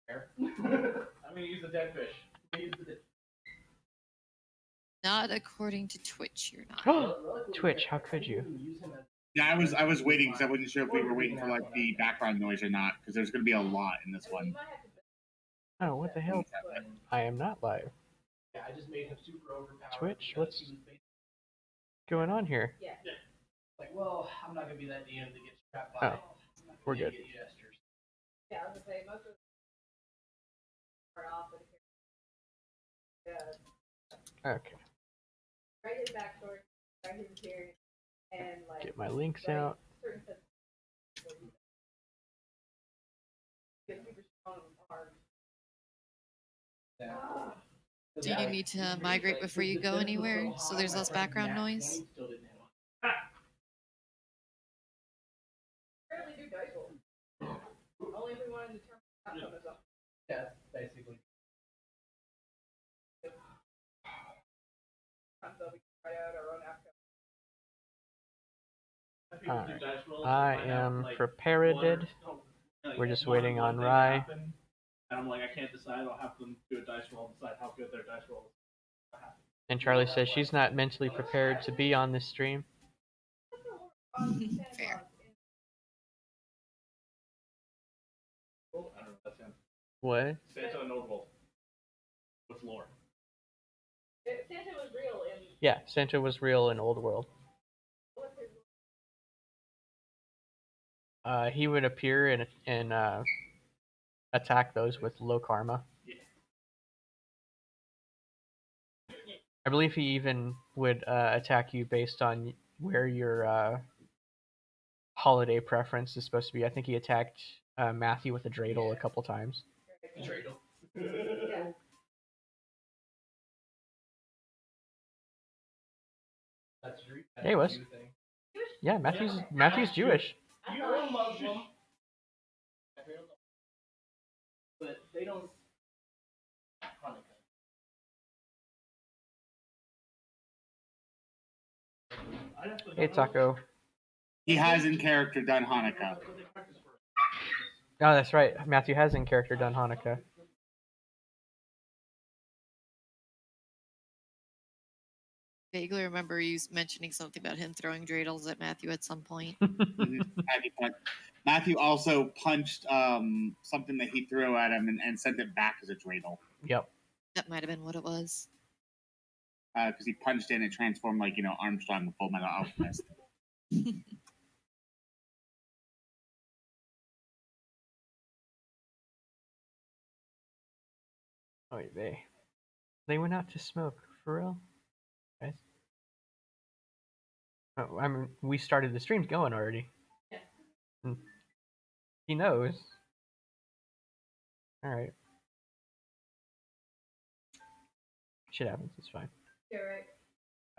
I'm gonna use the dead fish. Not according to Twitch, you're not. Twitch, how could you? Yeah, I was waiting because I wasn't sure if we were waiting for like the background noise or not because there's going to be a lot in this one. Oh, what the hell? I am not live. Yeah, I just made him super overpowered. Twitch, what's going on here? Like, well, I'm not gonna be that DM to get strapped by. Oh, we're good. Gestures. Yeah, I was gonna say most of the are off with the Okay. write his backstory, write his appearance, and like Get my links out. certain sets get super strong arms. Do you need me to migrate before you go anywhere so there's less background noise? Apparently do dice roll. Only if we wanted to determine outcome of something. Yeah, basically. So we can try out our own outcome. Alright. I am prepared. We're just waiting on Rye. And I'm like, I can't decide. I'll have them do a dice roll and decide how good their dice roll is. And Charlie says she's not mentally prepared to be on this stream. Fair. I don't know if that's him. What? Santa and Notable. With lore. Santa was real in Yeah, Santa was real in Old World. what's his He would appear and attack those with low karma. I believe he even would attack you based on where your holiday preference is supposed to be. I think he attacked Matthew with a dreidel a couple times. Dreidel. yeah. That's Yeah, he was. Yeah, Matthew's Jewish. You're a Muslim. But they don't. Hey, Taco. He has in character done Hanukkah. Oh, that's right. Matthew has in character done Hanukkah. Vaguely remember you mentioning something about him throwing dreidels at Matthew at some point. Matthew also punched something that he threw at him and sent it back as a dreidel. Yep. That might have been what it was. Because he punched in and transformed like Armstrong, the Full Metal Alchemist. Oh, they went out to smoke for real, guys. Oh, I mean, we started the stream going already. Yeah. He knows. All right. Shit happens. It's fine.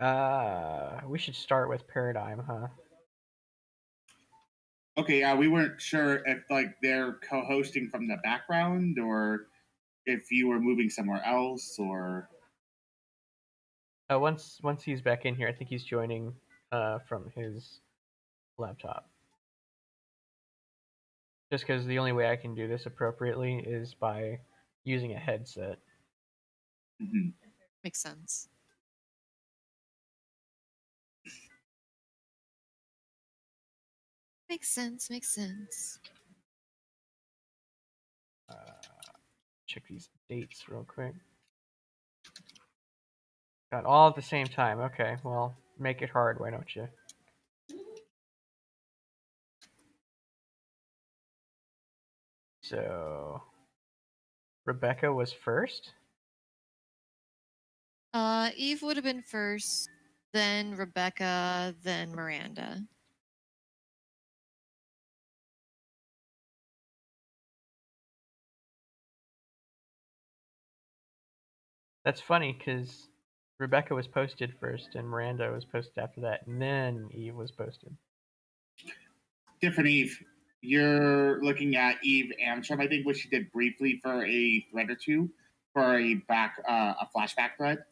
Yeah, right. We should start with Paradigm, huh? Okay, we weren't sure if like they're co-hosting from the background or if you were moving somewhere else or. Once he's back in here, I think he's joining from his laptop. Just because the only way I can do this appropriately is by using a headset. Mm-hmm. Makes sense. Makes sense. Check these dates real quick. Got all at the same time. Okay, well, make it hard, why don't you? So, Rebecca was first? Eve would have been first, then Rebecca, then Miranda. That's funny, because Rebecca was posted first, and Miranda was posted after that, and then Eve was posted. Different Eve. You're looking at Eve Amstrom, I think, what she did briefly for a thread or two, for a flashback thread.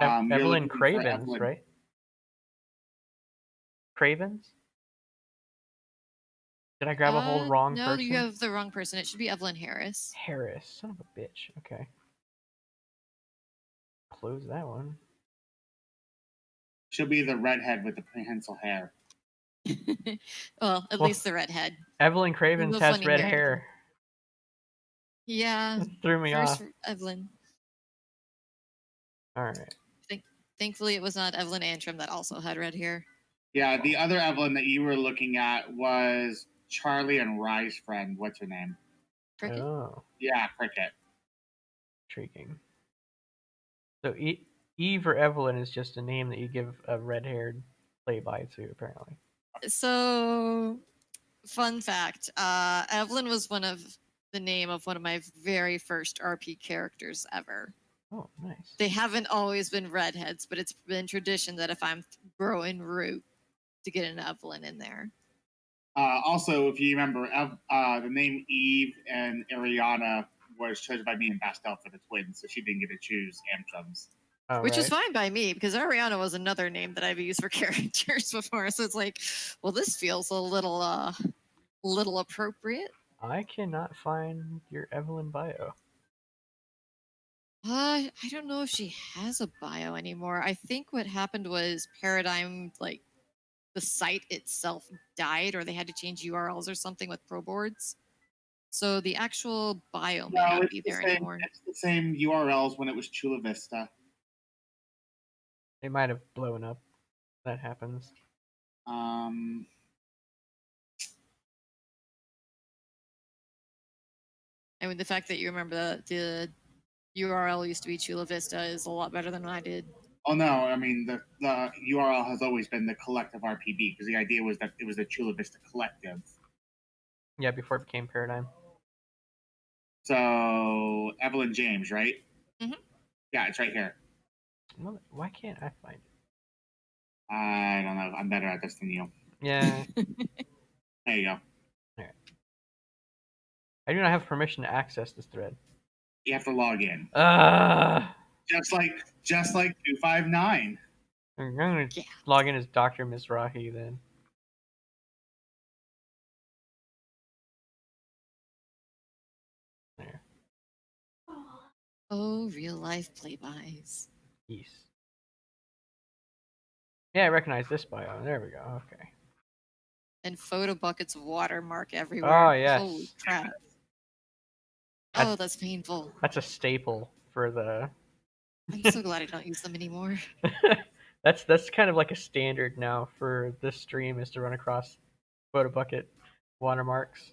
Evelyn Cravens, right? Cravens? Did I grab a whole wrong no, person? you have the wrong person. It should be Evelyn Harris. Harris, son of a bitch. Okay. Close that one. She'll be the redhead with the prehensile hair. Well, at Well, least the redhead. Evelyn Cravens a has funny red hair. hair. Yeah, Threw me first off. Evelyn. All right. Thankfully, it was not Evelyn Antrim that also had red hair. Yeah, the other Evelyn that you were looking at was Charlie and Rye's friend. What's her name? Cricket? Oh, Yeah, Cricket. intriguing. So Eve or Evelyn is just a name that you give a red-haired play-by to, apparently. So, fun fact: Evelyn was the name of one of my very first RP characters ever. Oh, nice. They haven't always been redheads, but it's been tradition that if I'm growing root, to get an Evelyn in there. Also, if you remember, the name Eve and Ariana was chosen by me and Bastel for the twins, so she didn't get to choose Amtrum's. Oh, Which right. was fine by me because Ariana was another name that I've used for characters before. So it's like, well, this feels a little appropriate. I cannot find your Evelyn bio. I don't know if she has a bio anymore. I think what happened was Paradigm, like the site itself died, or they had to change URLs or something with pro boards. So the actual bio may not be there anymore. It's the same URLs when it was Chula Vista. It might have blown up. That happens. I mean, the fact that you remember the URL used to be Chula Vista is a lot better than I did. Oh no, I mean the URL has always been the Collective RPB because the idea was that it was the Chula Vista Collective. Yeah, before it became Paradigm. So Evelyn James, right? Mhm. Yeah, it's right here. Well, why can't I find it? I don't know. I'm better at this than you. Yeah. There you go. I do not have permission to access this thread. You have to log in, Ah. just like 259. I'm going to Yeah. log in as Dr. Mizrahi then. There. Oh, real life playbys. Yes. Yeah, I recognize this bio. There we go. Okay. And photo buckets of watermark everywhere. Oh, yes. Holy crap. That's- Oh, that's painful. That's a staple for the. I'm so glad I don't use them anymore. That's kind of like a standard now for this stream is to run across photo bucket watermarks.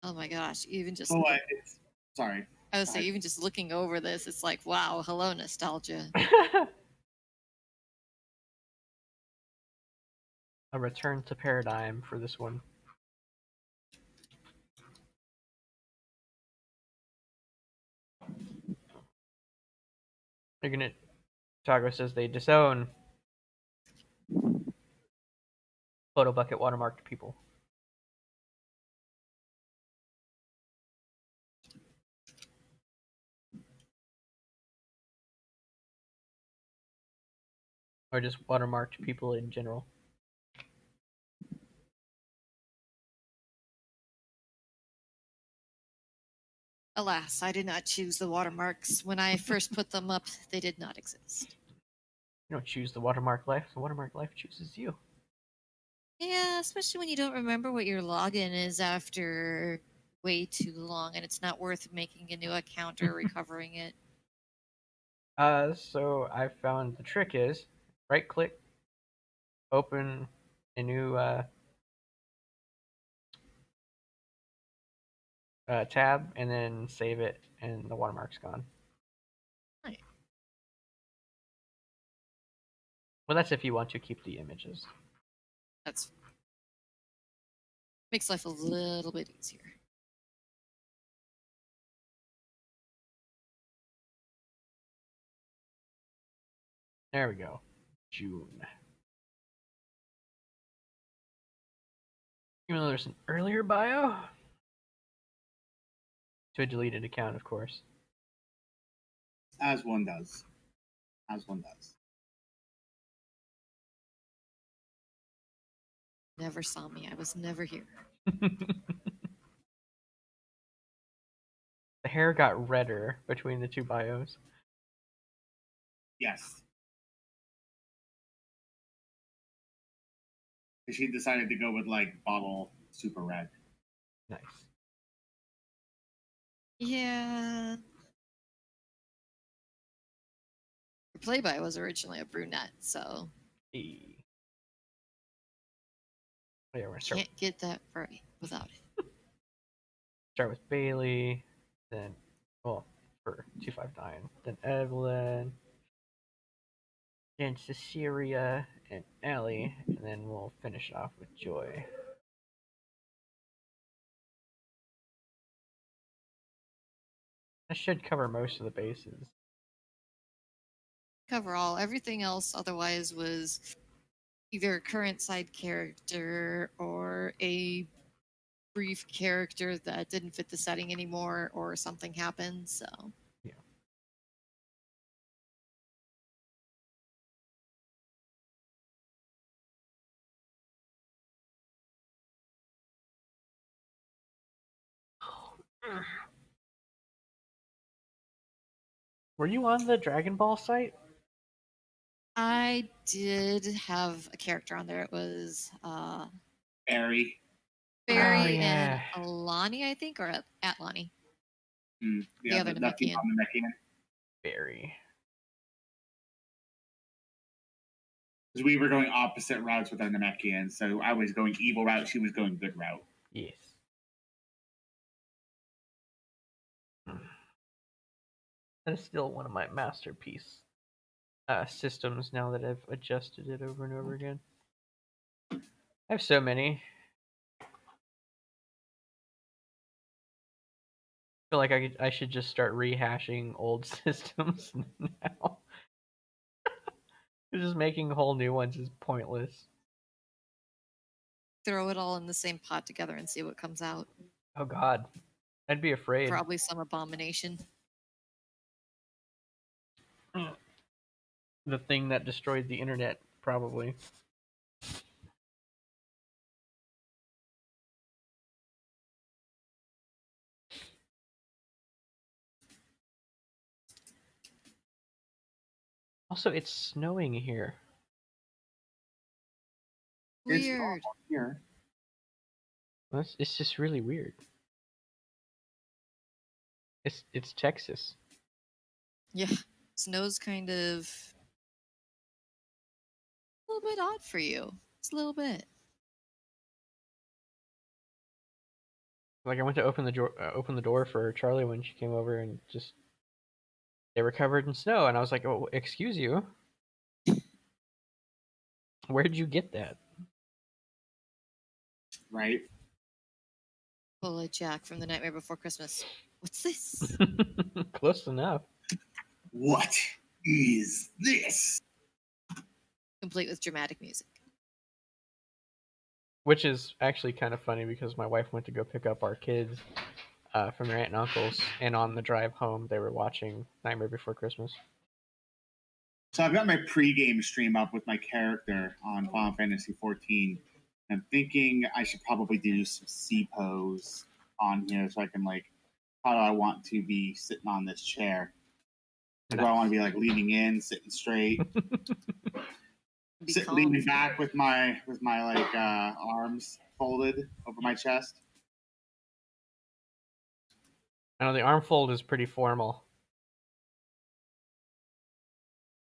Oh my gosh, even just Oh, sorry. I would say even just looking over this, it's like, wow, hello nostalgia. A return to Paradigm for this one. Ignorant Tago says they disown photo bucket watermarked people. Or just watermarked people in general. Alas, I did not choose the watermarks. When I first put them up, they did not exist. You don't choose the watermark life, the watermark life chooses you. Yeah, especially when you don't remember what your login is after way too long and it's not worth making a new account or recovering it. So I found the trick is right click, open a new tab, and then save it, and the watermark's gone. Right. Well, that's if you want to keep the images. That's makes life a little bit easier. There we go. June. Even though there's an earlier bio. To a deleted account, of course. As one does. As one does. Never saw me. I was never here. The hair got redder between the two bios. Yes. She decided to go with like bottle super red. Nice. Yeah. Her playby was originally a brunette, so E. Oh, yeah, we're gonna start, can't get that right without it. start with Bailey, then, well, for 259, then Evelyn, then Cecilia and Ellie, and then we'll finish off with Joy. That should cover most of the bases. Cover all. Everything else otherwise was either a current side character or a brief character that didn't fit the setting anymore or something happened, so Yeah. Were you on the Dragon Ball site? I did have a character on there. It was Barry. Barry yeah. and Alani, I think, or Atlani. The other other Namekian. Namekian. Barry. Because we were going opposite routes with our Namekian. So I was going evil route, she was going good route. Yes. That is still one of my masterpiece systems now that I've adjusted it over and over again. I have so many. I feel like I should just start rehashing old systems now. Just making whole new ones is pointless. Throw it all in the same pot together and see what comes out. Oh god. I'd be afraid. Probably some abomination. The thing that destroyed the internet, probably. Also, it's snowing here. It's Weird. normal here. It's just really weird. It's Texas. Yeah. Snow's kind of a little bit odd for you. Just a little bit. Like I went to open the door for Charlie when she came over, and just they were covered in snow, and I was like, "Oh, excuse you, where did you get that?" Right? Bullet Jack from The Nightmare Before Christmas. What's this? Close enough. What is this? Complete with dramatic music. Which is actually kind of funny because my wife went to go pick up our kids from their aunt and uncle's, and on the drive home, they were watching Nightmare Before Christmas. So I've got my pregame stream up with my character on Final Fantasy 14. I'm thinking I should probably do some C pose on here so I can like, how do I want to be sitting on this chair? Do I want to be like leaning in, sitting straight, Be calm. leaning back with my like arms folded over my chest? I know the arm fold is pretty formal.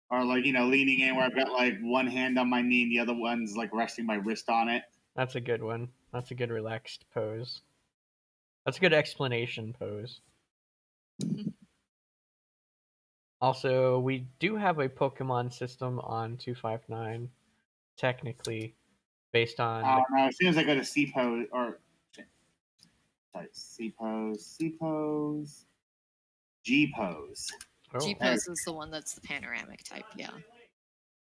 Or like, leaning in where I've got like one hand on my knee and the other one's like resting my wrist on it. That's a good one. That's a good relaxed pose. That's a good explanation pose. Also, we do have a Pokemon system on 259, technically, based on. No, as soon as I go to C pose, C pose, G pose. Oh, G pose is the one that's the panoramic type, yeah.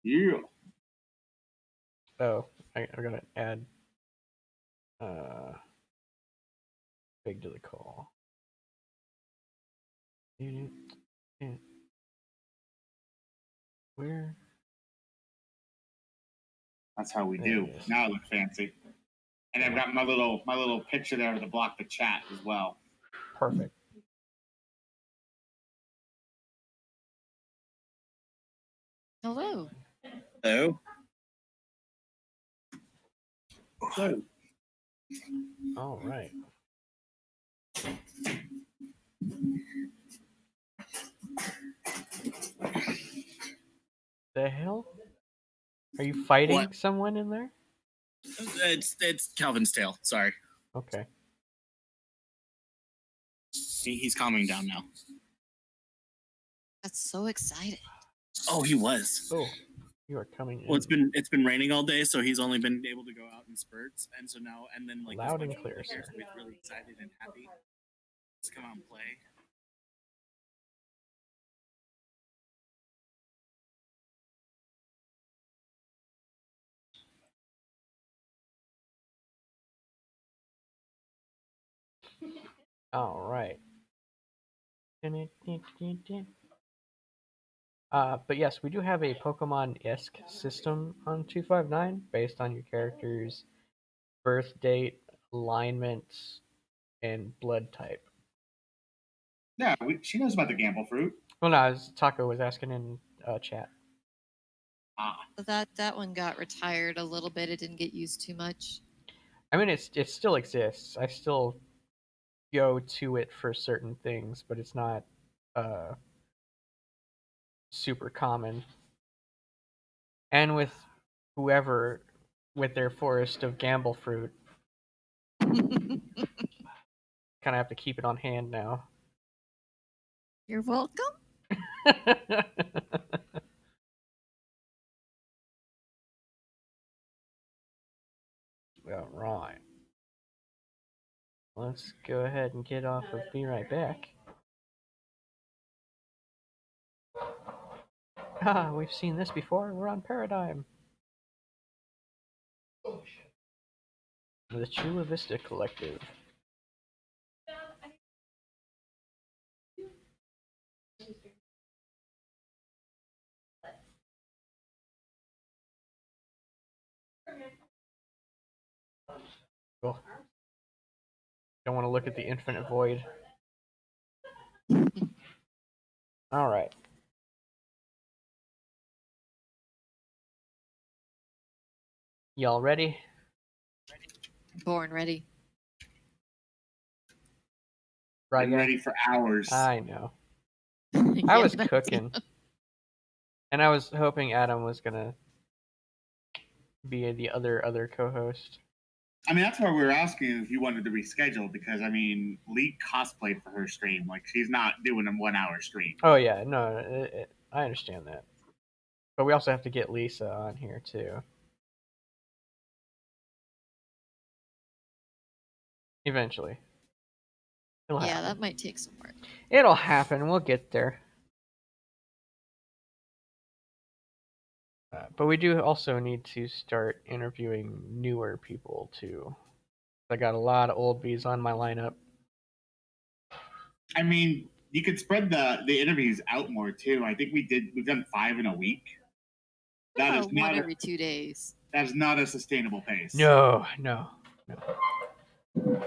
Yeah. Oh, I gotta add big to the call. Where? That's how we There do. it is. Now I look fancy. And I've got my little picture there to block the chat as well. Perfect. Hello. Hello. So, All right. The hell? Are you fighting What? someone in there? It's Calvin's tail. Sorry. Okay. He's calming down now. That's so exciting. Oh, he was. Oh, you are coming in. Well, it's been raining all day, so he's only been able to go out in spurts, and so now and then like Loud this and bunch of clear, people here, sir. so he's really excited and happy to come out and play. All right. But yes, we do have a Pokemon-esque system on 259 based on your character's birth date, alignment, and blood type. yeah, she knows about the gamble fruit. Well, no, as Taco was asking in chat. Ah, So that one got retired a little bit. It didn't get used too much. I mean, it still exists. I still go to it for certain things, but it's not super common. And with whoever with their forest of gamble fruit, kind of have to keep it on hand now. You're welcome. All right. Let's go ahead and get off of Be Right Back. Ah, we've seen this before. We're on Paradigm. The Chula Vista Collective. Cool. Don't want to look at the infinite void. All right. Y'all ready? Born ready. Right, been guy? ready for hours. I know. Yeah, I was that's- cooking. And I was hoping Adam was gonna be the other co-host. I mean, that's why we were asking if you wanted to reschedule because I mean, Lee cosplayed for her stream. Like, she's not doing a 1 hour stream. Oh yeah, no, I understand that. But we also have to get Lisa on here too. Eventually. It'll yeah, happen. that might take some work. It'll happen. We'll get there. But we do also need to start interviewing newer people too. I got a lot of old bees on my lineup. I mean, you could spread the interviews out more too. I think we've done 5 in a week. That is One not every 2 days. that is not a sustainable pace. No.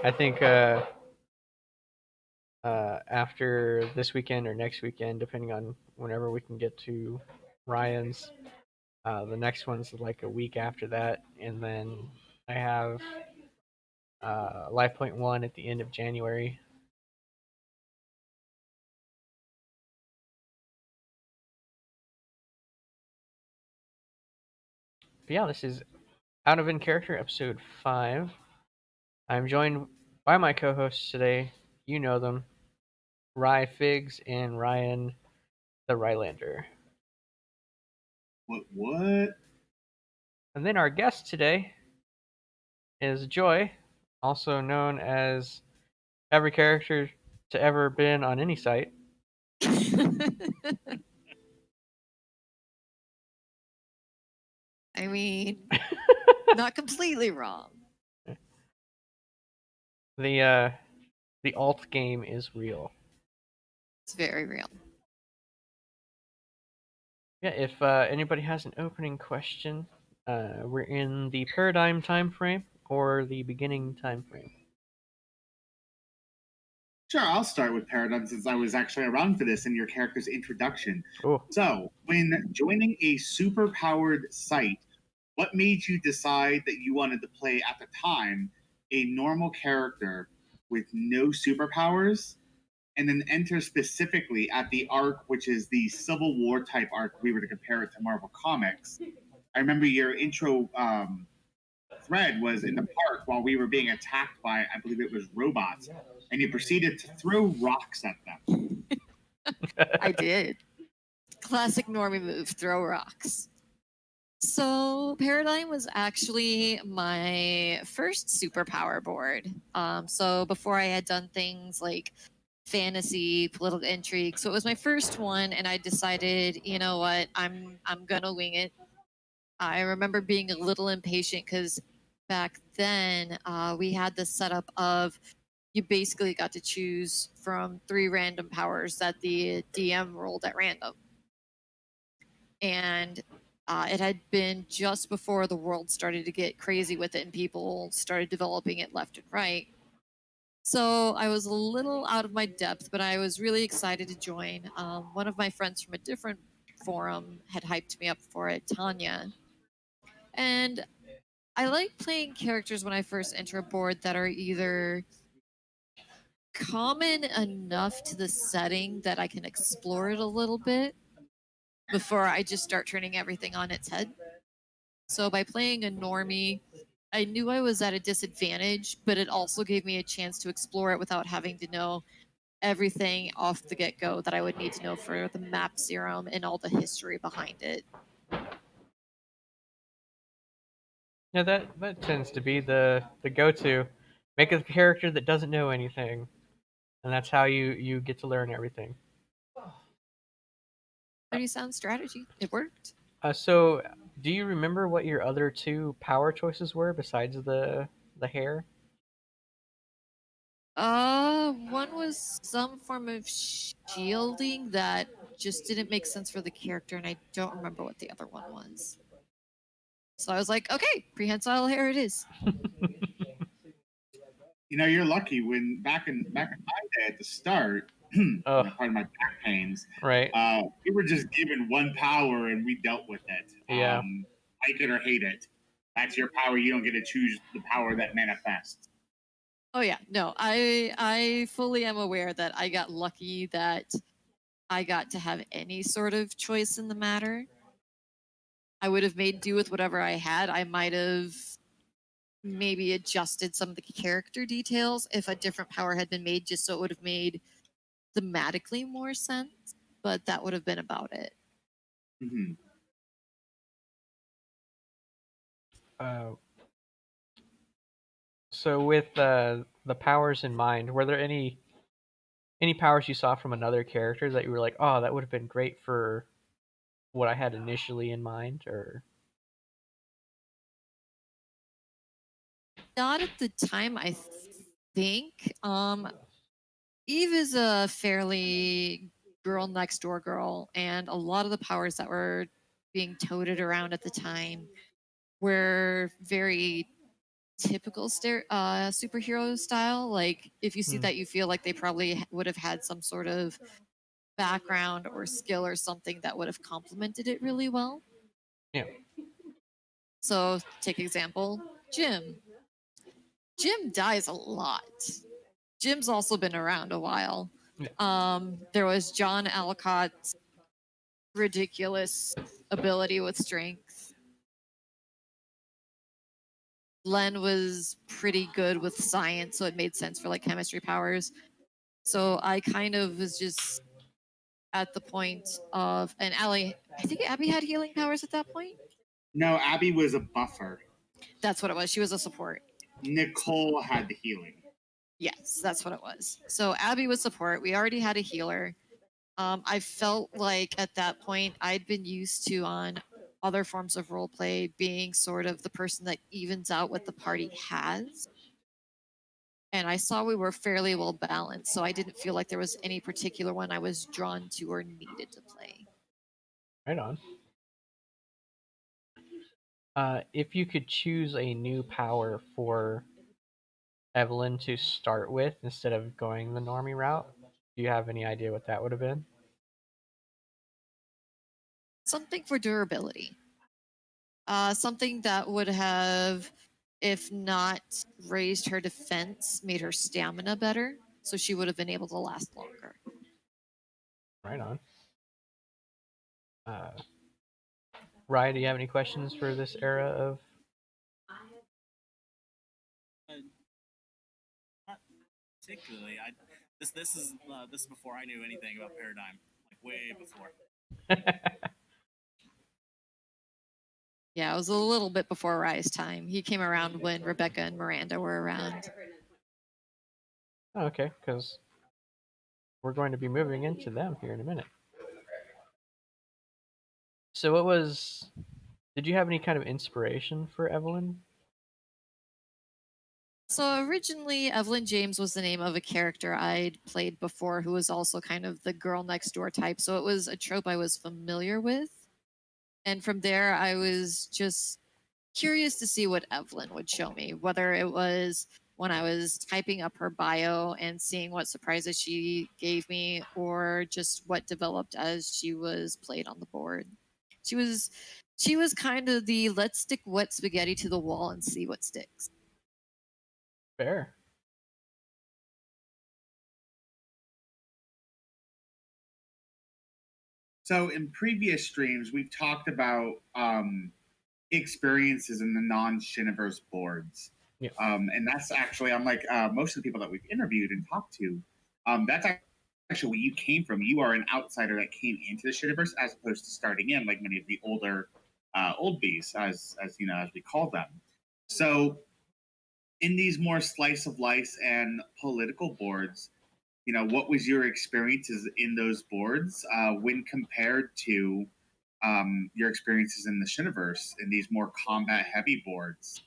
I think after this weekend or next weekend, depending on whenever we can get to Ryan's, the next one's like a week after that, and then I have Life Point 1 at the end of January. But yeah, this is Out of In Character, episode 5. I'm joined by my co-hosts today. You know them, Rye Figs and Ryan the Rylander. What? And then our guest today is Joy, also known as every character to ever been on any site. I mean, not completely wrong. The alt game is real. It's very real. Yeah, if anybody has an opening question, we're in the paradigm time frame or the beginning time frame. Sure, I'll start with Paradigm since I was actually around for this in your character's introduction. Oh, So, when joining a super-powered site, what made you decide that you wanted to play at the time a normal character with no superpowers, and then enter specifically at the arc, which is the Civil War type arc, if we were to compare it to Marvel Comics? I remember your intro thread was in the park while we were being attacked by, I believe it was robots, and you proceeded to throw rocks at them. I did. Classic normie move, throw rocks. So Paradigm was actually my first superpower board. So before I had done things like fantasy, political intrigue, so it was my first one, and I decided, you know what, I'm gonna wing it. I remember being a little impatient because back then we had the setup of you basically got to choose from 3 random powers that the DM rolled at random. And it had been just before the world started to get crazy with it and people started developing it left and right. So I was a little out of my depth, but I was really excited to join. One of my friends from a different forum had hyped me up for it, Tanya. And I like playing characters when I first enter a board that are either common enough to the setting that I can explore it a little bit before I just start turning everything on its head. So by playing a normie, I knew I was at a disadvantage, but it also gave me a chance to explore it without having to know everything off the get go that I would need to know for the map serum and all the history behind it. yeah, that tends to be the go-to. Make a character that doesn't know anything, and that's how you get to learn everything. Pretty sound strategy. It worked. So, do you remember what your other 2 power choices were besides the hair? One was some form of shielding that just didn't make sense for the character, and I don't remember what the other one was. So I was like, okay, prehensile hair it is. You know, you're lucky when back in my day at the start, Oh, part of my back pains, right. we were just given one power and we dealt with it. Yeah. Like it or hate it. That's your power. You don't get to choose the power that manifests. Oh yeah, no, I fully am aware that I got lucky that I got to have any sort of choice in the matter. I would have made do with whatever I had. I might have maybe adjusted some of the character details if a different power had been made, just so it would have made thematically more sense. But that would have been about it. Mm-hmm. So with the powers in mind, were there any powers you saw from another character that you were like, oh, that would have been great for what I had initially in mind, or? Not at the time, I think. Eve is a fairly girl next door girl, and a lot of the powers that were being toted around at the time were very typical superhero style. Like, if you see that, you feel like they probably would have had some sort of background or skill or something that would have complemented it really well. Yeah. So, take example, Jim. Jim dies a lot. Jim's also been around a while. There was John Alcott's ridiculous ability with strength. Len was pretty good with science, so it made sense for like chemistry powers. So I kind of was just at the point of, and Allie, I think Abby had healing powers at that point. No, Abby was a buffer. That's what it was. She was a support. Nicole had the healing. Yes, that's what it was. So Abby was support. We already had a healer. I felt like at that point I'd been used to on other forms of role play being sort of the person that evens out what the party has. And I saw we were fairly well balanced, so I didn't feel like there was any particular one I was drawn to or needed to play. Right on. If you could choose a new power for Evelyn to start with instead of going the normie route, do you have any idea what that would have been? Something for durability. Something that would have, if not raised her defense, made her stamina better, so she would have been able to last longer. Right on. Ryan, do you have any questions for this era of? Not particularly. This is before I knew anything about Paradigm, like way before. Yeah, it was a little bit before Rise time. He came around when Rebecca and Miranda were around. Oh, okay, because we're going to be moving into them here in a minute. So, did you have any kind of inspiration for Evelyn? So originally, Evelyn James was the name of a character I'd played before who was also kind of the girl next door type. So it was a trope I was familiar with. And from there, I was just curious to see what Evelyn would show me, whether it was when I was typing up her bio and seeing what surprises she gave me, or just what developed as she was played on the board. She was kind of the let's stick wet spaghetti to the wall and see what sticks. Fair. So in previous streams, we've talked about experiences in the non-Shiniverse boards. Yeah. And that's actually, unlike most of the people that we've interviewed and talked to, that's actually where you came from. You are an outsider that came into the Shiniverse as opposed to starting in, like many of the older old bees, as you know, as we call them. So in these more slice of life and political boards, you know, what was your experiences in those boards when compared to your experiences in the Shiniverse in these more combat heavy boards?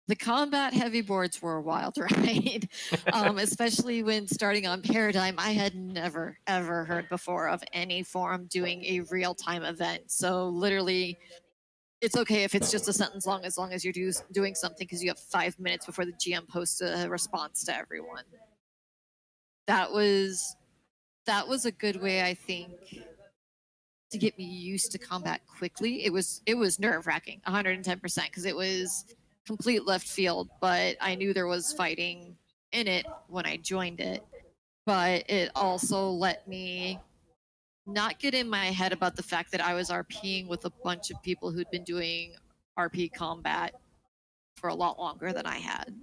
The combat heavy boards were a wild ride, especially when starting on Paradigm. I had never, ever heard before of any forum doing a real time event. So, literally, it's okay if it's just a sentence long as you're doing something because you have 5 minutes before the GM posts a response to everyone. That was a good way, I think, to get me used to combat quickly. It was nerve wracking, 110%, because it was complete left field, but I knew there was fighting in it when I joined it. But it also let me not get in my head about the fact that I was RPing with a bunch of people who'd been doing RP combat for a lot longer than I had.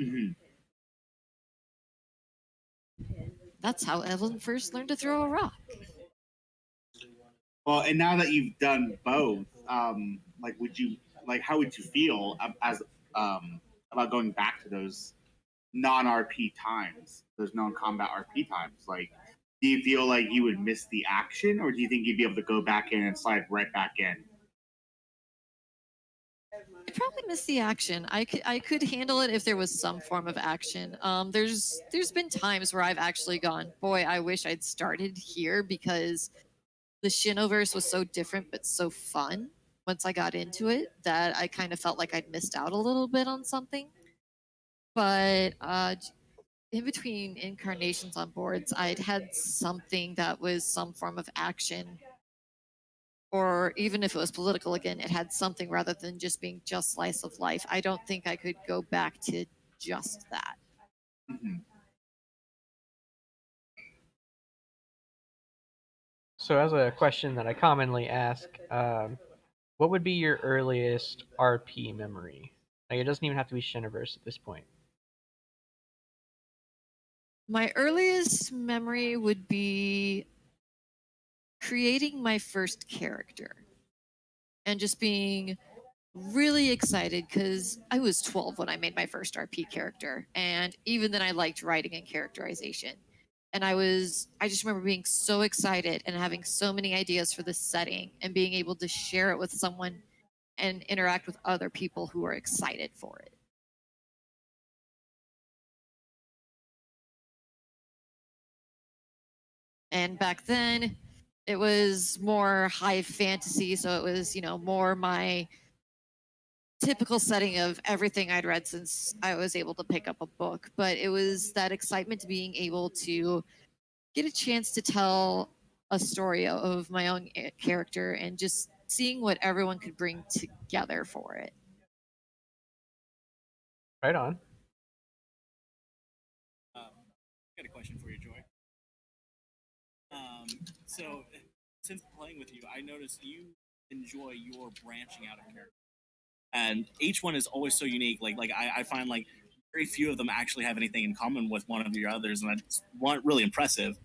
Mm-hmm. That's how Evelyn first learned to throw a rock. Well, and now that you've done both, like, how would you feel as about going back to those non-RP times, those non-combat RP times? Like, do you feel like you would miss the action, or do you think you'd be able to go back in and slide right back in? I probably miss the action. I could handle it if there was some form of action. There's been times where I've actually gone, boy, I wish I'd started here because the Shinoverse was so different but so fun once I got into it that I kind of felt like I'd missed out a little bit on something. But in between incarnations on boards, I'd had something that was some form of action. Or even if it was political again, it had something rather than just being just slice of life. I don't think I could go back to just that. Mm-hmm. So, as a question that I commonly ask, what would be your earliest RP memory? Like, it doesn't even have to be Shiniverse at this point. My earliest memory would be creating my first character and just being really excited because I was 12 when I made my first RP character. And even then, I liked writing and characterization. And I just remember being so excited and having so many ideas for this setting and being able to share it with someone and interact with other people who are excited for it. And back then, it was more high fantasy, so it was, more my typical setting of everything I'd read since I was able to pick up a book. But it was that excitement to being able to get a chance to tell a story of my own character and just seeing what everyone could bring together for it. Right on. I got a question for you, Joy. So, since playing with you, I noticed you enjoy your branching out of character, and each one is always so unique. I find like very few of them actually have anything in common with one of the others, and that's one really impressive.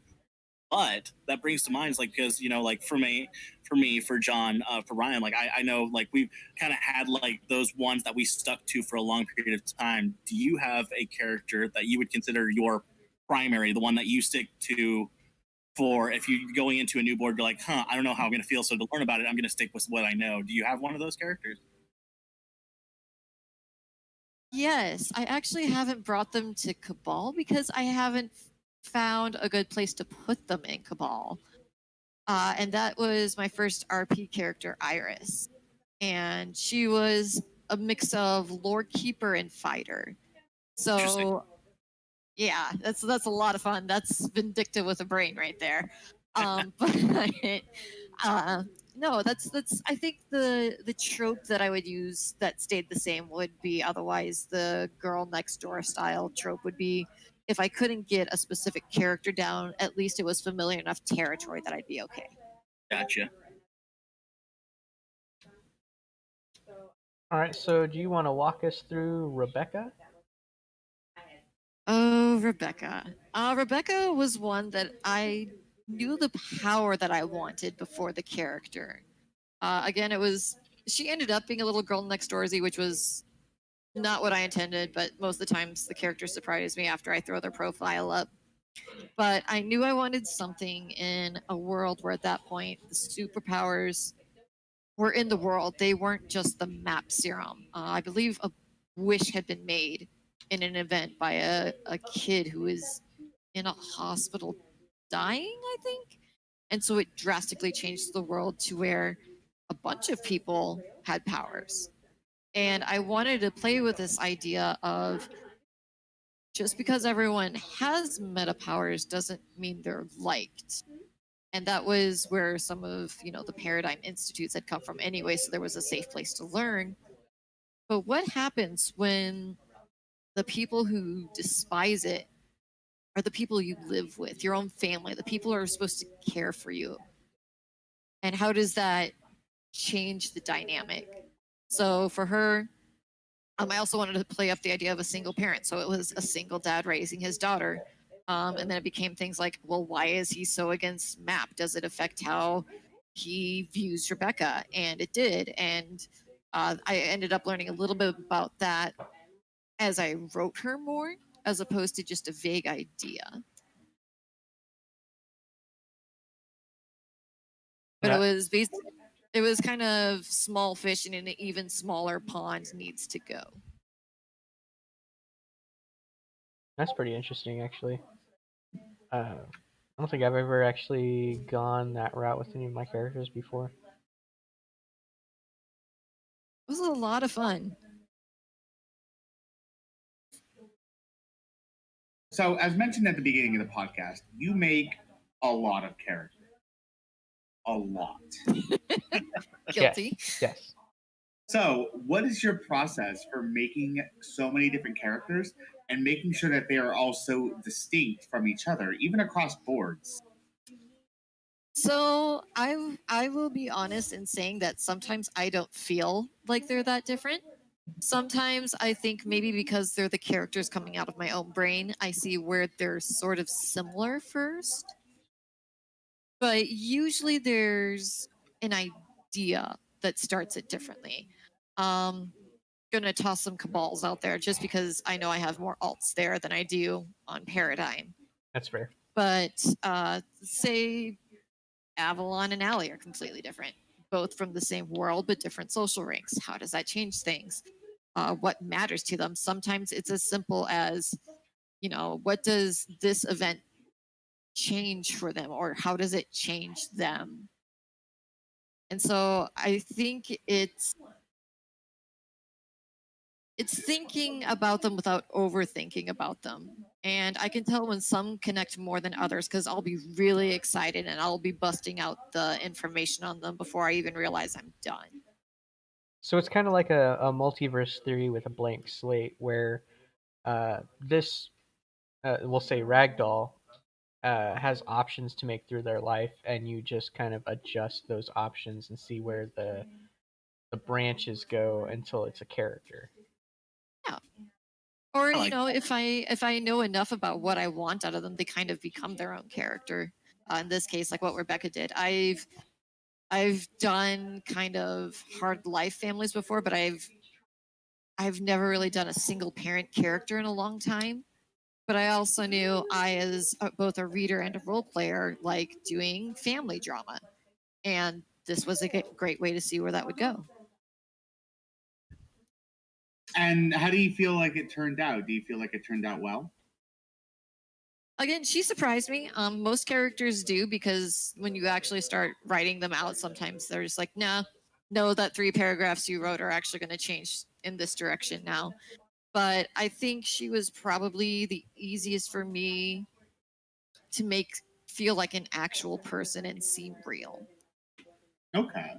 But that brings to mind is like because like for John, for Ryan, like I know like we've kind of had like those ones that we stuck to for a long period of time. Do you have a character that you would consider your primary, the one that you stick to for if you're going into a new board, you're like, I don't know how I'm going to feel, so to learn about it, I'm going to stick with what I know. Do you have one of those characters? Yes, I actually haven't brought them to Cabal because I haven't found a good place to put them in Cabal. And that was my first RP character, Iris. And she was a mix of Lord Keeper and Fighter. Interesting. So, yeah, that's a lot of fun. That's Vindicta with a brain right there. But no, that's I think the trope that I would use that stayed the same would be otherwise the girl next door style trope would be if I couldn't get a specific character down, at least it was familiar enough territory that I'd be okay. Gotcha. All right, so do you want to walk us through Rebecca? Oh, Rebecca. Rebecca was one that I knew the power that I wanted before the character. Again, she ended up being a little girl next doorsy, which was not what I intended, but most of the times the characters surprise me after I throw their profile up. But I knew I wanted something in a world where at that point the superpowers were in the world. They weren't just the map serum. I believe a wish had been made in an event by a kid who was in a hospital dying, I think. And so it drastically changed the world to where a bunch of people had powers. And I wanted to play with this idea of just because everyone has meta powers doesn't mean they're liked. And that was where some of the Paradigm Institutes had come from anyway, so there was a safe place to learn. But what happens when the people who despise it are the people you live with, your own family, the people who are supposed to care for you? And how does that change the dynamic? So for her, I also wanted to play up the idea of a single parent. So it was a single dad raising his daughter. And then it became things like, well, why is he so against MAP? Does it affect how he views Rebecca? And it did. And I ended up learning a little bit about that as I wrote her more, as opposed to just a vague idea. But it was kind of small fish in an even smaller pond needs to go. That's pretty interesting, actually. I don't think I've ever actually gone that route with any of my characters before. It was a lot of fun. So, as mentioned at the beginning of the podcast, you make a lot of characters. A lot. Guilty. Yes. So, what is your process for making so many different characters and making sure that they are also distinct from each other, even across boards? So I will be honest in saying that sometimes I don't feel like they're that different. Sometimes I think maybe because they're the characters coming out of my own brain, I see where they're sort of similar first. But usually there's an idea that starts it differently. Gonna toss some cabals out there just because I know I have more alts there than I do on Paradigm. That's fair. But say Avalon and Allie are completely different, both from the same world but different social ranks. How does that change things? What matters to them? Sometimes it's as simple as, what does this event change for them, or how does it change them? And so I think it's thinking about them without overthinking about them. And I can tell when some connect more than others because I'll be really excited and I'll be busting out the information on them before I even realize I'm done. So it's kind of like a multiverse theory with a blank slate, where this, we'll say Ragdoll, has options to make through their life, and you just kind of adjust those options and see where the branches go until it's a character. Yeah. Or I like if I know enough about what I want out of them, they kind of become their own character. In this case, like what Rebecca did, I've done kind of hard life families before, but I've never really done a single parent character in a long time. But I also knew I, as both a reader and a role player, like doing family drama, and this was a great way to see where that would go. And how do you feel like it turned out? Do you feel like it turned out well? Again, she surprised me. Most characters do, because when you actually start writing them out, sometimes they're just like, nah, no, that 3 paragraphs you wrote are actually going to change in this direction now. But I think she was probably the easiest for me to make feel like an actual person and seem real. Okay.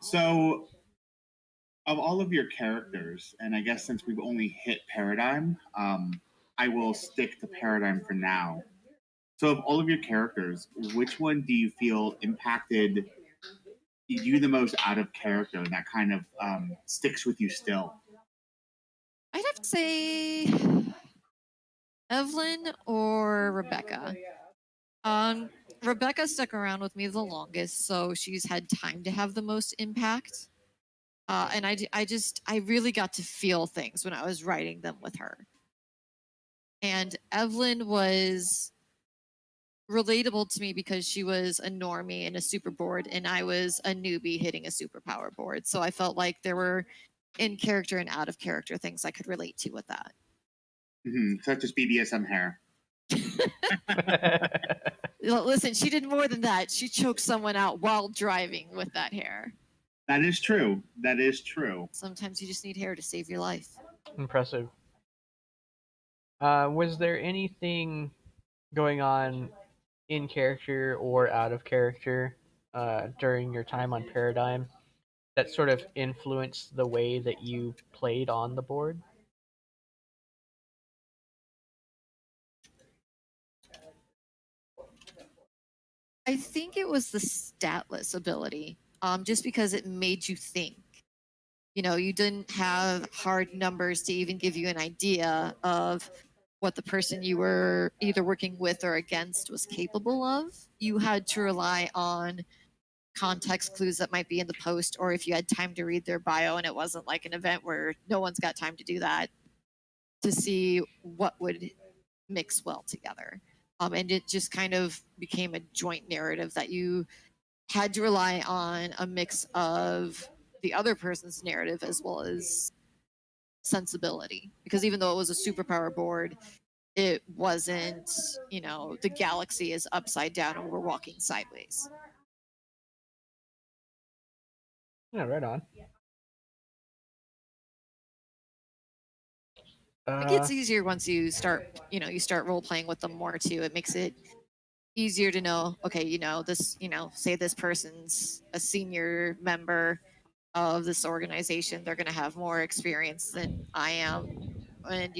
So, of all of your characters, and I guess since we've only hit Paradigm, I will stick to Paradigm for now. So, of all of your characters, which one do you feel impacted you the most out of character that kind of sticks with you still? I'd have to say Evelyn or Rebecca. Rebecca stuck around with me the longest, so she's had time to have the most impact. And I really got to feel things when I was writing them with her. And Evelyn was relatable to me because she was a normie in a super board, and I was a newbie hitting a superpower board. So I felt like there were in character and out of character things I could relate to with that. Such as BDSM hair. Listen, she did more than that. She choked someone out while driving with that hair. That is true. That is true. Sometimes you just need hair to save your life. Impressive. Was there anything going on in character or out of character during your time on Paradigm that sort of influenced the way that you played on the board? I think it was the statless ability, just because it made you think. You didn't have hard numbers to even give you an idea of what the person you were either working with or against was capable of. You had to rely on context clues that might be in the post, or if you had time to read their bio and it wasn't like an event where no one's got time to do that, to see what would mix well together. And it just kind of became a joint narrative that you had to rely on a mix of the other person's narrative as well as sensibility. Because even though it was a superpower board, it wasn't, the galaxy is upside down and we're walking sideways. Yeah, right on. It gets easier once you start role playing with them more too. It makes it easier to know, okay, this, say this person's a senior member of this organization, they're going to have more experience than I am, and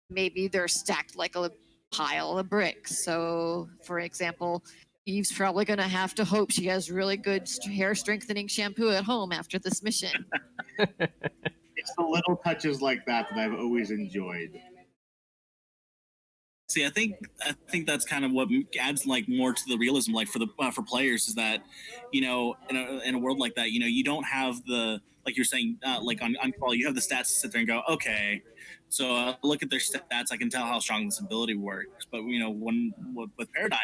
maybe they're stacked like a pile of bricks. So for example, Eve's probably going to have to hope she has really good hair strengthening shampoo at home after this mission. It's the little touches like that that I've always enjoyed. See, I think that's kind of what adds like more to the realism, like for players, is that in a world like that, you don't have the like you're saying, like on call, you have the stats to sit there and go, okay, so look at their stats, I can tell how strong this ability works. But when with Paradigm,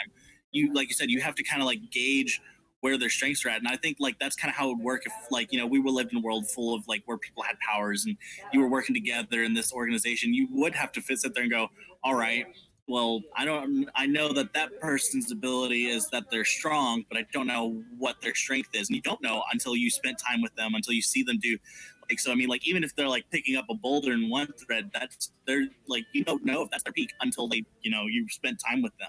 you like you said, you have to kind of like gauge where their strengths are at, and I think like that's kind of how it would work if like we were lived in a world full of like where people had powers and you were working together in this organization. You would have to sit there and go, all right, well, I know that that person's ability is that they're strong, but I don't know what their strength is, and you don't know until you spend time with them, until you see them do. Like, so I mean, like, even if they're like picking up a boulder in one thread, that's they're like, you don't know if that's their peak until they you spend time with them,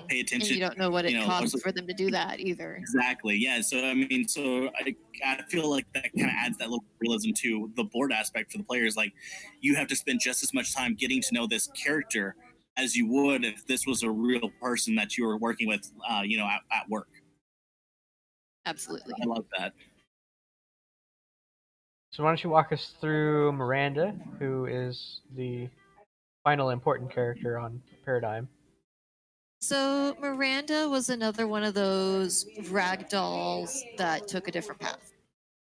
pay And attention. you don't know what it costs also- for them to do that either. Exactly. Yeah. So I mean, I feel like that kind of adds that little realism to the board aspect for the players. Like, you have to spend just as much time getting to know this character as you would if this was a real person that you were working with, at work. Absolutely. I love that. So why don't you walk us through Miranda, who is the final important character on Paradigm? So Miranda was another one of those ragdolls that took a different path.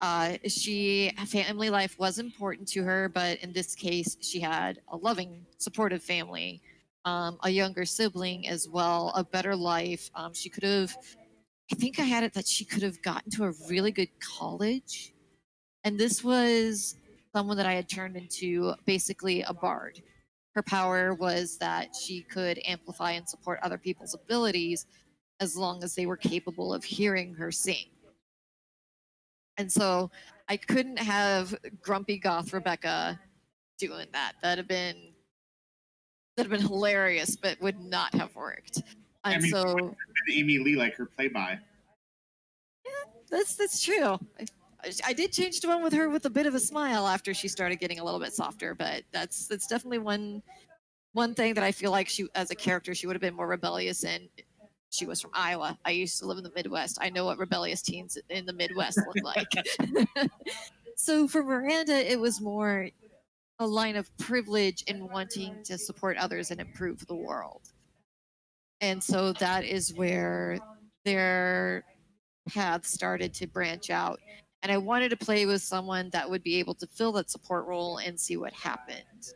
Family life was important to her, but in this case, she had a loving, supportive family, a younger sibling as well, a better life. She could have, I think I had it that she could have gotten to a really good college. And this was someone that I had turned into basically a bard. Her power was that she could amplify and support other people's abilities as long as they were capable of hearing her sing. And so I couldn't have grumpy goth Rebecca doing that. That'd have been hilarious, but would not have worked. And I mean, so and Amy Lee like her play-by. that's true. I did change to one with her with a bit of a smile after she started getting a little bit softer, but that's definitely one thing that I feel like she, as a character, she would have been more rebellious in. She was from Iowa. I used to live in the Midwest. I know what rebellious teens in the Midwest look like. So for Miranda, it was more a line of privilege in wanting to support others and improve the world. And so that is where their paths started to branch out. And I wanted to play with someone that would be able to fill that support role and see what happened.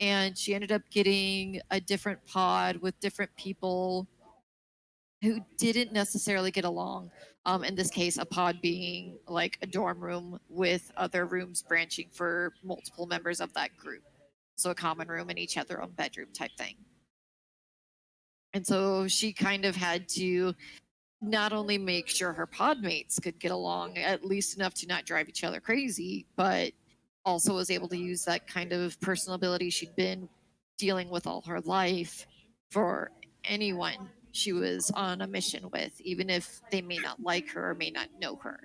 And she ended up getting a different pod with different people who didn't necessarily get along. In this case, a pod being like a dorm room with other rooms branching for multiple members of that group. So a common room and each had their own bedroom type thing. And so she kind of had to not only make sure her pod mates could get along at least enough to not drive each other crazy, but also was able to use that kind of personal ability she'd been dealing with all her life for anyone she was on a mission with, even if they may not like her or may not know her.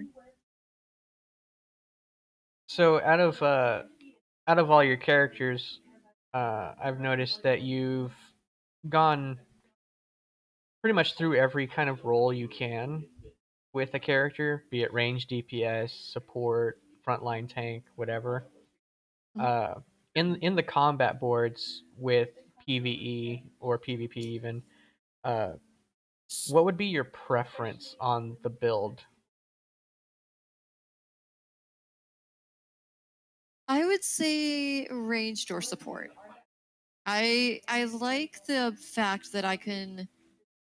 So out of all your characters, I've noticed that you've gone pretty much through every kind of role you can with a character, be it range DPS, support, frontline tank, whatever. In the combat boards with PvE or PvP even, what would be your preference on the build? I would say ranged or support. I like the fact that I can,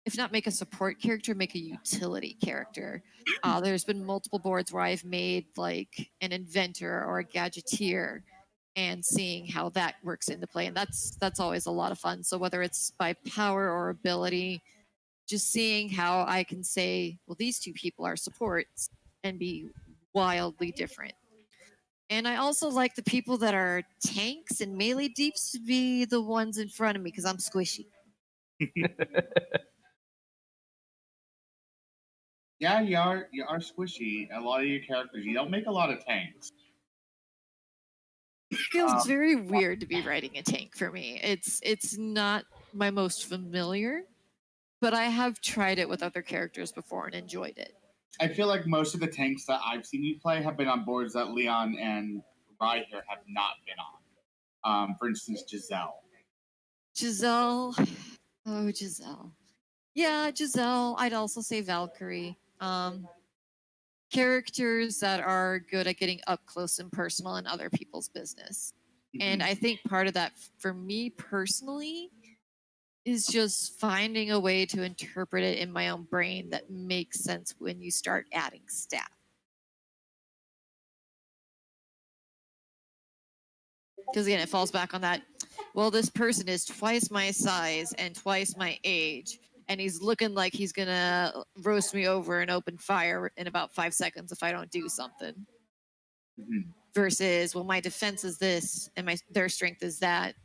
if not make a support character, make a utility character. There's been multiple boards where I've made like an inventor or a gadgeteer, and seeing how that works into play, and that's always a lot of fun. So whether it's by power or ability, just seeing how I can say, well, these two people are supports and be wildly different. And I also like the people that are tanks and melee deeps to be the ones in front of me because I'm squishy. Yeah, you are squishy. A lot of your characters, you don't make a lot of tanks. It feels very weird to be riding a tank for me. It's not my most familiar, but I have tried it with other characters before and enjoyed it. I feel like most of the tanks that I've seen you play have been on boards that Leon and Rye here have not been on. For instance, Giselle. Giselle. Oh, Giselle. Yeah, Giselle. I'd also say Valkyrie. Characters that are good at getting up close and personal in other people's business. And I think part of that for me personally is just finding a way to interpret it in my own brain that makes sense when you start adding stat. Because again, it falls back on that. Well, this person is twice my size and twice my age, and he's looking like he's gonna roast me over and open fire in about 5 seconds if I don't do something. Mhm. Versus, well, my defense is this and their strength is that.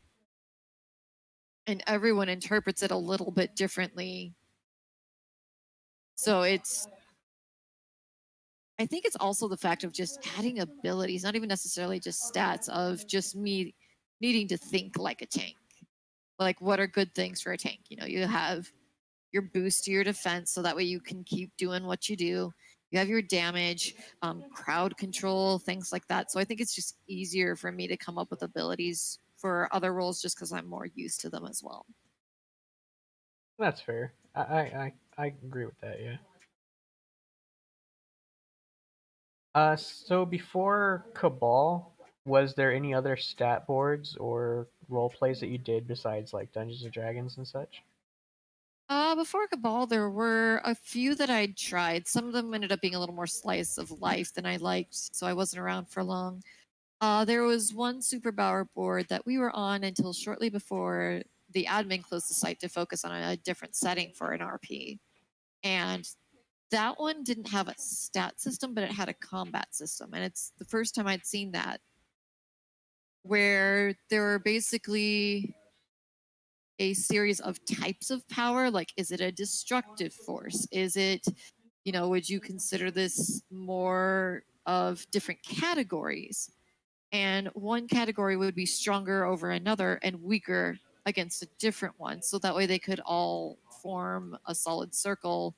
And everyone interprets it a little bit differently. So I think it's also the fact of just adding abilities, not even necessarily just stats, of just me needing to think like a tank. Like, what are good things for a tank? You know, you have your boost to your defense, so that way you can keep doing what you do. You have your damage, crowd control, things like that. So I think it's just easier for me to come up with abilities for other roles just because I'm more used to them as well. That's fair. I agree with that. Yeah. So before Cabal, was there any other stat boards or role plays that you did besides like Dungeons and Dragons and such? Before Cabal, there were a few that I'd tried. Some of them ended up being a little more slice of life than I liked, so I wasn't around for long. There was one Superpower board that we were on until shortly before the admin closed the site to focus on a different setting for an RP. And that one didn't have a stat system, but it had a combat system. And it's the first time I'd seen that, where there were basically a series of types of power. Like, is it a destructive force? Is it, would you consider this more of different categories? And one category would be stronger over another and weaker against a different one. So that way they could all form a solid circle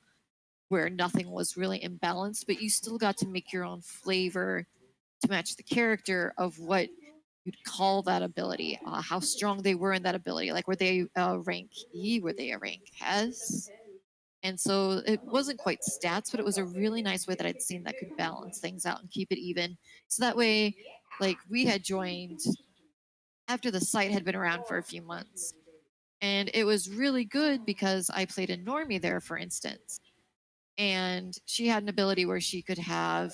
where nothing was really imbalanced, but you still got to make your own flavor to match the character of what you'd call that ability, how strong they were in that ability. Like, were they a rank E? Were they a rank S? And so it wasn't quite stats, but it was a really nice way that I'd seen that could balance things out and keep it even. So that way, like, we had joined after the site had been around for a few months. And it was really good because I played a normie there, for instance. And she had an ability where she could have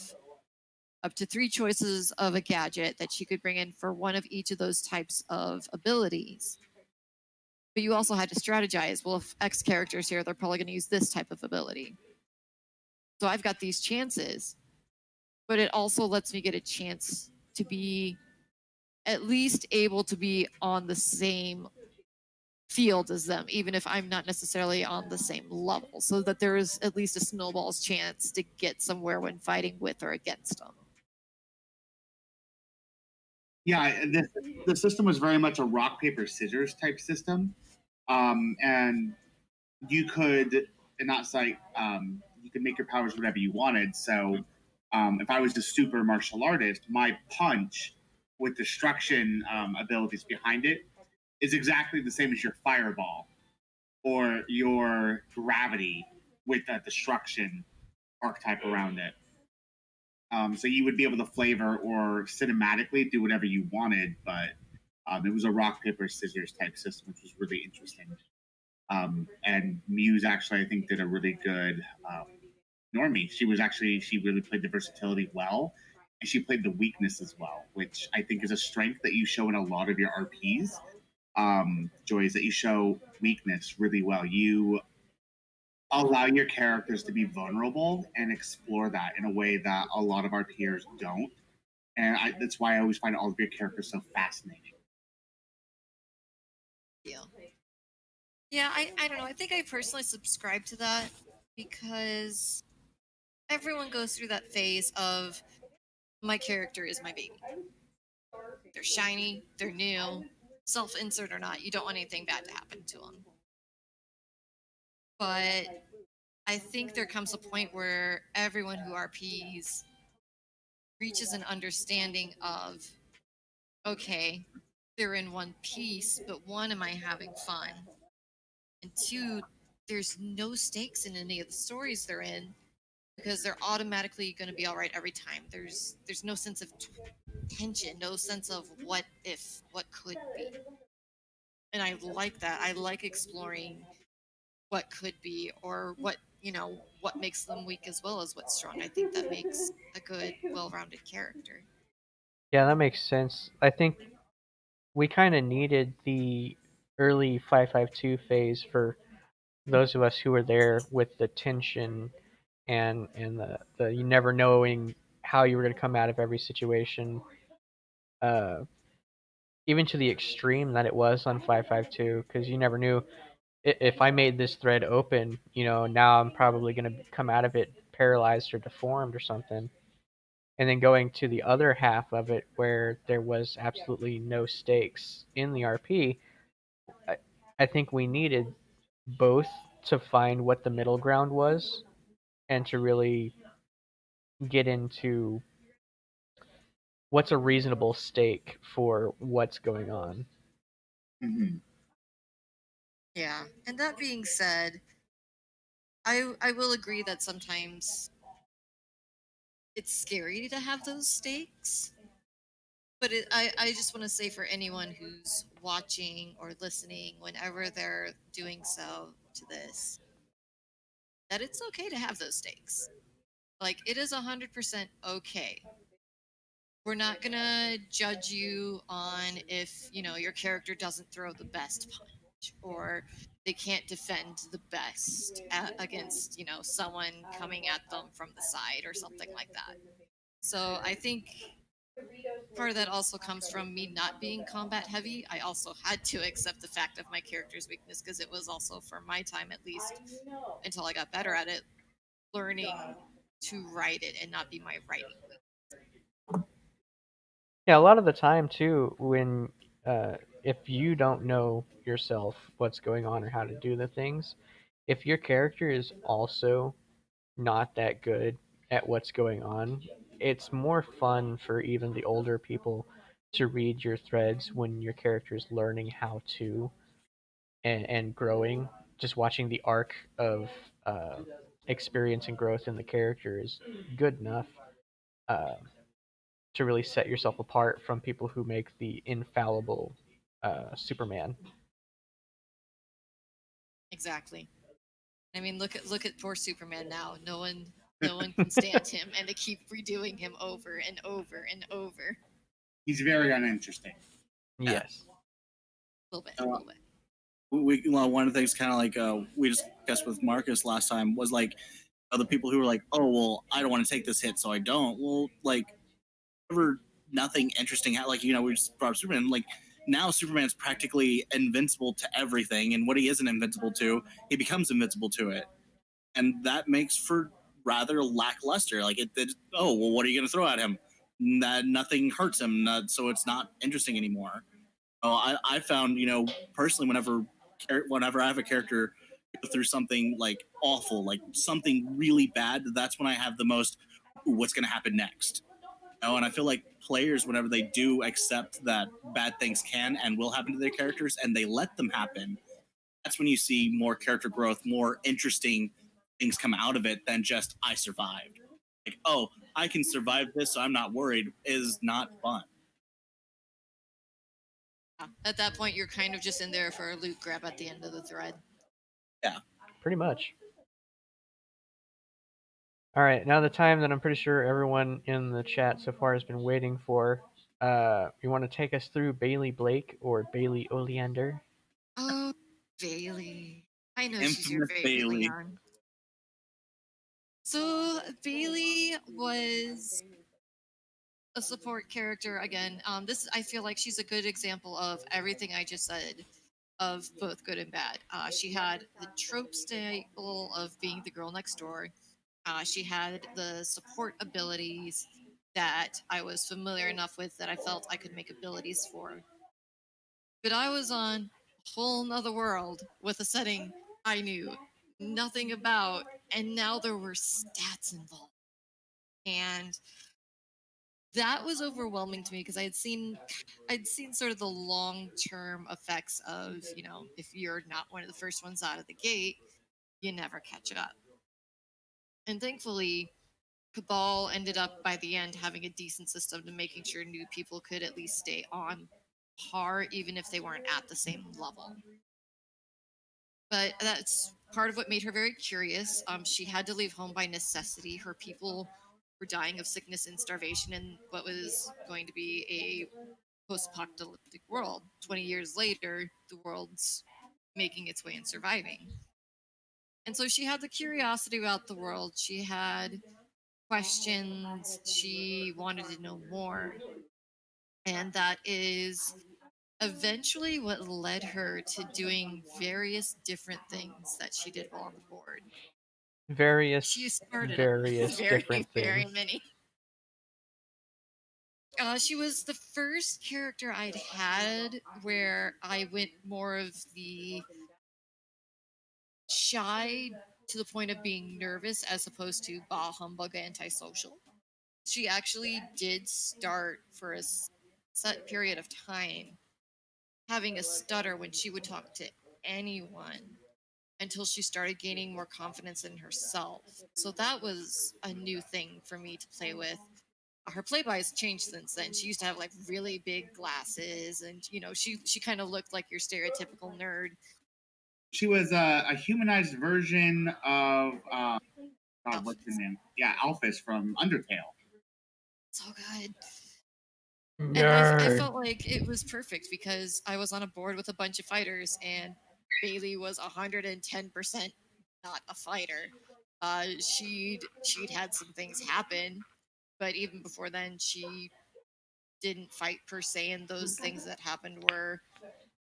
up to 3 choices of a gadget that she could bring in for one of each of those types of abilities. But you also had to strategize. Well, if X character's here, they're probably going to use this type of ability. So I've got these chances, but it also lets me get a chance to be at least able to be on the same field as them, even if I'm not necessarily on the same level, so that there is at least a snowball's chance to get somewhere when fighting with or against them. Yeah, the system was very much a rock paper scissors type system, and you could in that site you could make your powers whatever you wanted. So if I was a super martial artist, my punch with destruction abilities behind it is exactly the same as your fireball or your gravity with that destruction archetype around it. So you would be able to flavor or cinematically do whatever you wanted, but it was a rock paper scissors type system, which was really interesting. And Muse actually, I think, did a really good normie. She really played the versatility well, and she played the weakness as well, which I think is a strength that you show in a lot of your RPs. Joy, is that you show weakness really well. You allow your characters to be vulnerable and explore that in a way that a lot of our peers don't. And that's why I always find all of your characters so fascinating. Yeah, I don't know. I think I personally subscribe to that because everyone goes through that phase of my character is my baby. They're shiny, they're new, self insert or not, you don't want anything bad to happen to them. But I think there comes a point where everyone who RPs reaches an understanding of, okay, they're in one piece, but one, am I having fun? And two, there's no stakes in any of the stories they're in because they're automatically going to be all right every time. There's no sense of tension, no sense of what if, what could be. And I like that. I like exploring what could be or what, what makes them weak as well as what's strong. I think that makes a good, well-rounded character. Yeah, that makes sense. I think we kind of needed the early 552 phase for those of us who were there with the tension and the you never knowing how you were going to come out of every situation. Uh, Even to the extreme that it was on 552, because you never knew if I made this thread open, now I'm probably going to come out of it paralyzed or deformed or something. And then going to the other half of it where there was absolutely no stakes in the RP, I, I think we needed both to find what the middle ground was and to really get into what's a reasonable stake for what's going on. Hmm. Yeah. And that being said, I will agree that sometimes it's scary to have those stakes. But I just want to say for anyone who's watching or listening, whenever they're doing so to this, that it's okay to have those stakes. Like, it is 100% okay. We're not going to judge you on if, your character doesn't throw the best punch or they can't defend the best against, someone coming at them from the side or something like that. So I think part of that also comes from me not being combat heavy. I also had to accept the fact of my character's weakness because it was also, for my time at least, until I got better at it, learning to write it and not be my writing. Yeah, a lot of the time too, when if you don't know yourself what's going on or how to do the things, if your character is also not that good at what's going on, it's more fun for even the older people to read your threads when your character is learning how to and growing. Just watching the arc of uh, experience and growth in the character is good enough uh, to really set yourself apart from people who make the infallible Superman. Exactly. I mean, look at poor Superman now. No one can stand him, and they keep redoing him over and over and over. He's very uninteresting. Yes. A little bit, a little bit. One of the things kind of like we discussed with Marcus last time was like other people who were like, oh well, I don't want to take this hit, so I don't. Well, like ever nothing interesting. Like we just brought up Superman. Like now Superman's practically invincible to everything, and what he isn't invincible to, he becomes invincible to it, and that makes for rather lackluster. Like oh well, what are you going to throw at him? That nothing hurts him, so it's not interesting anymore. Oh, I found personally whenever I have a character go through something like awful, like something really bad, that's when I have the most what's going to happen next. And I feel like players, whenever they do accept that bad things can and will happen to their characters, and they let them happen, that's when you see more character growth, more interesting things come out of it than just I survived. Like, oh, I can survive this, so I'm not worried. Is not fun. At that point, you're kind of just in there for a loot grab at the end of the thread. Yeah. Pretty much. All right, now the time that I'm pretty sure everyone in the chat so far has been waiting for. You want to take us through Bailey Blake or Bailey Oleander? Oh, Bailey. I know she's your Infamous favorite, Bailey. Leon. So Bailey was a support character again. This I feel like she's a good example of everything I just said, of both good and bad. She had the trope staple of being the girl next door. She had the support abilities that I was familiar enough with that I felt I could make abilities for. But I was on a whole nother world with a setting I knew nothing about, and now there were stats involved. And that was overwhelming to me because I'd seen sort of the long-term effects of, if you're not one of the first ones out of the gate, you never catch up. And thankfully, Cabal ended up by the end having a decent system to making sure new people could at least stay on par, even if they weren't at the same level. But that's part of what made her very curious. She had to leave home by necessity. Her people were dying of sickness and starvation in what was going to be a post-apocalyptic world. 20 years later, the world's making its way and surviving. And so she had the curiosity about the world. She had questions. She wanted to know more. And that is eventually what led her to doing various different things that she did while on the board. She started various very, different very things. many. She was the first character I'd had where I went more of the shy to the point of being nervous as opposed to bah humbug antisocial. She actually did start for a set period of time having a stutter when she would talk to anyone until she started gaining more confidence in herself. So that was a new thing for me to play with. Her playby has changed since then. She used to have like really big glasses, and she kind of looked like your stereotypical nerd. She was a humanized version of God, what's his Alphys. name? Yeah, Alphys from Undertale. So good. And I Nerd. felt like it was perfect because I was on a board with a bunch of fighters, and Bailey was 110% not a fighter. She'd had some things happen, but even before then, she didn't fight per se, and those things that happened were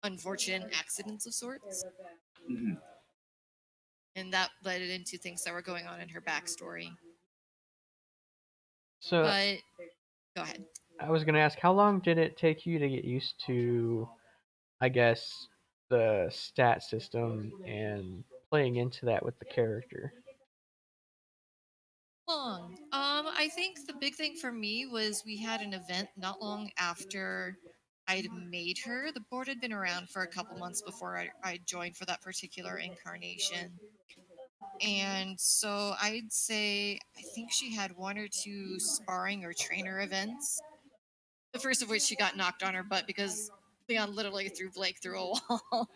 unfortunate accidents of sorts. Mm-hmm. And that led it into things that were going on in her backstory. So But go ahead. I was gonna ask, how long did it take you to get used to, I guess, the stat system and playing into that with the character? Long. I think the big thing for me was we had an event not long after I'd made her. The board had been around for a couple months before I joined for that particular incarnation. And so I'd say I think she had one or two sparring or trainer events. The first of which she got knocked on her butt because Leon literally threw Blake through a wall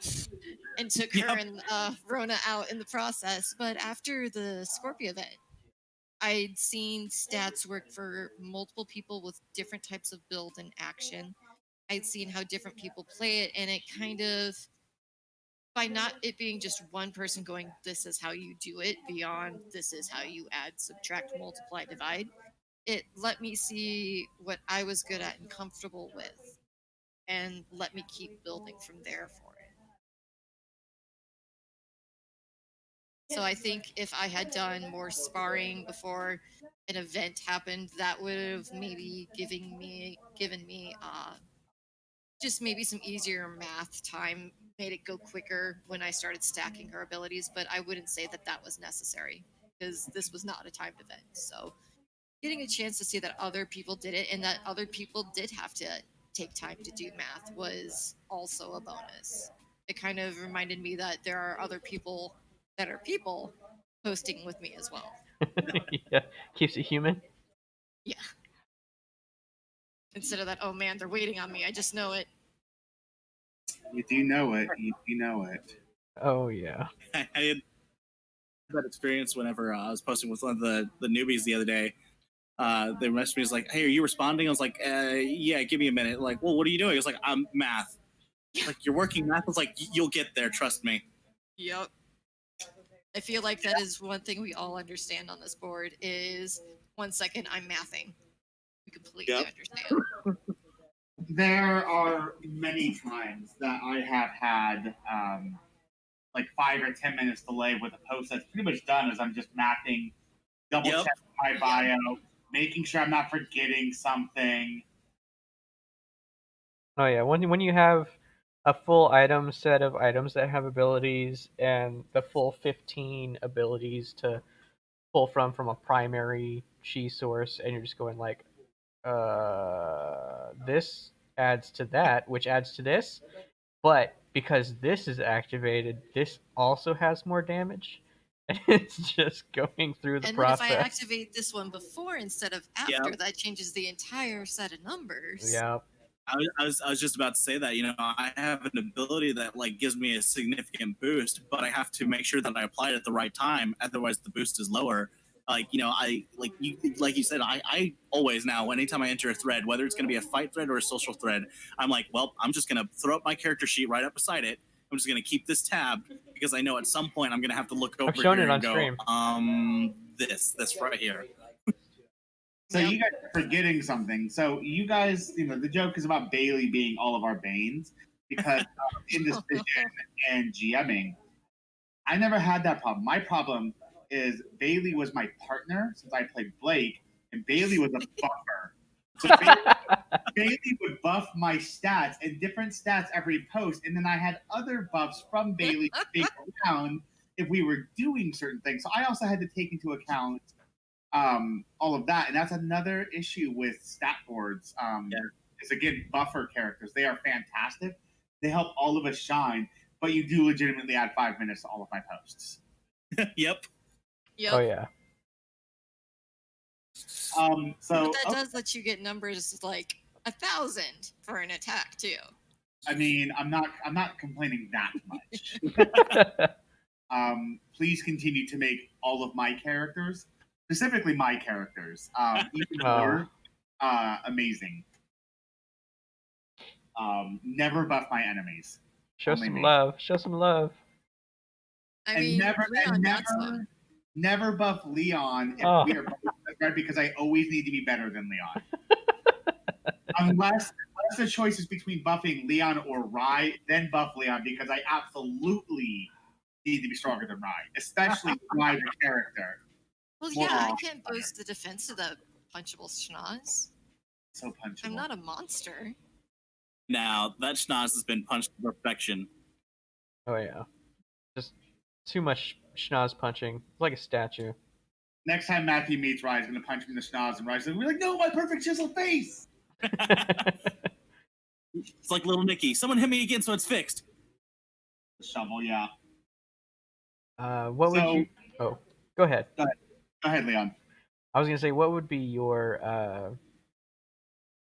and took her Yep. and Rona out in the process. But after the Scorpio event, I'd seen stats work for multiple people with different types of build and action. I'd seen how different people play it, and it kind of, by not it being just one person going, this is how you do it, beyond this is how you add, subtract, multiply, divide, it let me see what I was good at and comfortable with, and let me keep building from there for it. So I think if I had done more sparring before an event happened, that would have maybe given me just maybe some easier math time, made it go quicker when I started stacking her abilities. But I wouldn't say that that was necessary because this was not a timed event. So getting a chance to see that other people did it and that other people did have to take time to do math was also a bonus. It kind of reminded me that there are other people that are people hosting with me as well. Yeah, keeps it human. Yeah. Instead of that, oh man, they're waiting on me. I just know it. You do know it. You do know it. Oh yeah. I had that experience whenever I was posting with one of the newbies the other day. They messaged me, was like, "Hey, are you responding?" I was like, "Yeah, give me a minute." Like, "Well, what are you doing?" It's like, "I'm math." Like, "You're working math." I was like, "You'll get there, trust me." Yep. I feel like that is one thing we all understand on this board is 1 second I'm mathing. We completely Yep. understand. There are many times that I have had like 5 or 10 minutes delay with a post that's pretty much done as I'm just mapping, double Yep. checking my bio, making sure I'm not forgetting something. Oh yeah. When you have a full item set of items that have abilities and the full 15 abilities to pull from a primary chi source, and you're just going like, this adds to that, which adds to this, but because this is activated, this also has more damage. And it's just going through the And then if I process. activate this one before instead of Yeah. after, that changes the entire set of numbers. Yeah. I was just about to say that, you know, I have an ability that like gives me a significant boost, but I have to make sure that I apply it at the right time, otherwise the boost is lower. Like, you know, like you said, I always now, anytime I enter a thread, whether it's going to be a fight thread or a social thread, I'm like, well, I'm just going to throw up my character sheet right up beside it. I'm just going to keep this tabbed because I know at some point I'm going to have to look over shown here it and on go, stream. this right here. So Yep. you guys are forgetting something. So you guys, the joke is about Bailey being all of our banes because indecision and GMing. I never had that problem. My problem is Bailey was my partner since I played Blake, and Bailey was a buffer. So Bailey would buff my stats and different stats every post, and then I had other buffs from Bailey to take around if we were doing certain things. So I also had to take into account all of that, and that's another issue with stat boards. Is again buffer characters. They are fantastic. They help all of us shine, but you do legitimately add 5 minutes to all of my posts. Yep. Yep. Oh yeah. So But that does let you get numbers like 1,000 for an attack too. I mean, I'm not complaining that much. Please continue to make all of my characters, specifically my characters, even more amazing. Never buff my enemies. Show Only some me. love. Show some love. I And mean, never Leon got some. never buff Leon if Oh. we are both right, because I always need to be better than Leon. unless the choice is between buffing Leon or Rai, then buff Leon because I absolutely need to be stronger than Rai, especially Rai the character. Well, More yeah, I often. can't boast the defense of the punchable schnoz. So punchable. I'm not a monster. Now that schnoz has been punched to perfection. Oh yeah. Just too much schnoz punching. It's like a statue. Next time Matthew meets Rai, he's going to punch him in the schnoz, and Rai's like, "We're like, no, my perfect chisel face." It's like little Nicky. Someone hit me again, so it's fixed. The shovel, yeah. What would So- you? Oh, go ahead. Go ahead, Leon. I was gonna say, what would be your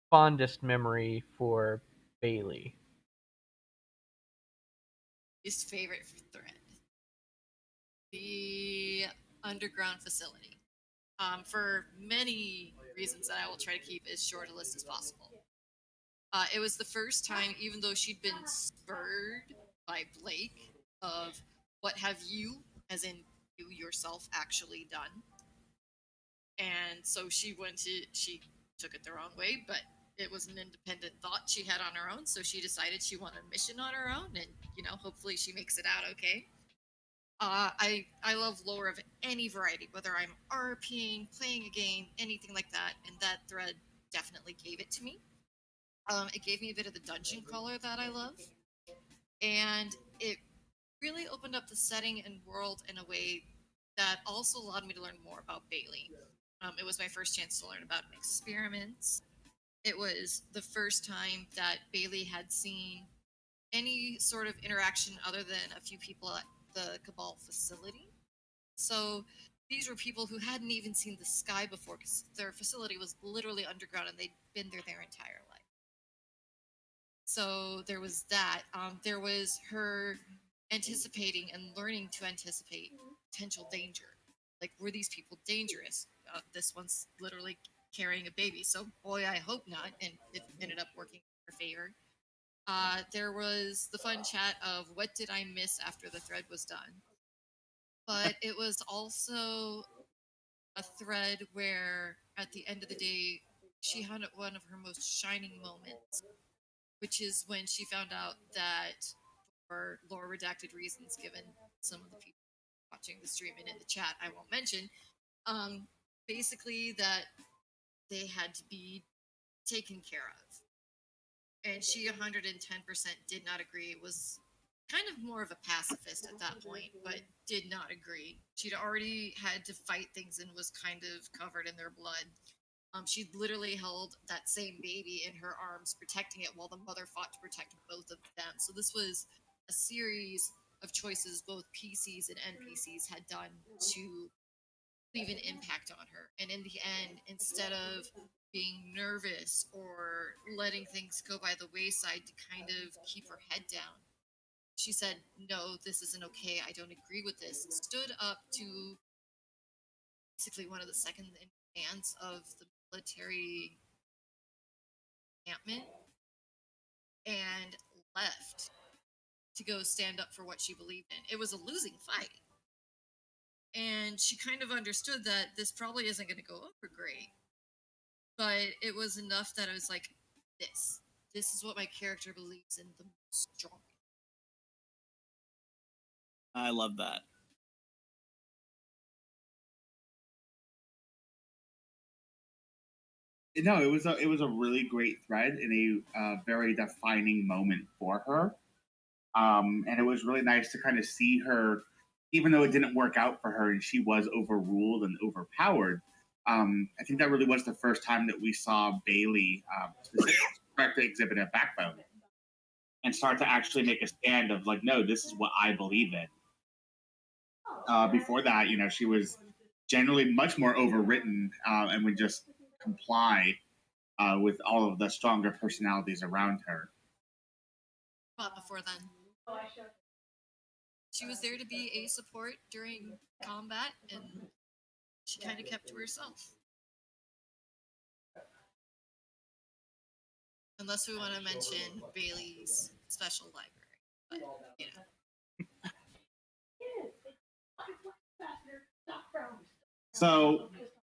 fondest memory for Bailey? His favorite thread. The underground facility. For many reasons that I will try to keep as short a list as possible. It was the first time, even though she'd been spurred by Blake of what have you, as in you yourself, actually done. And so she took it the wrong way, but it was an independent thought she had on her own. So she decided she wanted a mission on her own, and hopefully she makes it out okay. I love lore of any variety, whether I'm RPing, playing a game, anything like that, and that thread definitely gave it to me. It gave me a bit of the dungeon crawler that I love, and it really opened up the setting and world in a way that also allowed me to learn more about Bailey. It was my first chance to learn about experiments. It was the first time that Bailey had seen any sort of interaction other than a few people at the Cabal facility. So these were people who hadn't even seen the sky before because their facility was literally underground and they'd been there their entire life. So there was that. There was her anticipating and learning to anticipate potential danger. Like, were these people dangerous? This one's literally carrying a baby, so boy, I hope not. And it ended up working in her favor. There was the fun chat of what did I miss after the thread was done. But it was also a thread where, at the end of the day, she had one of her most shining moments, which is when she found out that, for lore redacted reasons, given some of the people watching the stream and in the chat, I won't mention, basically that they had to be taken care of. And she 110% did not agree, was kind of more of a pacifist at that point, but did not agree. She'd already had to fight things and was kind of covered in their blood. She literally held that same baby in her arms, protecting it while the mother fought to protect both of them. So this was a series of choices both PCs and NPCs had done to leave an impact on her. And in the end, instead of being nervous or letting things go by the wayside to kind of keep her head down, she said, "No, this isn't okay. I don't agree with this." Stood up to basically one of the second in commands of the military encampment and left to go stand up for what she believed in. It was a losing fight. And she kind of understood that this probably isn't going to go over great. But it was enough that I was like, this is what my character believes in the most strongly. I love that. No, it was a really great thread and a very defining moment for her. And it was really nice to kind of see her, even though it didn't work out for her and she was overruled and overpowered. I think that really was the first time that we saw Bailey start to exhibit a backbone and start to actually make a stand of like, no, this is what I believe in. Before that, you know, she was generally much more overwritten and would just comply with all of the stronger personalities around her. But before then, she was there to be a support during combat, and she kind of kept to herself. Unless we want to mention Bailey's special library, but you know. So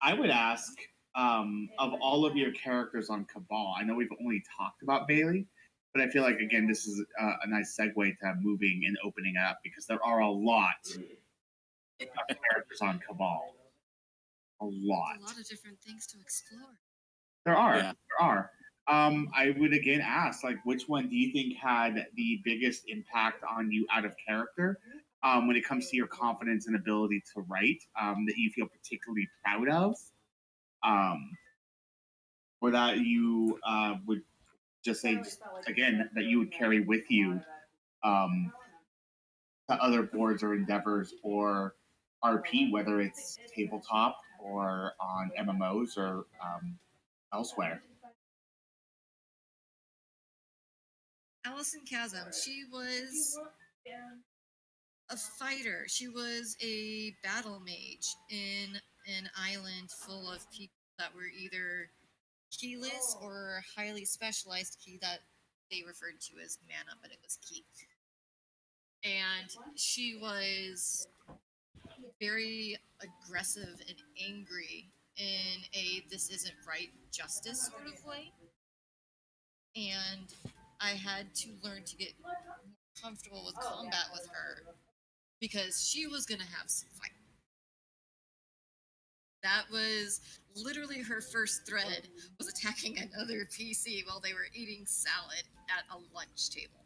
I would ask, of all of your characters on Cabal, I know we've only talked about Bailey, but I feel like again this is a nice segue to moving and opening up because there are a lot of characters on Cabal. A lot. A lot of different things to explore. There are. Yeah. There are. I would again ask, like, which one do you think had the biggest impact on you out of character when it comes to your confidence and ability to write that you feel particularly proud of? Or that you would just say, just, again, that you would carry with you to other boards or endeavors or RP, whether it's tabletop or on MMOs or elsewhere? Allison Chasm, she was a fighter. She was a battle mage in an island full of people that were either keyless or highly specialized key that they referred to as mana, but it was key. And she was very aggressive and angry in a this isn't right justice sort of way. And I had to learn to get more comfortable with combat with her because she was going to have some fight. That was literally her first thread, was attacking another PC while they were eating salad at a lunch table.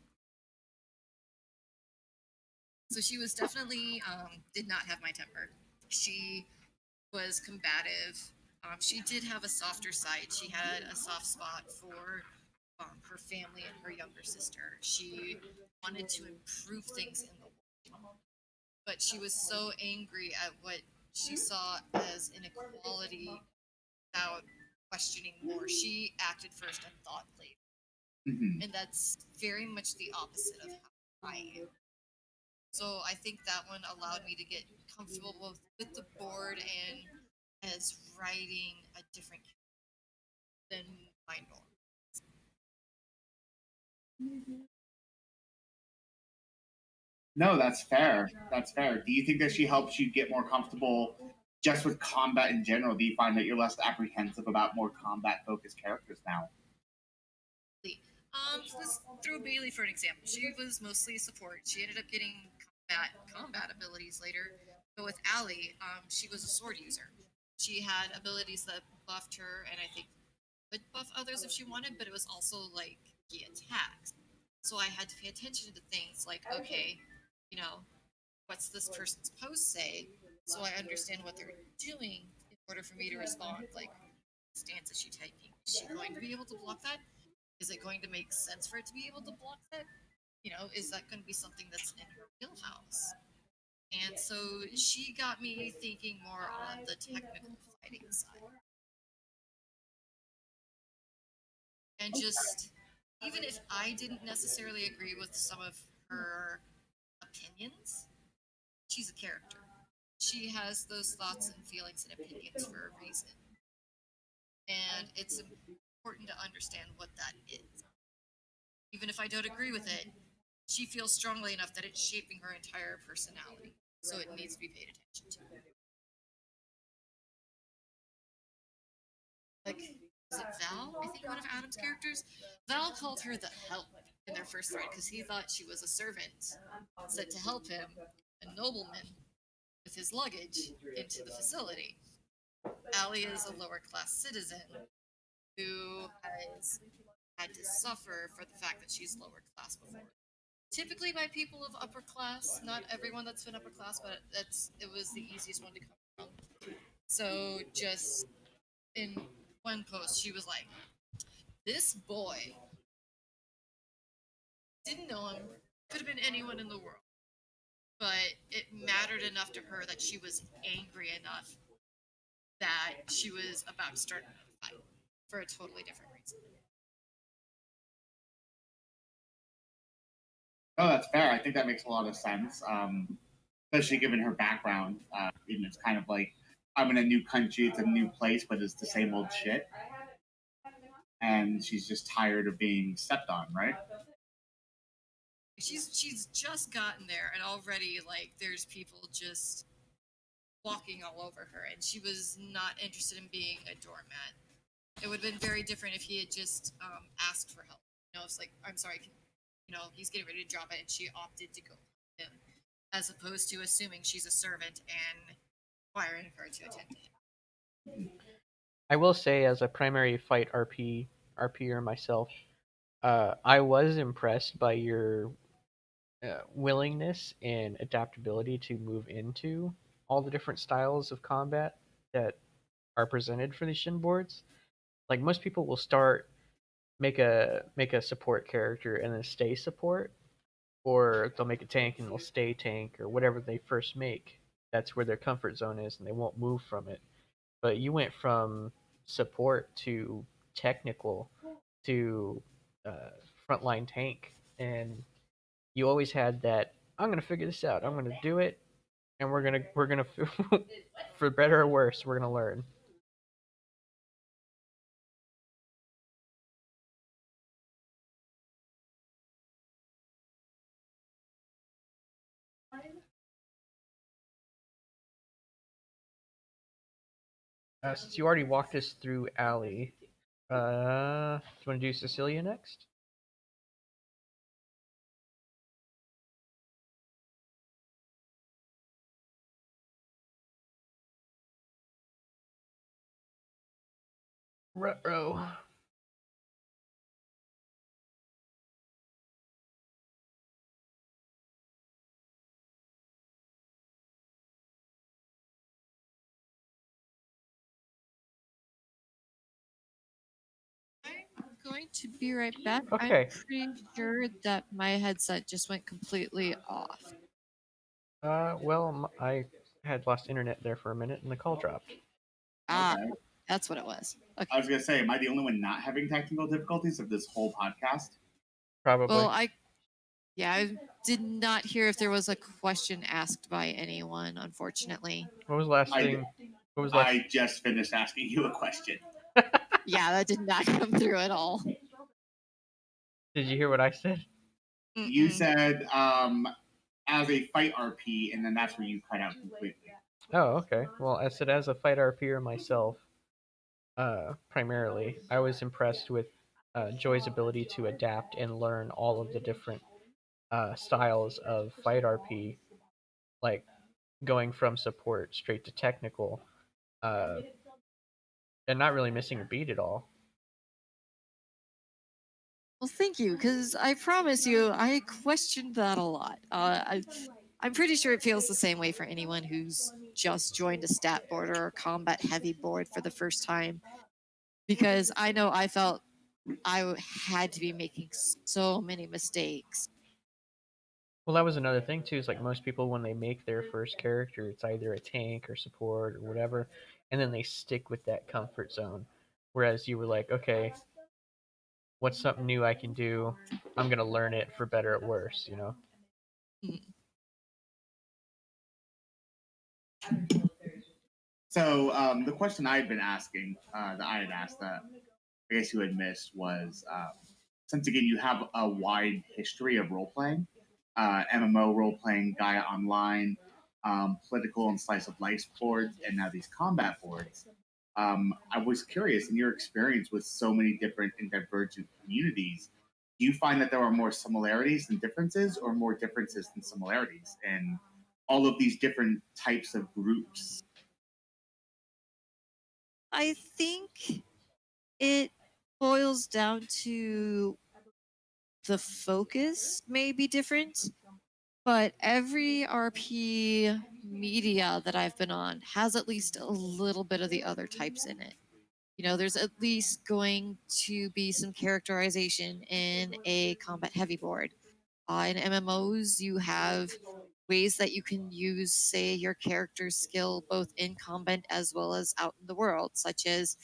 So she was definitely did not have my temper. She was combative. She did have a softer side. She had a soft spot for her family and her younger sister. She wanted to improve things in the world, but she was so angry at what she saw as inequality without questioning more. She acted first and thought later. Mm-hmm. And that's very much the opposite of how I am. So I think that one allowed me to get comfortable with the board and as writing a different than my norm. No, that's fair. That's fair. Do you think that she helps you get more comfortable just with combat in general? Do you find that you're less apprehensive about more combat focused characters now? Let's throw Bailey for an example. She was mostly support. She ended up getting combat abilities later. But with Allie, she was a sword user. She had abilities that buffed her, and I think could buff others if she wanted, but it was also like key attacks. So I had to pay attention to things like, okay, you know, what's this person's post say? So I understand what they're doing in order for me to respond. Like, stance is she taking? Is she going to be able to block that? Is it going to make sense for it to be able to block that? Is that going to be something that's in her wheelhouse? And so she got me thinking more on the technical fighting side. And just, even if I didn't necessarily agree with some of her opinions, she's a character. She has those thoughts and feelings and opinions for a reason. And it's important to understand what that is. Even if I don't agree with it, she feels strongly enough that it's shaping her entire personality. So it needs to be paid attention to. Like, was it Val? I think one of Adam's characters. Val called her the help in their first thread because he thought she was a servant sent to help him, a nobleman, with his luggage into the facility. Allie is a lower class citizen who has had to suffer for the fact that she's lower class before. Typically by people of upper class, not everyone that's been upper class, but it was the easiest one to come from. So just in one post, she was like, "This boy didn't know him, could have been anyone in the world, but it mattered enough to her that she was angry enough that she was about to start a fight for a totally different reason." Oh, that's fair. I think that makes a lot of sense, especially given her background. It's kind of like I'm in a new country, it's a new place, but it's the same old shit. And she's just tired of being stepped on, right? She's just gotten there, and already like there's people just walking all over her, and she was not interested in being a doormat. It would have been very different if he had just asked for help. It's like, "I'm sorry, he's getting ready to drop it," and she opted to go with him, as opposed to assuming she's a servant and requiring her to attend to him. I will say, as a primary fight RPer myself, I was impressed by your willingness and adaptability to move into all the different styles of combat that are presented for these shin boards. Like most people will start make a support character and then stay support, or they'll make a tank and they'll stay tank, or whatever they first make. That's where their comfort zone is, and they won't move from it. But you went from support to technical to frontline tank, and you always had that. I'm gonna figure this out. I'm gonna do it, and we're gonna for better or worse, we're gonna learn. Since you already walked us through Allie, do you want to do Cecilia next? Ruh-roh. I'm going to be right back. Okay. I'm pretty sure that my headset just went completely off. Well, I had lost internet there for a minute, and the call dropped. Ah, Okay. that's what it was. Okay. I was gonna say, am I the only one not having technical difficulties of this whole podcast? Probably. Well, I did not hear if there was a question asked by anyone, unfortunately. What was the last I- thing? What was last? I just finished asking you a question. Yeah, that did not come through at all. Did you hear what I said? You Mm-mm. said as a fight RP, and then that's where you cut out completely. Oh, okay. Well, I said as a fight RPer myself, primarily, I was impressed with Joy's ability to adapt and learn all of the different styles of fight RP, like going from support straight to technical, and not really missing a beat at all. Well, thank you, because I promise you, I questioned that a lot. I'm pretty sure it feels the same way for anyone who's just joined a stat board or a combat heavy board for the first time. because I know I felt I had to be making so many mistakes. Well, that was another thing too. Is like most people when they make their first character, it's either a tank or support or whatever, and then they stick with that comfort zone. Whereas you were like, okay, what's something new I can do? I'm gonna learn it for better or worse, you know. So the question I had been asking, that I had asked that I guess you had missed was, since again you have a wide history of role playing, MMO role playing, Gaia Online, political and slice of life boards, and now these combat boards. I was curious in your experience with so many different and divergent communities. Do you find that there are more similarities than differences, or more differences than similarities in all of these different types of groups? I think it boils down to the focus may be different, but every RP media that I've been on has at least a little bit of the other types in it. You know, there's at least going to be some characterization in a combat heavy board. In MMOs, you have ways that you can use, say, your character's skill both in combat as well as out in the world, such as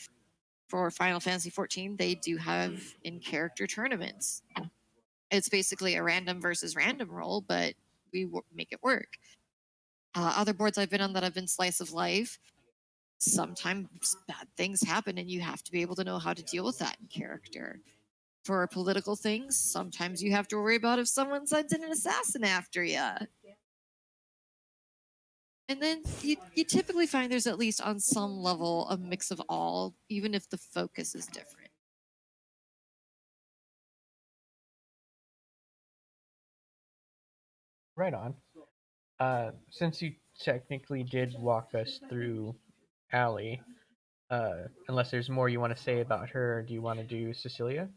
for Final Fantasy XIV, they do have in character tournaments. It's basically a random versus random roll, but we make it work. Other boards I've been on that have been slice of life, sometimes bad things happen and you have to be able to know how to deal with that in character. For political things, sometimes you have to worry about if someone sends in an assassin after you. And then you typically find there's at least on some level a mix of all, even if the focus is different. Right on. Since you technically did walk us through Allie, unless there's more you want to say about her, do you want to do Cecilia?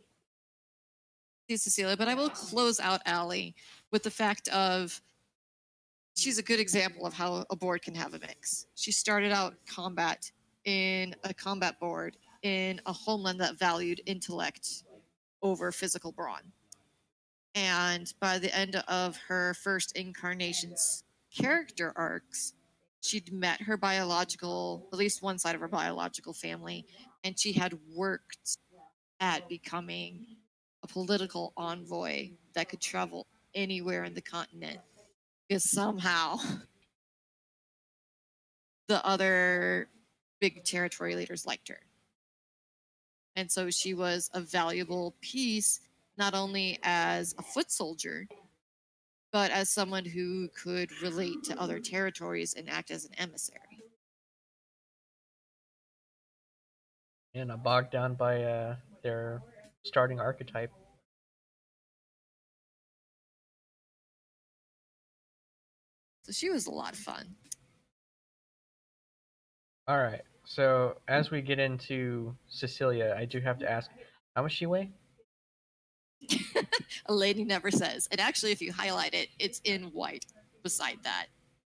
Cecilia, but I will close out Allie with the fact of she's a good example of how a board can have a mix. She started out combat in a combat board in a homeland that valued intellect over physical brawn. And by the end of her first incarnation's character arcs, she'd met her biological, at least one side of her biological family, and she had worked at becoming a political envoy that could travel anywhere in the continent. Because somehow the other big territory leaders liked her. And so she was a valuable piece, not only as a foot soldier, but as someone who could relate to other territories and act as an emissary. And bogged down by their starting archetype. So she was a lot of fun. All right. So as we get into Cecilia, I do have to ask, how much she weigh? A lady never says. And actually, if you highlight it, it's in white beside that.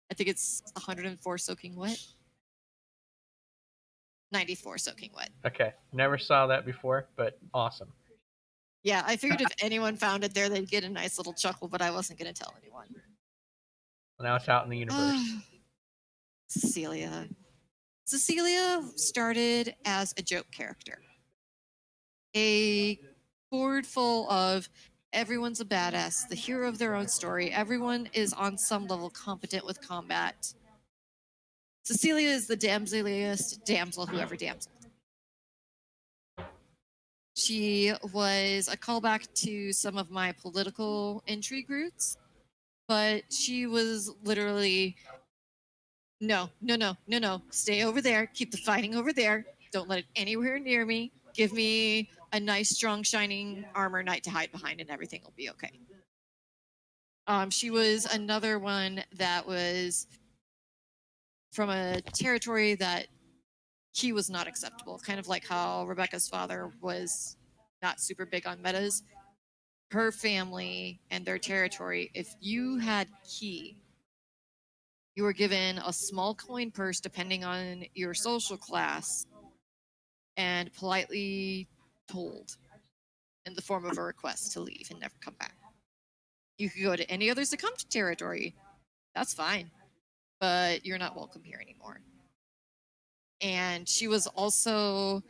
I think it's 104 soaking wet. 94 soaking wet. Okay, never saw that before, but awesome. Yeah, I figured if anyone found it there, they'd get a nice little chuckle, but I wasn't going to tell anyone. Well, now it's out in the universe. Cecilia. Cecilia started as a joke character. A board full of everyone's a badass, the hero of their own story. Everyone is on some level competent with combat. Cecilia is the damseliest damsel who ever damseled. She was a callback to some of my political intrigue roots, but she was literally no, stay over there, keep the fighting over there, don't let it anywhere near me, give me a nice, strong, shining armor knight to hide behind, and everything will be okay. She was another one that was from a territory that he was not acceptable, kind of like how Rebecca's father was not super big on metas. Her family and their territory, if you had key, you were given a small coin purse depending on your social class, and politely told in the form of a request to leave and never come back. You could go to any other succumbed territory. That's fine. But you're not welcome here anymore. And she was also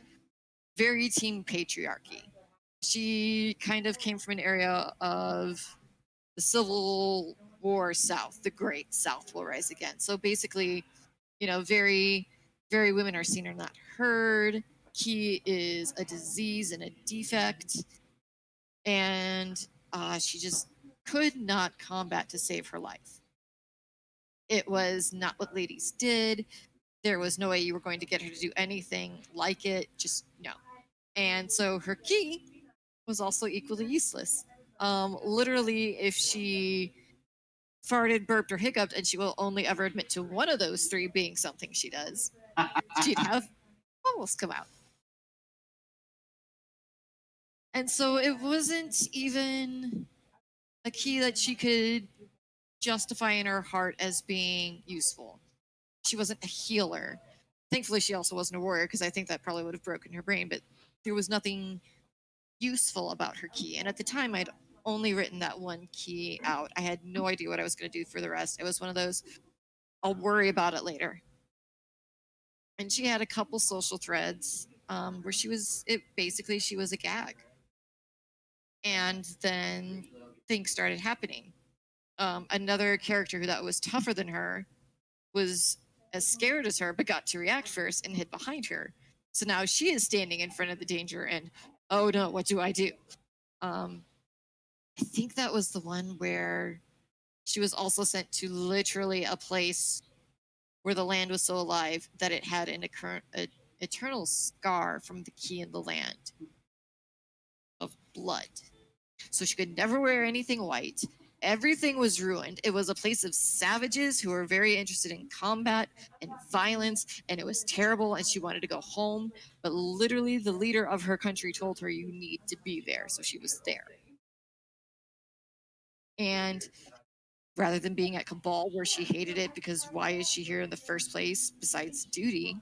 very team patriarchy. She kind of came from an area of the Civil War South, the Great South will rise again. So basically, very, very women are seen or not heard. Ki is a disease and a defect. And she just could not combat to save her life. It was not what ladies did. There was no way you were going to get her to do anything like it. Just no. And so her ki was also equally useless. Literally, if she farted, burped, or hiccuped, and she will only ever admit to one of those three being something she does, she'd have bubbles come out. And so it wasn't even a ki that she could justify in her heart as being useful. She wasn't a healer. Thankfully, she also wasn't a warrior because I think that probably would have broken her brain, but there was nothing useful about her ki. And at the time, I'd only written that one ki out. I had no idea what I was going to do for the rest. It was one of those, I'll worry about it later. And she had a couple social threads where she was a gag. And then things started happening. Another character that was tougher than her was as scared as her, but got to react first and hid behind her. So now she is standing in front of the danger and, oh no, what do I do? I think that was the one where she was also sent to literally a place where the land was so alive that it had an eternal scar from the ki in the land of blood. So she could never wear anything white. Everything was ruined. It was a place of savages who were very interested in combat and violence, and it was terrible, and she wanted to go home. But literally, the leader of her country told her, you need to be there. So she was there. And rather than being at Cabal, where she hated it because why is she here in the first place besides duty?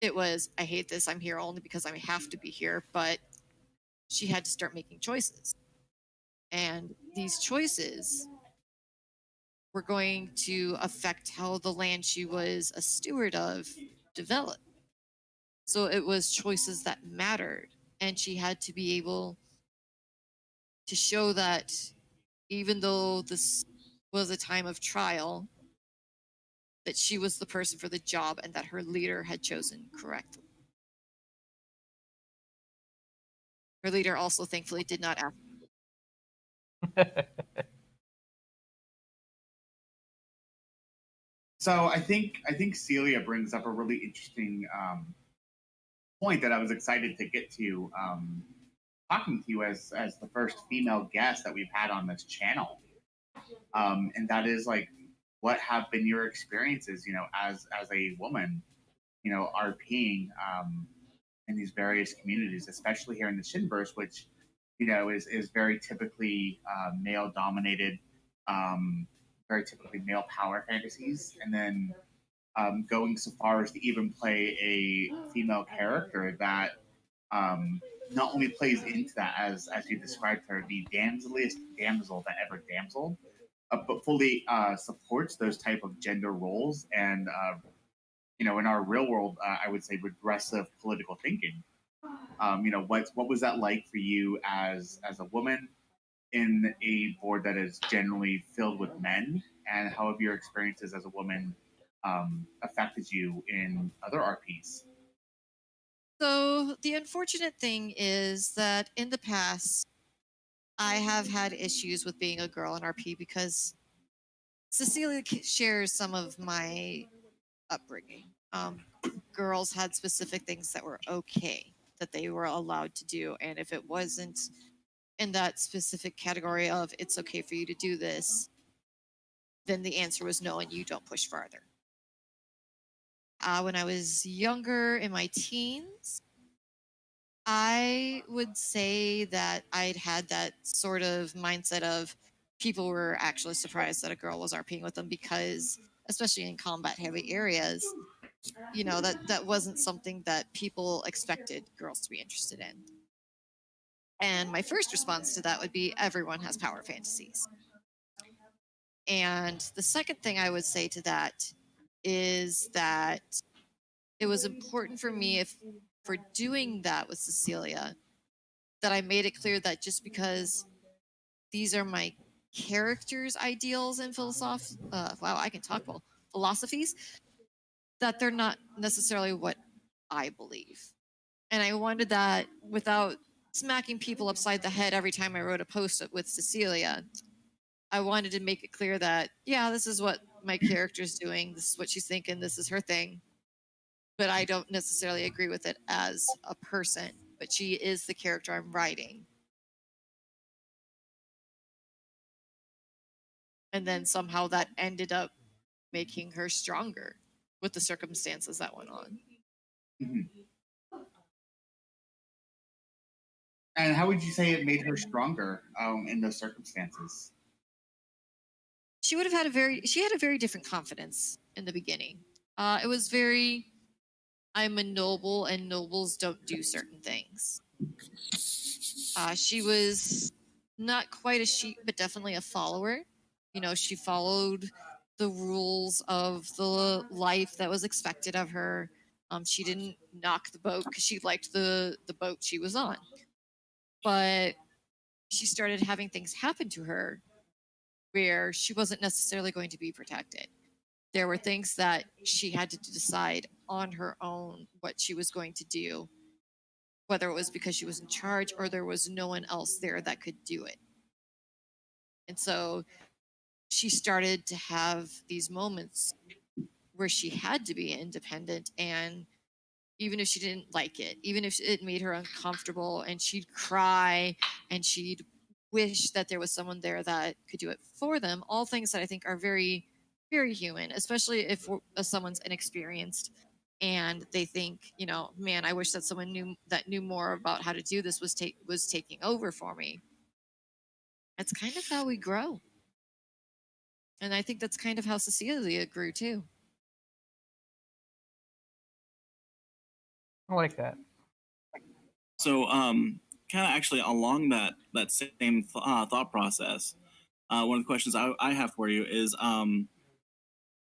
It was, I hate this. I'm here only because I have to be here. But she had to start making choices. And these choices were going to affect how the land she was a steward of developed. So it was choices that mattered. And she had to be able to show that even though this was a time of trial, that she was the person for the job and that her leader had chosen correctly. Her leader also thankfully did not ask. So I think Celia brings up a really interesting point that I was excited to get to talking to you as the first female guest that we've had on this channel, and that is like, what have been your experiences, as a woman, RPing in these various communities, especially here in the Shinverse, which is very typically male dominated, very typically male power fantasies, and then going so far as to even play a female character that not only plays into that as you described her, the damseliest damsel that ever damseled, but fully supports those type of gender roles and in our real world, I would say regressive political thinking. What was that like for you as a woman in a board that is generally filled with men, and how have your experiences as a woman affected you in other RPs? So the unfortunate thing is that in the past, I have had issues with being a girl in RP because Cecilia shares some of my upbringing. Girls had specific things that were okay that they were allowed to do, and if it wasn't in that specific category of it's okay for you to do this, then the answer was no, and you don't push farther. When I was younger in my teens, I would say that I'd had that sort of mindset of people were actually surprised that a girl was RPing with them because, especially in combat heavy areas, that wasn't something that people expected girls to be interested in. And my first response to that would be everyone has power fantasies. And the second thing I would say to that is that it was important for me, if for doing that with Cecilia, that I made it clear that just because these are my characters' ideals and wow, I can talk well, philosophies, that they're not necessarily what I believe. And I wanted that without smacking people upside the head every time I wrote a post with Cecilia. I wanted to make it clear that, yeah, this is what my character's doing, this is what she's thinking, this is her thing. But I don't necessarily agree with it as a person. But she is the character I'm writing. And then somehow that ended up making her stronger with the circumstances that went on. Mhm. And how would you say it made her stronger in those circumstances? She would have had she had a very different confidence in the beginning. It was very, I'm a noble and nobles don't do certain things. She was not quite a sheep, but definitely a follower. She followed the rules of the life that was expected of her. She didn't knock the boat because she liked the boat she was on. But she started having things happen to her where she wasn't necessarily going to be protected. There were things that she had to decide on her own what she was going to do, whether it was because she was in charge or there was no one else there that could do it. And so she started to have these moments where she had to be independent, and even if she didn't like it, even if it made her uncomfortable, and she'd cry and she'd wish that there was someone there that could do it for them, all things that I think are very, very human, especially if someone's inexperienced and they think, man, I wish that someone knew more about how to do this was taking over for me. That's kind of how we grow. And I think that's kind of how Cecilia grew too. I like that. So, kind of actually along that same thought process, one of the questions I have for you is,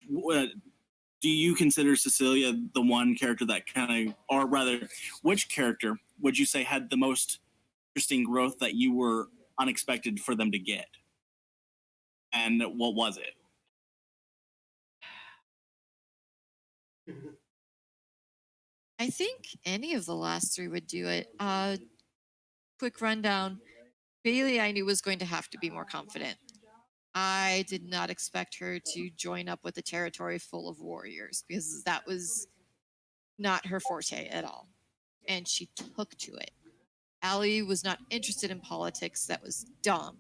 do you consider Cecilia the one character that kind of, or rather, which character would you say had the most interesting growth that you were unexpected for them to get, and what was it? I think any of the last three would do it. Quick rundown. Bailey, I knew was going to have to be more confident. I did not expect her to join up with a territory full of warriors because that was not her forte at all. And she took to it. Allie was not interested in politics. That was dumb.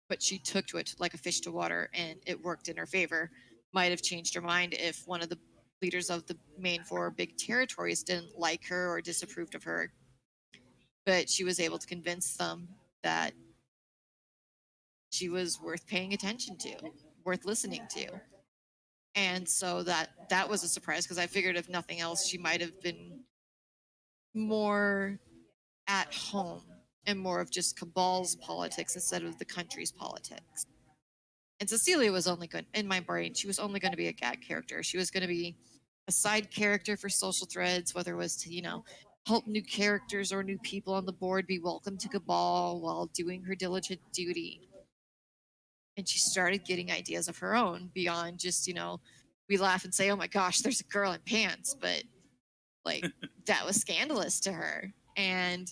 But she took to it like a fish to water, and it worked in her favor. Might have changed her mind if one of the leaders of the main four big territories didn't like her or disapproved of her. But she was able to convince them that she was worth paying attention to, worth listening to. And so that was a surprise because I figured if nothing else, she might have been more at home and more of just Cabal's politics instead of the country's politics. And Cecilia was only good in my brain. She was only going to be a gag character. She was going to be a side character for social threads, whether it was to, help new characters or new people on the board be welcome to Cabal while doing her diligent duty. And she started getting ideas of her own beyond just, we laugh and say, oh my gosh, there's a girl in pants. But like, that was scandalous to her. And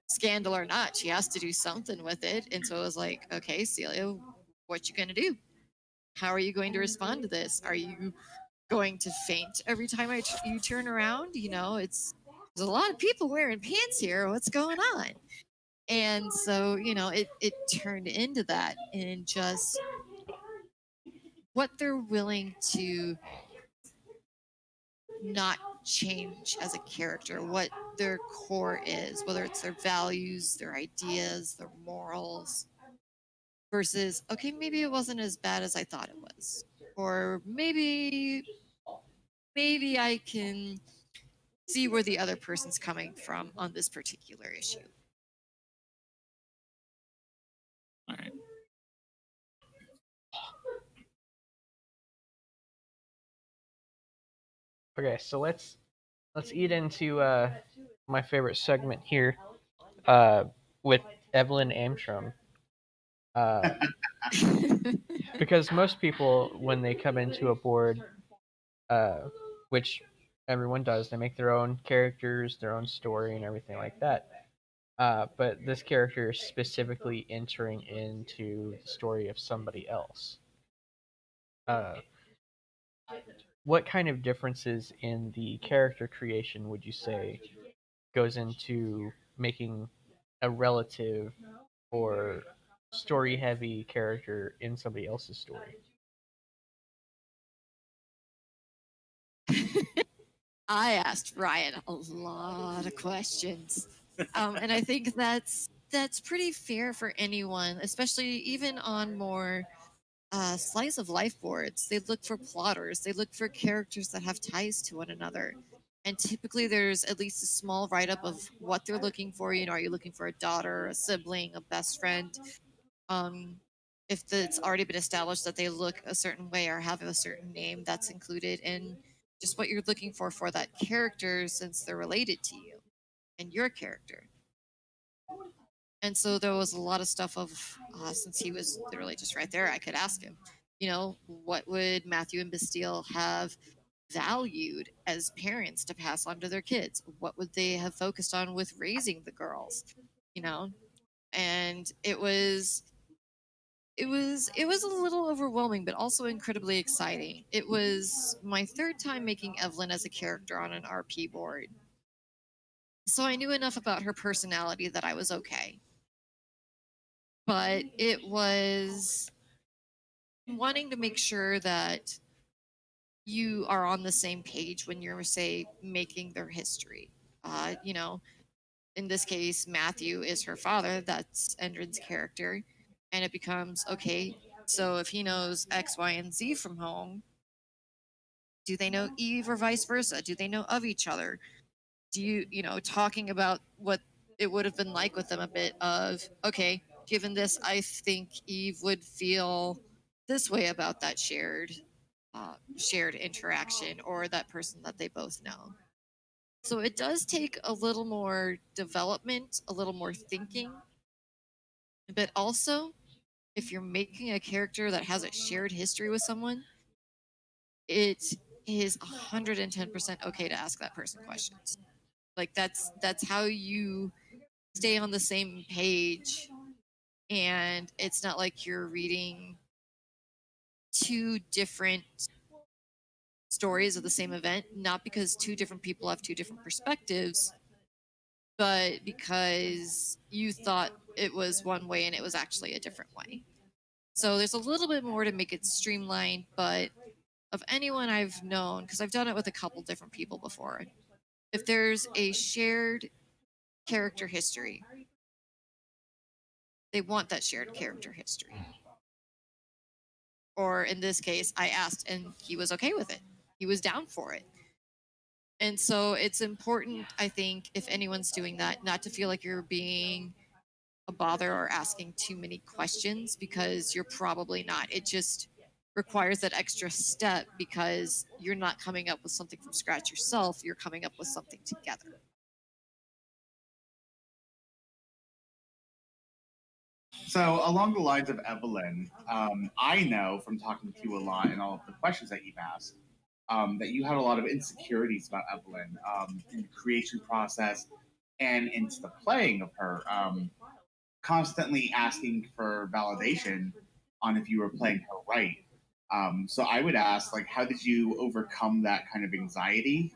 scandal or not, she has to do something with it. And so it was like, okay, Celia, what you gonna do? How are you going to respond to this? Are you going to faint every time you turn around? There's a lot of people wearing pants here. What's going on? And so, it turned into that, and just what they're willing to not change as a character, what their core is, whether it's their values, their ideas, their morals, versus, okay, maybe it wasn't as bad as I thought it was. Or maybe maybe I can see where the other person's coming from on this particular issue. All right. Okay, so let's eat into my favorite segment here with Evelyn Amstrom. Because most people, when they come into a board, which everyone does, they make their own characters, their own story, and everything like that. But this character is specifically entering into the story of somebody else. What kind of differences in the character creation would you say goes into making a relative or story heavy character in somebody else's story? I asked Ryan a lot of questions, and I think that's pretty fair for anyone, especially even on more slice of life boards. They look for plotters. They look for characters that have ties to one another. And typically, there's at least a small write up of what they're looking for. You know, are you looking for a daughter, a sibling, a best friend? Um, if it's already been established that they look a certain way or have a certain name, that's included in just what you're looking for that character since they're related to you and your character. And so there was a lot of stuff of, since he was literally just right there, I could ask him, you know, what would Matthew and Bastille have valued as parents to pass on to their kids? What would they have focused on with raising the girls? You know, and it was a little overwhelming, but also incredibly exciting. It was my third time making Evelyn as a character on an RP board, so I knew enough about her personality that I was okay. But it was wanting to make sure that you are on the same page when you're, say, making their history. You know, in this case, Matthew is her father. That's Endrin's character. And it becomes okay, so if he knows X, Y, and Z from home, do they know Eve or vice versa? Do they know of each other? Do you know, talking about what it would have been like with them a bit of, okay, given this, I think Eve would feel this way about that shared interaction or that person that they both know. So it does take a little more development, a little more thinking, but also if you're making a character that has a shared history with someone, it is 110% okay to ask that person questions. Like that's how you stay on the same page, and it's not like you're reading two different stories of the same event, not because two different people have two different perspectives, but because you thought it was one way and it was actually a different way. So there's a little bit more to make it streamlined, but of anyone I've known, because I've done it with a couple different people before, if there's a shared character history, they want that shared character history. Or in this case, I asked and he was okay with it. He was down for it. And so it's important, I think, if anyone's doing that, not to feel like you're being a bother or asking too many questions, because you're probably not. It just requires that extra step because you're not coming up with something from scratch yourself, you're coming up with something together. So, along the lines of Evelyn, I know from talking to you a lot and all of the questions that you've asked, that you had a lot of insecurities about Evelyn in the creation process and into the playing of her, constantly asking for validation on if you were playing her right. So, I would ask, like, how did you overcome that kind of anxiety,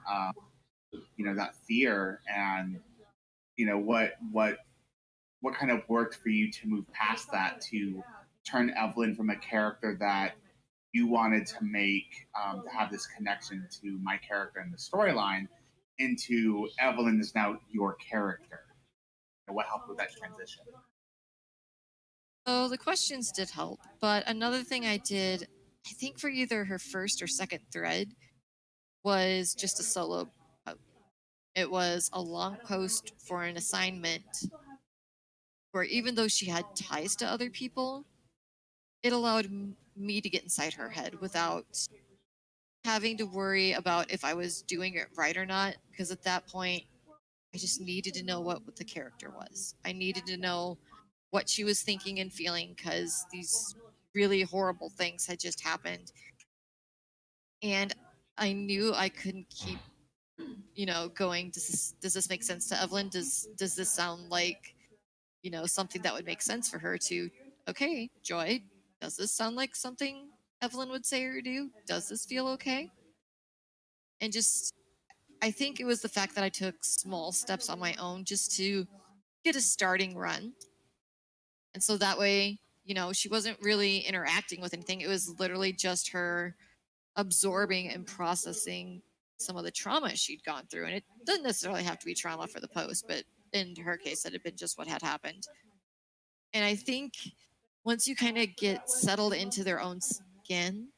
that fear, and what kind of worked for you to move past that to turn Evelyn from a character that you wanted to make to have this connection to my character in the storyline into Evelyn is now your character. What helped with that transition? So the questions did help, but another thing I did, I think for either her first or second thread, was just a solo post. It was a long post for an assignment where even though she had ties to other people, it allowed me to get inside her head without having to worry about if I was doing it right or not. Because at that point, I just needed to know what the character was. I needed to know what she was thinking and feeling because these really horrible things had just happened. And I knew I couldn't keep, going, does this make sense to Evelyn? Does this sound like, something that would make sense for her to, okay, Joy, does this sound like something Evelyn would say or do? Does this feel okay? And just, I think it was the fact that I took small steps on my own just to get a starting run. And so that way, she wasn't really interacting with anything. It was literally just her absorbing and processing some of the trauma she'd gone through. And it doesn't necessarily have to be trauma for the post, but in her case, it had been just what had happened. And I think once you kind of get settled into their own skin,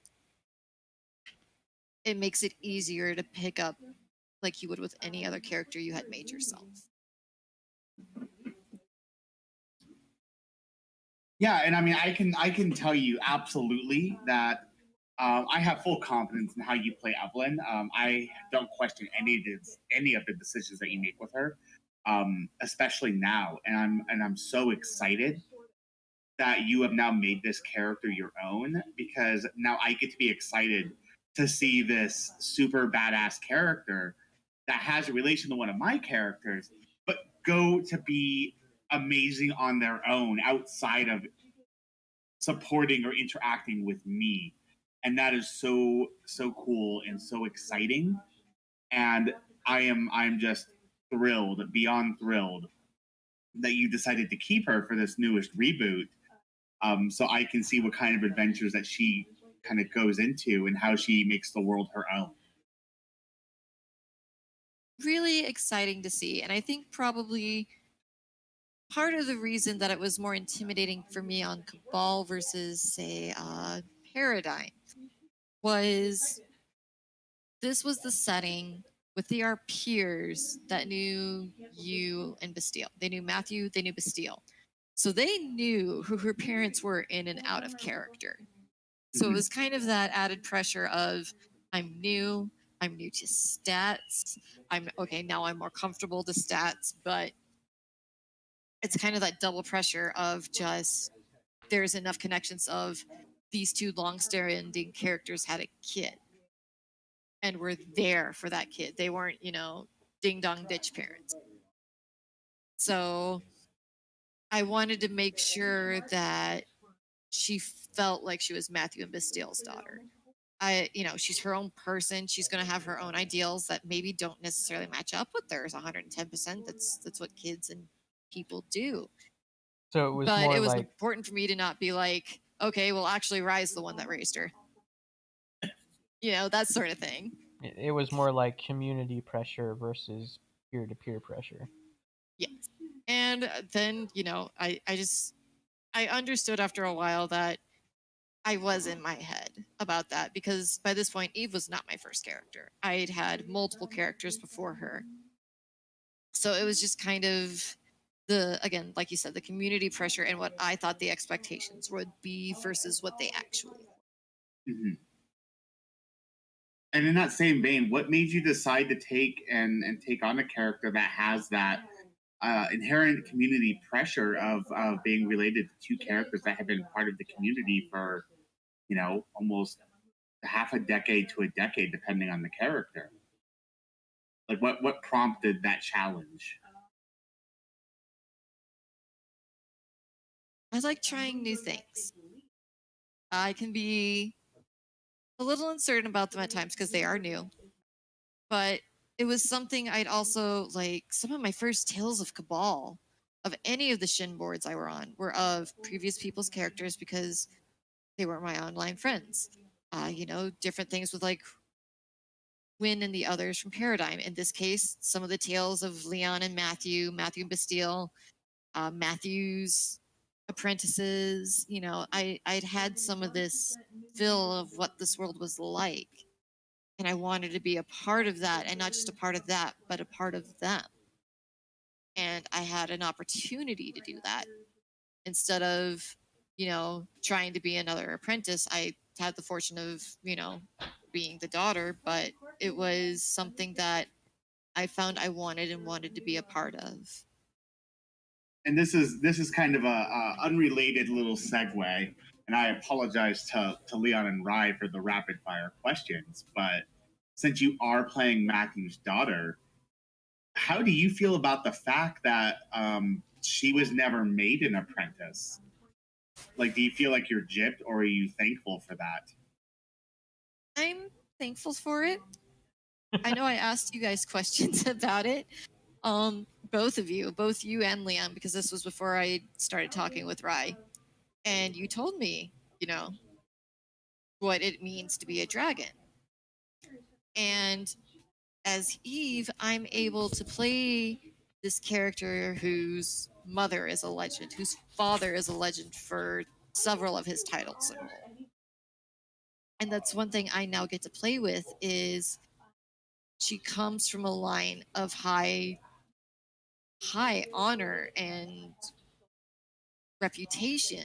it makes it easier to pick up like you would with any other character you had made yourself. Yeah, and I mean, I can tell you absolutely that I have full confidence in how you play Evelyn. I don't question any of the decisions that you make with her, especially now. And I'm so excited that you have now made this character your own because now I get to be excited to see this super badass character that has a relation to one of my characters, but go to be amazing on their own outside of supporting or interacting with me. And that is so cool and so exciting. And I'm just thrilled, beyond thrilled that you decided to keep her for this newest reboot. So I can see what kind of adventures that she kind of goes into and how she makes the world her own. Really exciting to see. And I think probably part of the reason that it was more intimidating for me on Cabal versus, say, Paradigm was this was the setting with our peers that knew you and Bastille. They knew Matthew, they knew Bastille. So they knew who her parents were in and out of character. So it was kind of that added pressure of I'm new to stats. I'm okay, now I'm more comfortable to stats, but it's kind of that double pressure of just there's enough connections of these two long-standing characters had a kid and were there for that kid. They weren't, ding dong ditch parents. So I wanted to make sure that she felt like she was Matthew and Bastille's daughter. She's her own person. She's going to have her own ideals that maybe don't necessarily match up with theirs 110%. That's what kids and people do. So it was But more it was like important for me to not be like, okay, well, actually, Rye's the one that raised her. That sort of thing. it was more like community pressure versus peer-to-peer pressure. Yes. And then, I understood after a while that I was in my head about that because by this point, Eve was not my first character. I'd had multiple characters before her. So it was just kind of again, like you said, the community pressure and what I thought the expectations would be versus what they actually were. Mm-hmm. And in that same vein, what made you decide to take on a character that has that inherent community pressure of being related to two characters that have been part of the community for almost half a decade to a decade, depending on the character? Like what prompted that challenge? I like trying new things. I can be a little uncertain about them at times because they are new, but it was something I'd also like. Some of my first tales of Cabal, of any of the Shin boards I were on, were of previous people's characters because they were my online friends. Different things with like Win and the others from Paradigm. In this case, some of the tales of Leon and Matthew and Bastille, Matthew's apprentices. I'd had some of this feel of what this world was like. And I wanted to be a part of that, and not just a part of that, but a part of them. And I had an opportunity to do that instead of, trying to be another apprentice. I had the fortune of, being the daughter, but it was something that I found I wanted and wanted to be a part of. And this is kind of a unrelated little segue, and I apologize to Leon and Rye for the rapid fire questions, but since you are playing Matthew's daughter, how do you feel about the fact that she was never made an apprentice? Like, do you feel like you're gypped, or are you thankful for that? I'm thankful for it. I know I asked you guys questions about it. Both you and Leon, because this was before I started talking with Rye. And you told me, what it means to be a dragon. And as Eve, I'm able to play this character whose mother is a legend, whose father is a legend for several of his titles. And that's one thing I now get to play with is she comes from a line of high honor and reputation.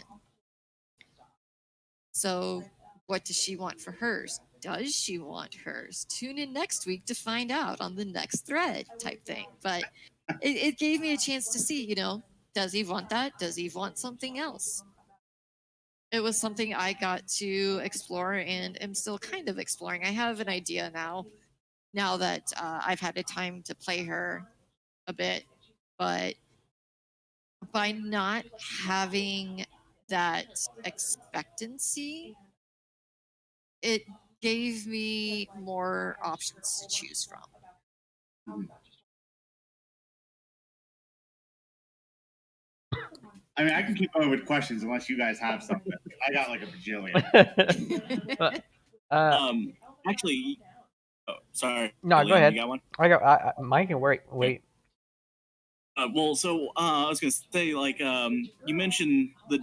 So what does she want for hers? Does she want hers? Tune in next week to find out on the next thread type thing. But it gave me a chance to see, does Eve want that? Does Eve want something else? It was something I got to explore and am still kind of exploring. I have an idea now that I've had a time to play her a bit, but by not having that expectancy, it gave me more options to choose from. I mean, I can keep going with questions unless you guys have something. I got like a bajillion. Actually, oh, sorry. No, go Leon, ahead. You got one? Mine can wait. Well, so I was gonna say, like, you mentioned the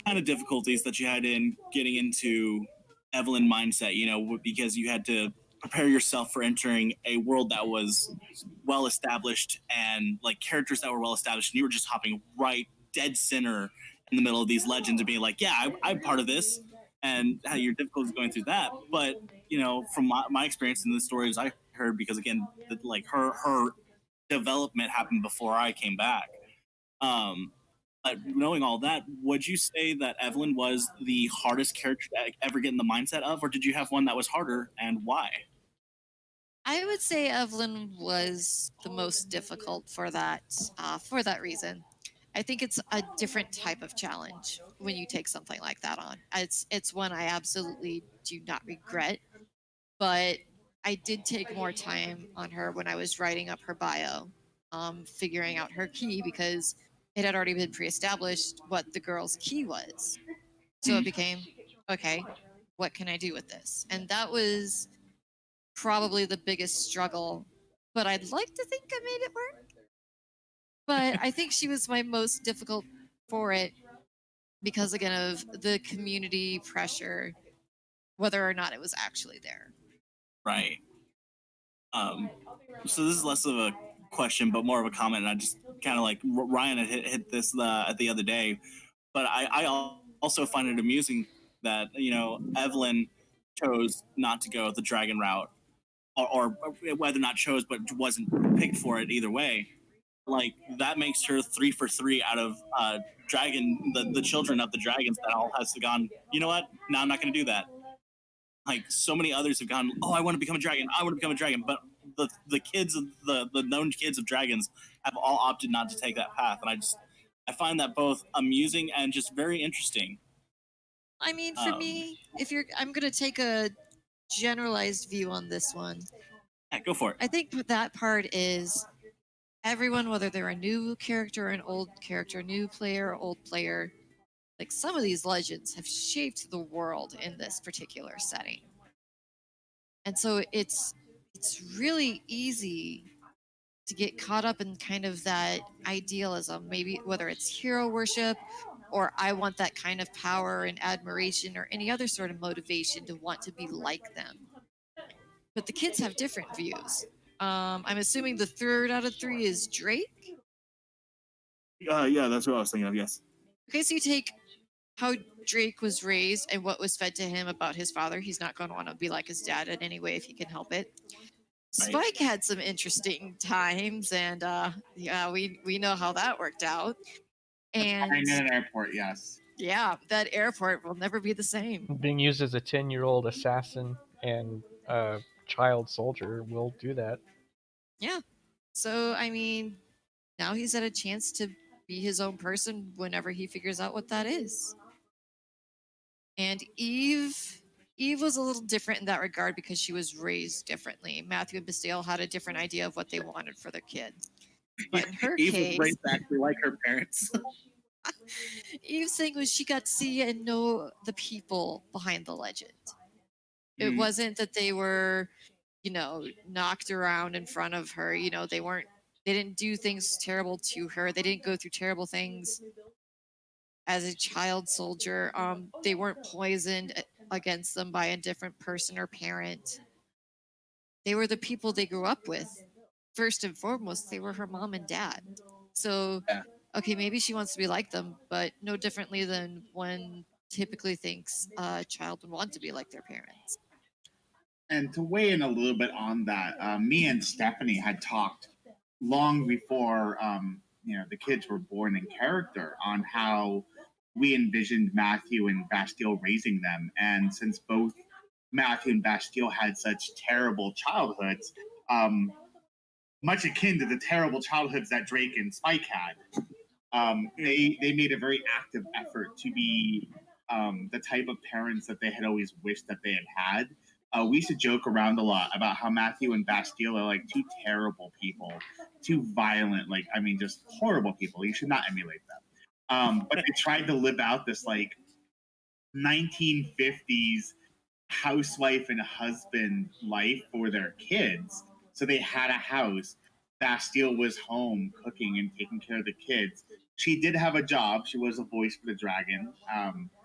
kind of difficulties that you had in getting into Evelyn mindset. Because you had to prepare yourself for entering a world that was well established and like characters that were well established, and you were just hopping right dead center in the middle of these legends and being like, "Yeah, I'm part of this," and how your difficulties going through that. But from my experience in the stories I heard, because again, like her development happened before I came back. But knowing all that, would you say that Evelyn was the hardest character to ever get in the mindset of, or did you have one that was harder, and why? I would say Evelyn was the most difficult for that reason. I think it's a different type of challenge when you take something like that on. It's one I absolutely do not regret, but I did take more time on her when I was writing up her bio, figuring out her key because it had already been pre-established what the girl's key was. So it became, okay, what can I do with this? And that was probably the biggest struggle, but I'd like to think I made it work. But I think she was my most difficult for it because, again, of the community pressure, whether or not it was actually there. Right. So this is less of a question, but more of a comment. And I just kind of like Ryan had hit this the other day, but I also find it amusing that Evelyn chose not to go the dragon route, or whether or not chose, but wasn't picked for it either way. Like that makes her 3 for 3 out of dragon, the children of the dragons that all has gone. You know what? No, I'm not going to do that. Like so many others have gone. Oh, I want to become a dragon. I want to become a dragon. But the kids of the known kids of dragons have all opted not to take that path, and I find that both amusing and just very interesting. I mean, for me, I'm going to take a generalized view on this one. Yeah, go for it. I think that part is everyone, whether they're a new character or an old character, new player or old player, like some of these legends have shaped the world in this particular setting. And so it's really easy to get caught up in kind of that idealism, maybe whether it's hero worship or I want that kind of power and admiration or any other sort of motivation to want to be like them. but the kids have different views. I'm assuming the third out of 3 is Drake. Yeah, that's what I was thinking of. Yes. Okay, so you take how Drake was raised and what was fed to him about his father. He's not going to want to be like his dad in any way if he can help it. Right. Spike had some interesting times, and yeah, we know how that worked out. And Flying in an airport, yes. yeah, that airport will never be the same. Being used as a 10-year-old assassin and child soldier will do that. Yeah. So I mean, now he's had a chance to be his own person whenever he figures out what that is. And Eve was a little different in that regard because she was raised differently. Matthew and Bastille had a different idea of what they wanted for their kids. But in her Eve case, was raised actually like her parents. Eve's thing was she got to see and know the people behind the legend. It Mm. wasn't that they were, knocked around in front of her. They didn't do things terrible to her. They didn't go through terrible things as a child soldier. They weren't poisoned against them by a different person or parent. They were the people they grew up with. First and foremost, they were her mom and dad. So, Yeah. okay, maybe she wants to be like them, but no differently than one typically thinks a child would want to be like their parents. And to weigh in a little bit on that, me and Stephanie had talked long before the kids were born in character on how we envisioned Matthew and Bastille raising them. And since both Matthew and Bastille had such terrible childhoods, much akin to the terrible childhoods that Drake and Spike had, they made a very active effort to be the type of parents that they had always wished that they had. We used to joke around a lot about how Matthew and Bastille are like two terrible people, two violent, just horrible people. You should not emulate them. But they tried to live out this 1950s housewife and husband life for their kids. So they had a house. Bastille was home cooking and taking care of the kids. She did have a job. She was a voice for the dragon,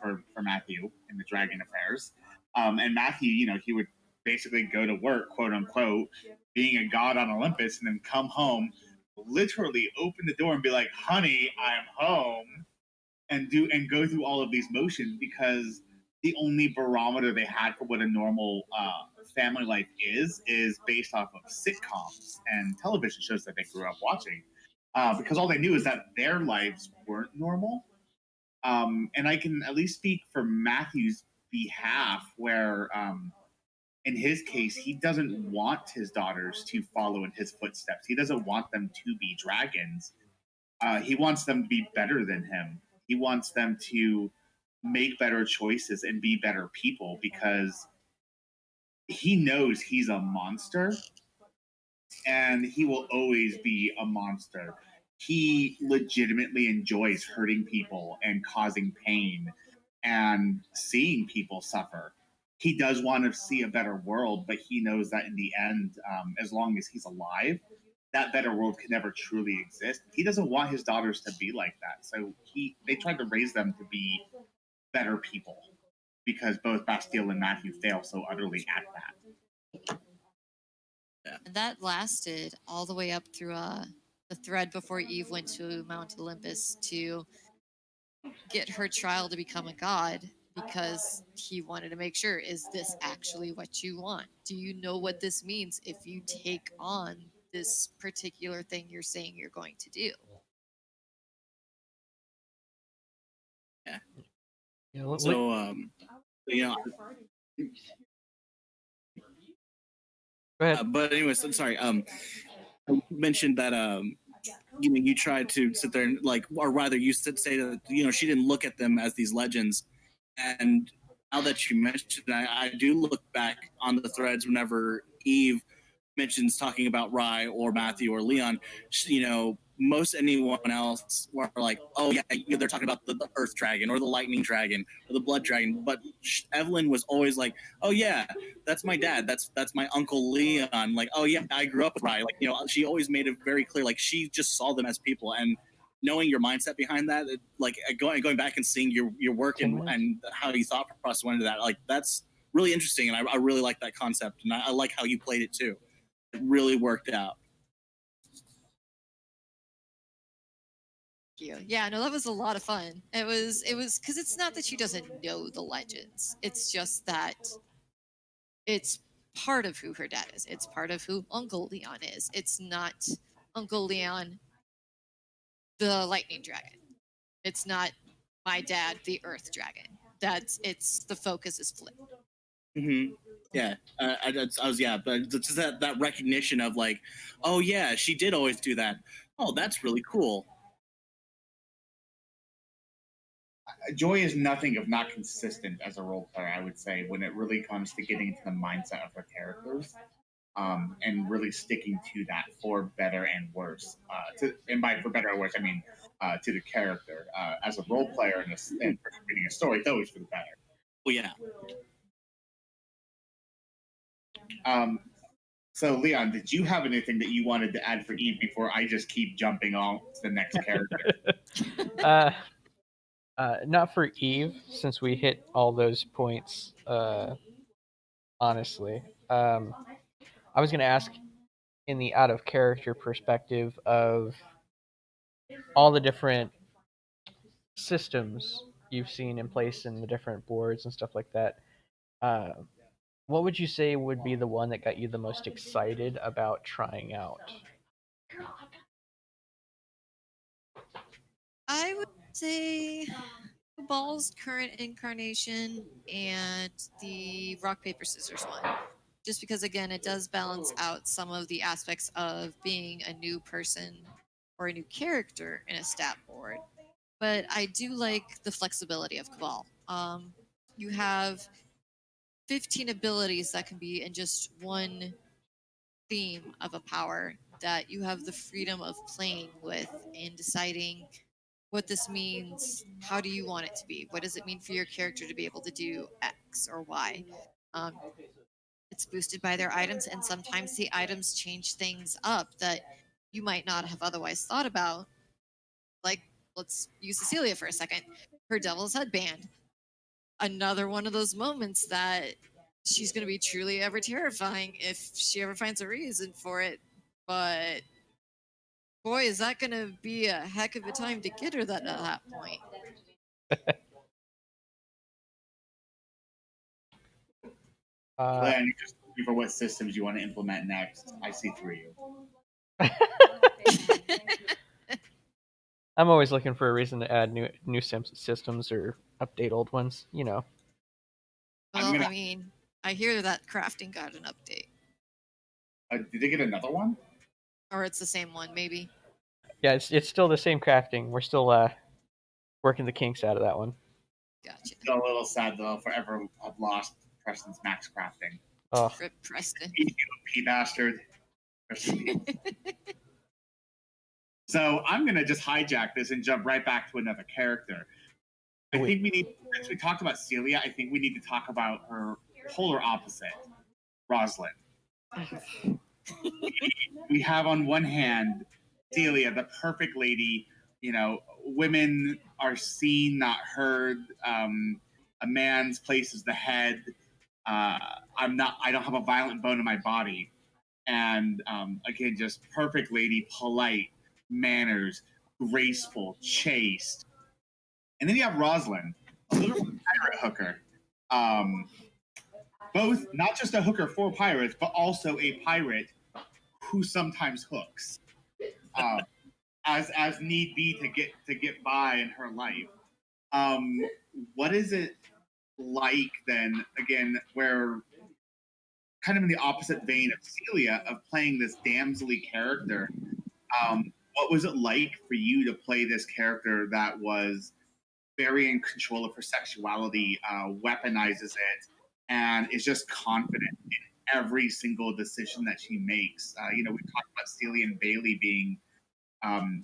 for Matthew in the Dragon Affairs. And Matthew, he would basically go to work, quote unquote, being a god on Olympus, and then come home, literally open the door and be like, "Honey, I'm home," and go through all of these motions because the only barometer they had for what a normal family life is based off of sitcoms and television shows that they grew up watching. Because all they knew is that their lives weren't normal. And I can at least speak for Matthew's behalf, where in his case, he doesn't want his daughters to follow in his footsteps. He doesn't want them to be dragons. He wants them to be better than him. He wants them to make better choices and be better people because he knows he's a monster and he will always be a monster. He legitimately enjoys hurting people and causing pain and seeing people suffer. He does want to see a better world, but he knows that in the end, as long as he's alive, that better world can never truly exist. He doesn't want his daughters to be like that. So they tried to raise them to be better people because both Bastille and Matthew fail so utterly at that. And that lasted all the way up through the thread before Eve went to Mount Olympus to get her child to become a god, because he wanted to make sure, is this actually what you want? Do you know what this means if you take on this particular thing you're saying you're going to do? Yeah, So, go ahead. but anyways, I'm sorry. You mentioned that you tried to sit there and or rather, you say that she didn't look at them as these legends, and now that you mentioned, I do look back on the threads whenever Eve mentions talking about Rye or Matthew or Leon. Most anyone else were like, "Oh yeah, they're talking about the Earth Dragon or the Lightning Dragon or the Blood Dragon," but Evelyn was always like, "Oh yeah, that's my dad. That's my Uncle Leon. Like, oh yeah, I grew up with Rye." She always made it very clear. She just saw them as people, and knowing your mindset behind that, going back and seeing your work and how you thought process went into that, that's really interesting, and I really like that concept, and I like how you played it too. It really worked out. You. Yeah, no, that was a lot of fun. It was because it's not that she doesn't know the legends. It's just that it's part of who her dad is. It's part of who Uncle Leon is. It's not Uncle Leon, the lightning dragon. It's not my dad, the earth dragon. It's the focus is flipped. Mm-hmm. Yeah, I was but it's just that recognition of like, oh yeah, she did always do that. Oh, that's really cool. Joy is nothing if not consistent as a role player, I would say, when it really comes to getting into the mindset of her characters, and really sticking to that for better and worse. And by for better or worse, I mean to the character. As a role player and reading a story, it's always for the better. Well, yeah. So, Leon, did you have anything that you wanted to add for Eve before I just keep jumping on to the next character? Not for Eve, since we hit all those points. Honestly, I was gonna ask in the out of character perspective of all the different systems you've seen in place in the different boards and stuff like that. Uh, what would you say would be the one that got you the most excited about trying out? I would say Ball's current incarnation and the rock paper scissors one. Just because again it does balance out some of the aspects of being a new person or a new character in a stat board. But I do like the flexibility of Cabal. You have 15 abilities that can be in just one theme of a power that you have the freedom of playing with and deciding what this means. How do you want it to be? What does it mean for your character to be able to do X or Y? Um, it's boosted by their items, and sometimes the items change things up that you might not have otherwise thought about. Like, let's use Cecilia for a second. Her Devil's Headband. Another one of those moments that she's going to be truly ever terrifying if she ever finds a reason for it. But boy, is that going to be a heck of a time to get her that at that point. Glenn, you just looking for what systems you want to implement next. I see through you. I'm always looking for a reason to add new systems or update old ones. You know. Well, I mean, I hear that crafting got an update. Did they get another one? Or it's the same one, maybe. Yeah, it's still the same crafting. We're still working the kinks out of that one. Gotcha. Still a little sad though. Forever have lost Preston's max crafting. Oh, Rip Preston. You P bastard. So I'm gonna just hijack this and jump right back to another character. I think we need, since we talked about Celia, I think we need to talk about her polar opposite, Rosalind. We have on one hand Celia, the perfect lady. You know, women are seen, not heard. A man's place is the head. I don't have a violent bone in my body. And again, just perfect lady, polite, manners, graceful, chaste. And then you have Rosalind, a little pirate hooker. Both not just a hooker for pirates, but also a pirate who sometimes hooks, as need be to get by in her life. What is it like then? Again, where kind of in the opposite vein of Celia, of playing this damselly character. What was it like for you to play this character that was very in control of her sexuality, weaponizes it, and is just confident in every single decision that she makes? We talked about Celia and Bailey being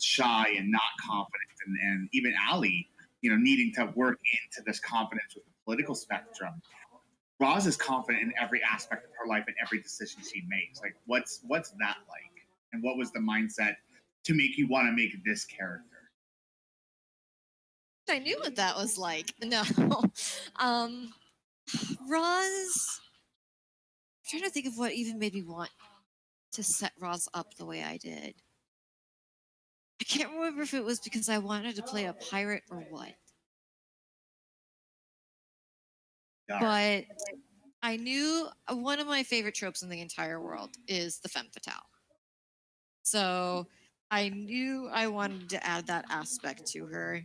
shy and not confident, and even Allie, needing to work into this confidence with the political spectrum. Roz is confident in every aspect of her life and every decision she makes. Like, what's that like? And what was the mindset to make you want to make this character? I knew what that was like. No. Roz. I'm trying to think of what even made me want to set Roz up the way I did. I can't remember if it was because I wanted to play a pirate or what. Dark. But I knew one of my favorite tropes in the entire world is the femme fatale. So I knew I wanted to add that aspect to her.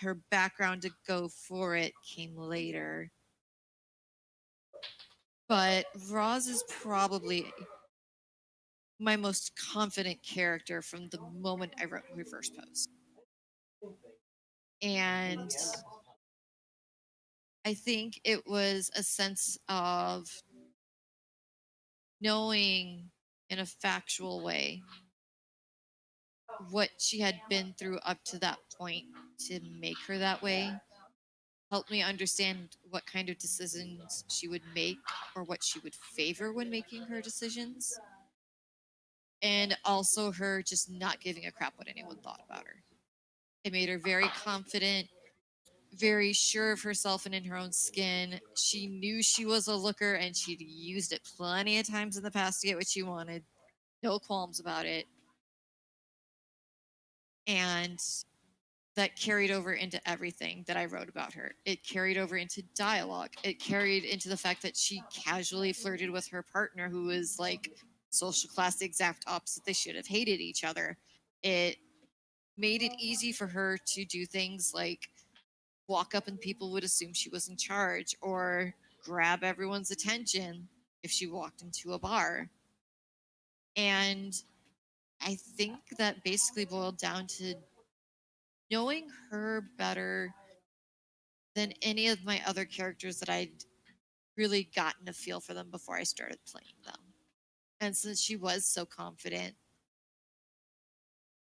Her background to go for it came later. But Roz is probably my most confident character from the moment I wrote her first post. And I think it was a sense of knowing in a factual way what she had been through up to that point to make her that way. Helped me understand what kind of decisions she would make or what she would favor when making her decisions. And also her just not giving a crap what anyone thought about her. It made her very confident, very sure of herself and in her own skin. She knew she was a looker and she'd used it plenty of times in the past to get what she wanted. No qualms about it. And that carried over into everything that I wrote about her. It carried over into dialogue. It carried into the fact that she casually flirted with her partner, who was like social class the exact opposite. They should have hated each other. It made it easy for her to do things like walk up and people would assume she was in charge, or grab everyone's attention if she walked into a bar. And I think that basically boiled down to knowing her better than any of my other characters that I'd really gotten a feel for them before I started playing them. And since she was so confident,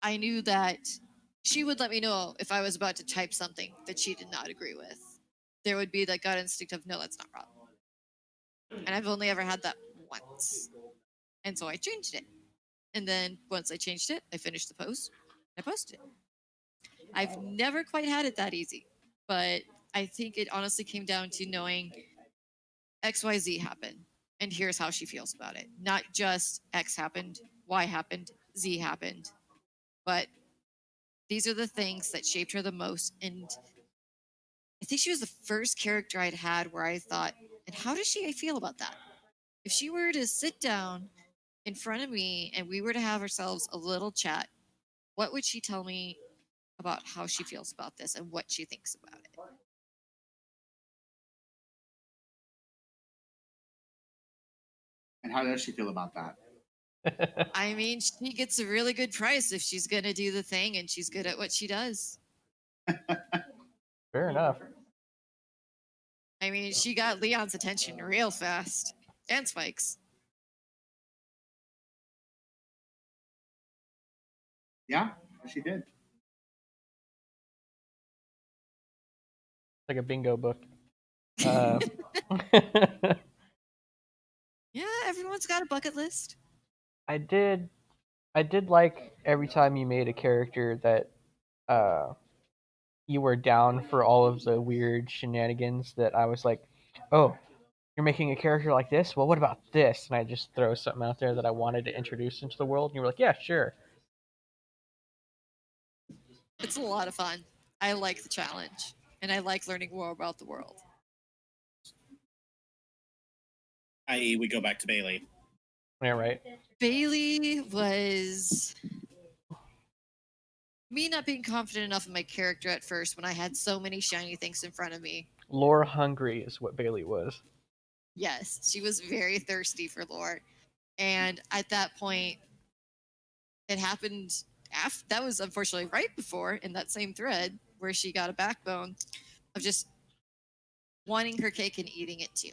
I knew that she would let me know if I was about to type something that she did not agree with. There would be that gut instinct of, no, that's not wrong. And I've only ever had that once. And so I changed it. And then once I changed it, I finished the post. I posted it. I've never quite had it that easy, but I think it honestly came down to knowing XYZ happened, and here's how she feels about it. Not just X happened, Y happened, Z happened, but these are the things that shaped her the most. And I think she was the first character I'd had where I thought, and how does she feel about that? If she were to sit down in front of me and we were to have ourselves a little chat, what would she tell me about how she feels about this and what she thinks about it? And how does she feel about that? I mean, she gets a really good price if she's going to do the thing and she's good at what she does. Fair enough. I mean, she got Leon's attention real fast. And Spike's. Yeah, she did. Like a bingo book. Yeah, everyone's got a bucket list. I did like every time you made a character that you were down for all of the weird shenanigans, that I was like, oh, you're making a character like this? Well, what about this? And I just throw something out there that I wanted to introduce into the world, and you were like, yeah, sure. It's a lot of fun. I like the challenge, and I like learning more about the world. I.e., we go back to Bailey. Yeah, right. Bailey was me not being confident enough in my character at first when I had so many shiny things in front of me. Lore hungry is what Bailey was. Yes, she was very thirsty for lore. And at that point, it happened after, that was unfortunately right before in that same thread where she got a backbone of just wanting her cake and eating it too.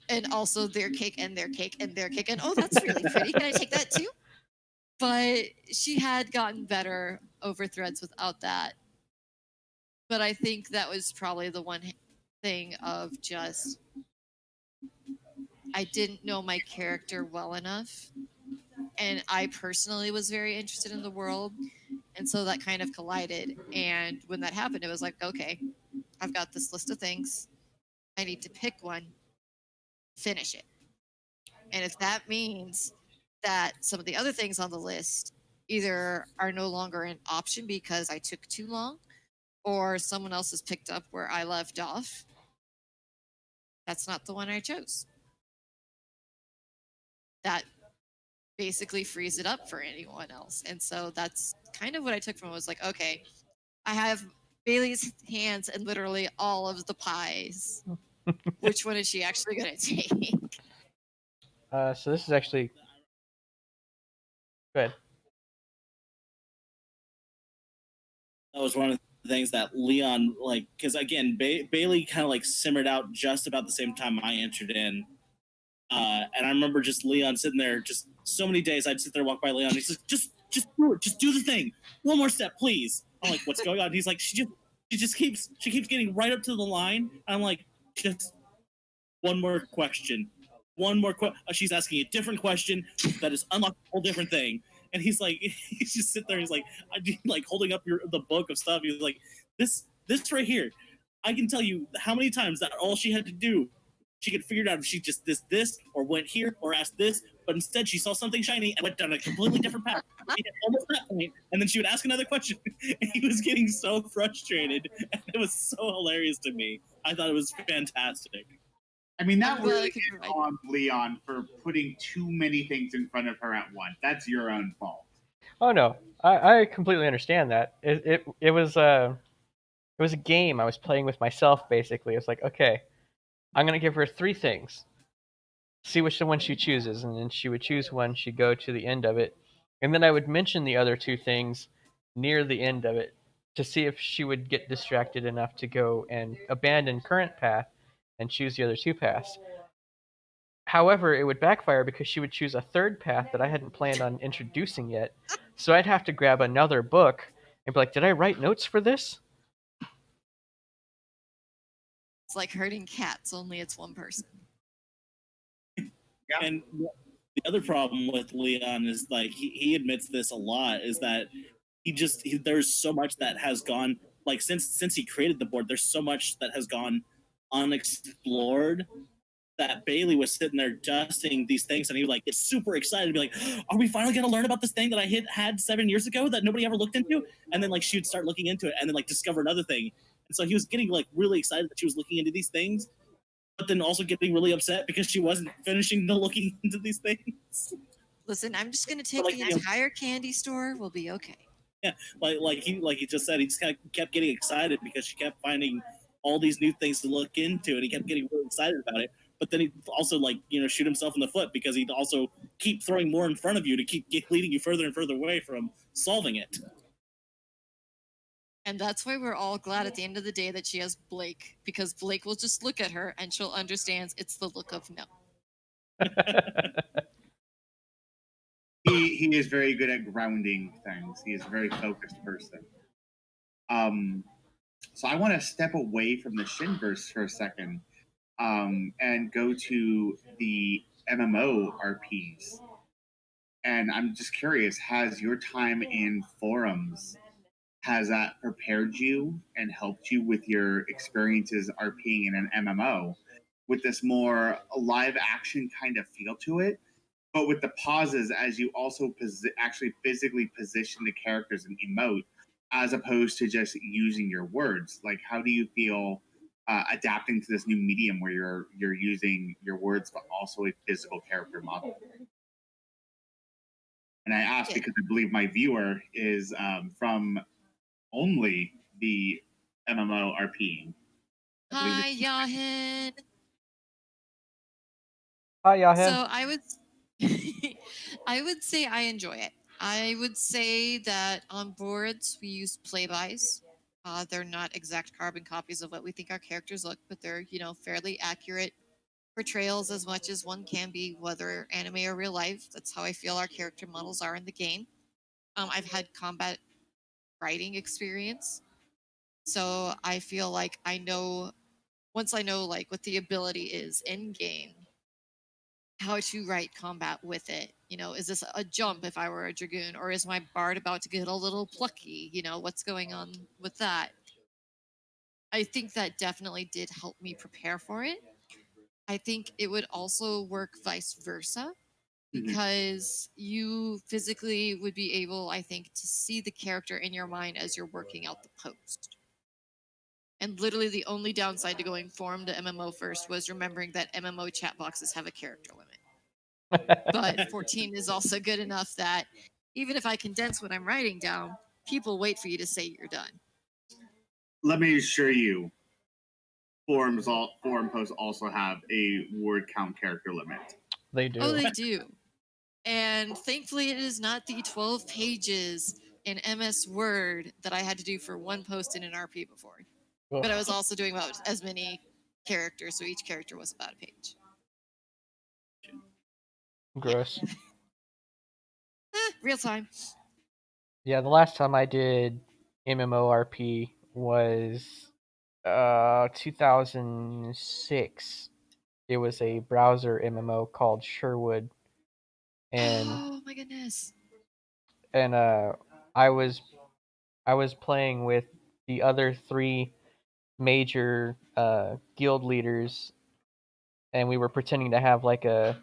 And also their cake and their cake and their cake. And oh, that's really pretty. Can I take that too? But she had gotten better over threads without that. But I think that was probably the one thing of just, I didn't know my character well enough. And I personally was very interested in the world. And so that kind of collided. And when that happened, it was like, okay, I've got this list of things. I need to pick one, finish it. And if that means that some of the other things on the list either are no longer an option because I took too long, or someone else has picked up where I left off, that's not the one I chose. That basically frees it up for anyone else. And so that's kind of what I took from it, was like, okay, I have Bailey's hands in literally all of the pies. Which one is she actually going to take? So this is actually good. That was one of the things that Leon, like, because again, Bailey kind of like simmered out just about the same time I entered in. And I remember just Leon sitting there, just so many days I'd sit there, walk by Leon. He's like, just do it, just do the thing, one more step, please. I'm like, what's going on? He's like, she keeps getting right up to the line. And I'm like, just one more question, she's asking a different question that is unlocked a whole different thing. And he's like, he's just sitting there. He's like, like holding up the book of stuff. He's like, this right here, I can tell you how many times that all she had to do, she could figure it out if she just this or went here or asked this, but instead she saw something shiny and went down a completely different path. Almost that point, and then she would ask another question, and he was getting so frustrated, and it was so hilarious to me. I thought it was fantastic. I mean, that I'm glad I really could is provide- on Leon for putting too many things in front of her at once. That's your own fault. Oh no, I completely understand that. It was a game I was playing with myself. Basically, it's like, okay, I'm gonna give her 3 things, see which one she chooses, and then she would choose one. She'd go to the end of it, and then I would mention the other 2 things near the end of it to see if she would get distracted enough to go and abandon current path and choose the other 2 paths. However, it would backfire because she would choose a third path that I hadn't planned on introducing yet. So I'd have to grab another book and be like, did I write notes for this? It's like herding cats, only it's one person. Yeah. And the other problem with Leon is like he admits this a lot, is that there's so much that has gone, like, since he created the board, there's so much that has gone unexplored, that Bailey was sitting there dusting these things, and he was like, get super excited to be like, are we finally going to learn about this thing that I had 7 years ago that nobody ever looked into? And then like she would start looking into it and then like discover another thing. And so he was getting like really excited that she was looking into these things, but then also getting really upset because she wasn't finishing the looking into these things. Listen, I'm just going to take like, the you know- entire candy store. We'll be okay. Like he just said, he just kind of kept getting excited because she kept finding all these new things to look into, and he kept getting really excited about it. But then he'd also, like, shoot himself in the foot because he'd also keep throwing more in front of you to keep leading you further and further away from solving it. And that's why we're all glad at the end of the day that she has Blake, because Blake will just look at her and she'll understand it's the look of no. He is very good at grounding things. He is a very focused person. So I want to step away from the Shinverse for a second, and go to the MMO RPs. And I'm just curious, has your time in forums, has that prepared you and helped you with your experiences RPing in an MMO with this more live action kind of feel to it, but with the pauses as you also actually physically position the characters and emote, as opposed to just using your words? Like, how do you feel adapting to this new medium where you're using your words but also a physical character model? And I ask because I believe my viewer is from only the MMO RP. Hi, Yahin. Hi, Yahin. So I would, I would say I enjoy it. I would say that on boards we use playbys. They're not exact carbon copies of what we think our characters look, but they're fairly accurate portrayals as much as one can be, whether anime or real life. That's how I feel our character models are in the game. I've had combat writing experience, so I feel like I know, once I know like what the ability is in game, how to write combat with it. Is this a jump if I were a dragoon, or is my bard about to get a little plucky? What's going on with that? I think that definitely did help me prepare for it. I think it would also work vice versa Mhm. because you physically would be able, I think, to see the character in your mind as you're working out the post. And literally, the only downside to going forum to MMO first was remembering that MMO chat boxes have a character limit. But 14 is also good enough that even if I condense what I'm writing down, people wait for you to say you're done. Let me assure you, forum posts also have a word count character limit. They do. Oh, they do. And thankfully, it is not the 12 pages in MS Word that I had to do for one post in an RP before. Ugh, But I was also doing about as many characters, so each character was about a page. gross. Real time. Yeah, the last time I did MMORP was 2006. It was a browser MMO called Sherwood, and Oh my goodness. and I was playing with the other three major guild leaders, and we were pretending to have like a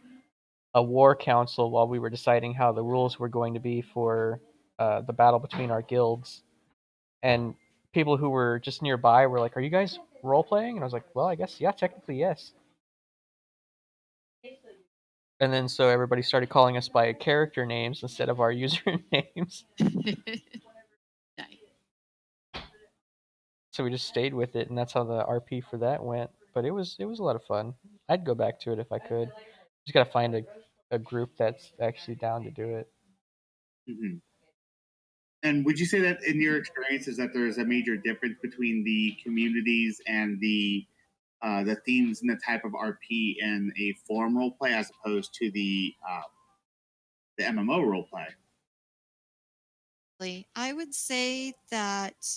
war council while we were deciding how the rules were going to be for the battle between our guilds. And people who were just nearby were like, "Are you guys role playing?" And I was like, "Well, I guess yeah, technically yes." And then so everybody started calling us by character names instead of our usernames. Nice. So we just stayed with it, and that's how the RP for that went. But it was a lot of fun. I'd go back to it if I could. Just gotta find a group that's actually down to do it. Hmm. And would you say that in your experiences that there's a major difference between the communities and the themes and the type of RP in a forum roleplay as opposed to the MMO roleplay? I would say that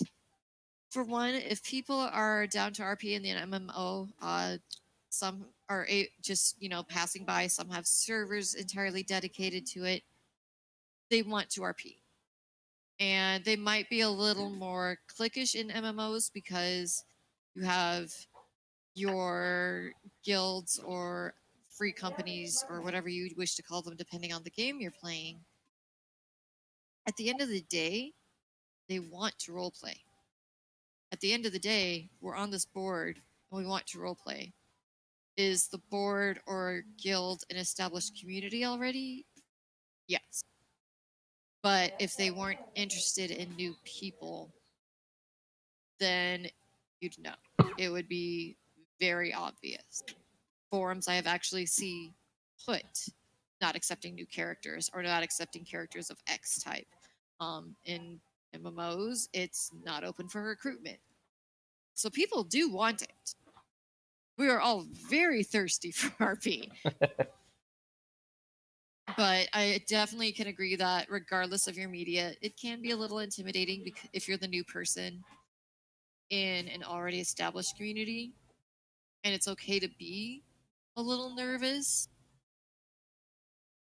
for one, if people are down to RP in the MMO, some are just passing by. Some have servers entirely dedicated to it. They want to RP, and they might be a little more cliquish in MMOs because you have your guilds or free companies or whatever you wish to call them, depending on the game you're playing. At the end of the day, they want to roleplay. At the end of the day, we're on this board and we want to roleplay. Is the board or guild an established community already? Yes. But if they weren't interested in new people, then you'd know. It would be very obvious. Forums I have actually seen put not accepting new characters or not accepting characters of X type. In MMOs, it's not open for recruitment. So people do want it. We are all very thirsty for RP. But I definitely can agree that regardless of your media, it can be a little intimidating if you're the new person in an already established community. And it's okay to be a little nervous,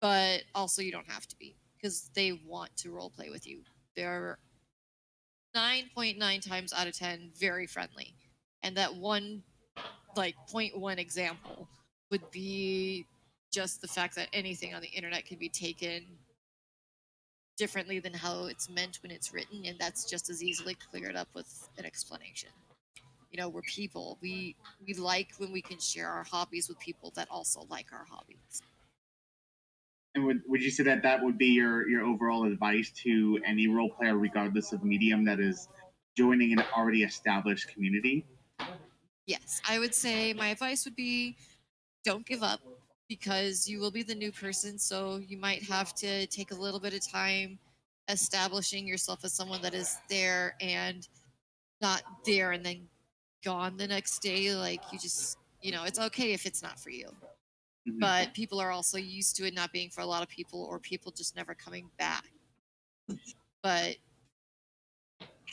but also you don't have to be because they want to role play with you. They're 9.9 times out of 10 very friendly. And that one, like 0.1 example would be just the fact that anything on the internet can be taken differently than how it's meant when it's written, and that's just as easily cleared up with an explanation. We're people. We like when we can share our hobbies with people that also like our hobbies. And would you say that that would be your overall advice to any role player, regardless of medium, that is joining an already established community? Yes, I would say my advice would be don't give up because you will be the new person, so you might have to take a little bit of time establishing yourself as someone that is there and not there and then gone the next day. Like you just, it's okay if it's not for you. Mhm. But people are also used to it not being for a lot of people or people just never coming back. But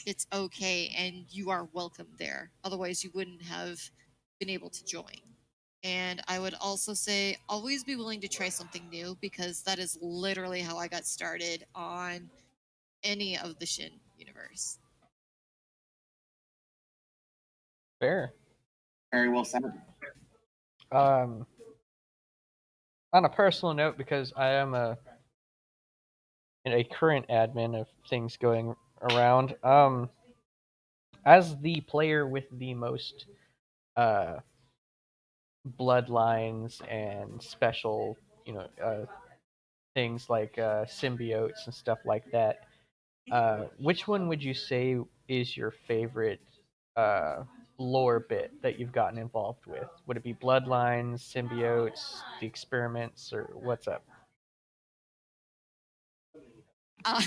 it's okay and you are welcome there. Otherwise, you wouldn't have been able to join. And I would also say always be willing to try something new because that is literally how I got started on any of the Shin universe. Fair. Very well said. On a personal note, because I am a current admin of things going around, as the player with the most uh, bloodlines and special, things like symbiotes and stuff like that, which one would you say is your favorite uh, lore bit that you've gotten involved with? Would it be bloodlines, symbiotes, the experiments, or what's up? Uh,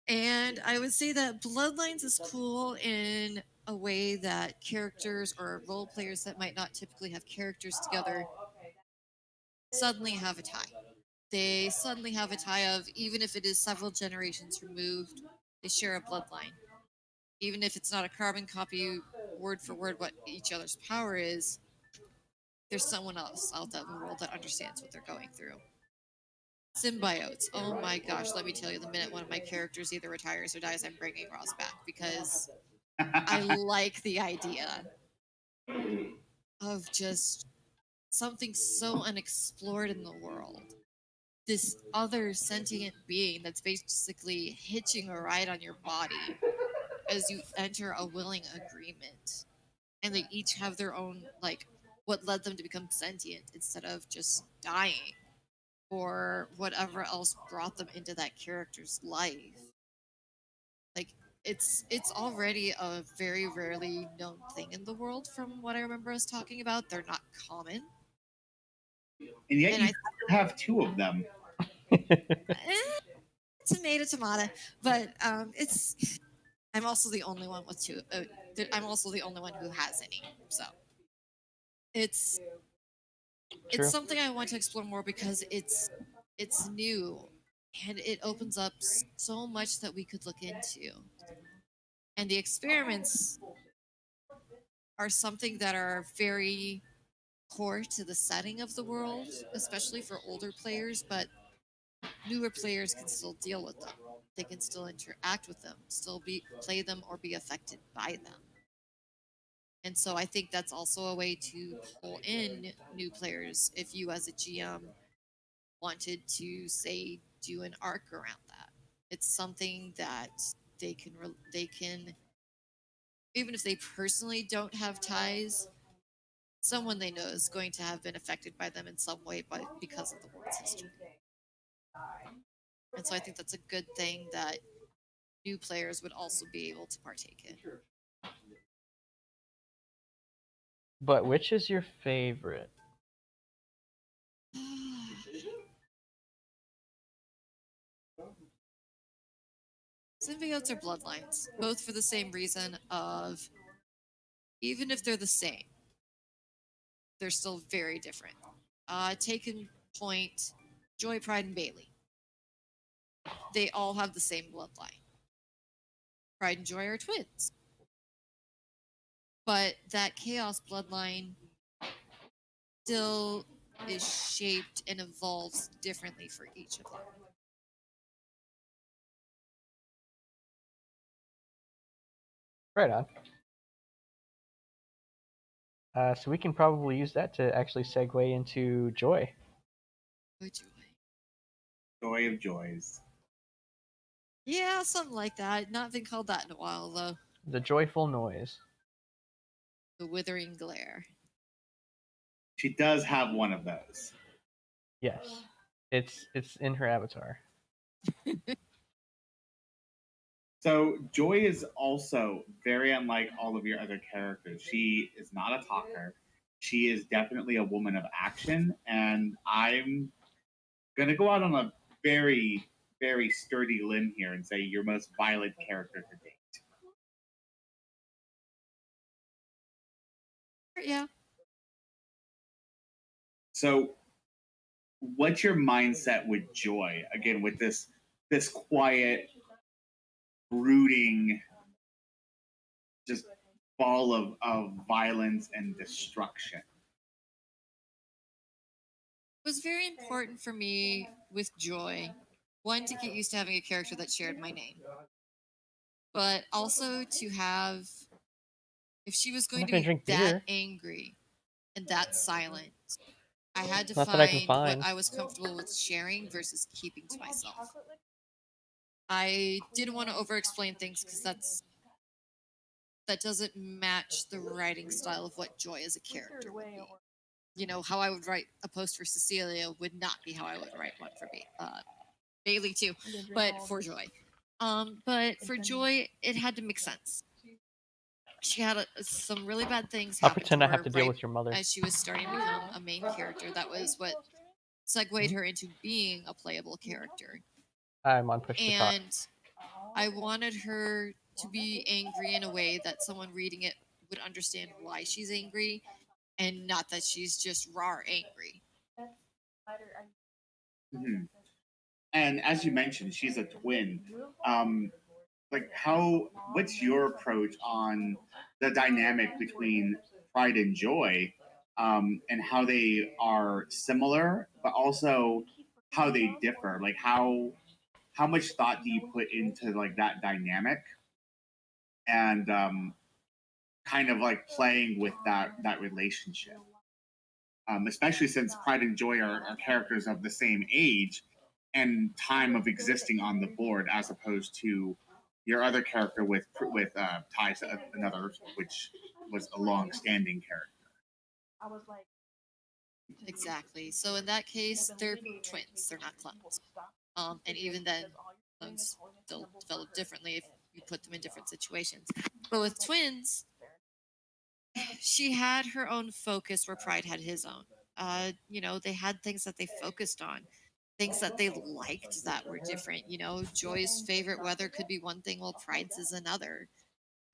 and I would say that Bloodlines is cool in a way that characters or role players that might not typically have characters together suddenly have a tie. They suddenly have a tie of, even if it is several generations removed, they share a bloodline. Even if it's not a carbon copy, word for word, what each other's power is, there's someone else out there in the world that understands what they're going through. Symbiotes. Oh my gosh, let me tell you, the minute one of my characters either retires or dies, I'm bringing Ross back because I like the idea of just something so unexplored in the world. This other sentient being that's basically hitching a ride on your body as you enter a willing agreement. And they each have their own, like, what led them to become sentient instead of just dying, or whatever else brought them into that character's life. Like, it's already a very rarely known thing in the world from what I remember us talking about. They're not common. And yet And you have two of them. Tomato, but it's. I'm also the only one with two. I'm also the only one who has any. So it's True. it's something I want to explore more because it's new and it opens up so much that we could look into. And the experiments are something that are very core to the setting of the world, especially for older players, but newer players can still deal with them. They can still interact with them, still play them or be affected by them. And so I think that's also a way to pull in new players if you as a GM wanted to say do an arc around that. It's something that they can even if they personally don't have ties, someone they know is going to have been affected by them in some way because of the world's history. And so I think that's a good thing that new players would also be able to partake in. But which is your favorite? Symbiotes are bloodlines, both for the same reason of even if they're the same, they're still very different. Taken point, Joy, Pride, and Bailey. They all have the same bloodline. Pride and Joy are twins. But that Chaos bloodline still is shaped and evolves differently for each of them. Right on. So we can probably use that to actually segue into Joy. Oh, Joy. Joy of joys. Yeah, something like that. Not been called that in a while, though. The joyful noise. The Withering Glare. She does have one of those. Yes, it's in her avatar. So Joy is also very unlike all of your other characters. She is not a talker. She is definitely a woman of action, and I'm gonna go out on a very, very sturdy limb here and say your most violent character to date. Yeah. So, what's your mindset with Joy? Again, with this quiet, brooding, just ball of violence and destruction. It was very important for me with Joy, one, to get used to having a character that shared my name, but also to have If she was I'm going not to gonna be drink that beer. angry and that silent, I had to Not that I can find what find. I was comfortable with sharing versus keeping to myself. I didn't want to over-explain things because that doesn't match the writing style of what Joy as a character would be. You know, how I would write a post for Cecilia would not be how I would write one for Bailey too, but for Joy. But for Joy, it had to make sense. She had some really bad things I'll happen pretend to I her have to deal right with your mother. as she was starting to become a main character. That was what segued her into being a playable character. I'm on push to talk. And I wanted her to be angry in a way that someone reading it would understand why she's angry and not that she's just raw angry. Mhm. And as you mentioned, she's a twin. Like, what's your approach on the dynamic between Pride and Joy, and how they are similar, but also how they differ? Like, how much thought do you put into like that dynamic, and kind of like playing with that relationship? Especially since Pride and Joy are characters of the same age and time of existing on the board, as opposed to your other character with ties to another, which was a long-standing character. Exactly. So in that case, they're twins. They're not clones. And even then, clones still develop differently if you put them in different situations. But with twins, she had her own focus where Pride had his own. You know, they had things that they focused on, things that they liked that were different. You know, Joy's favorite weather could be one thing, while Pride's is another.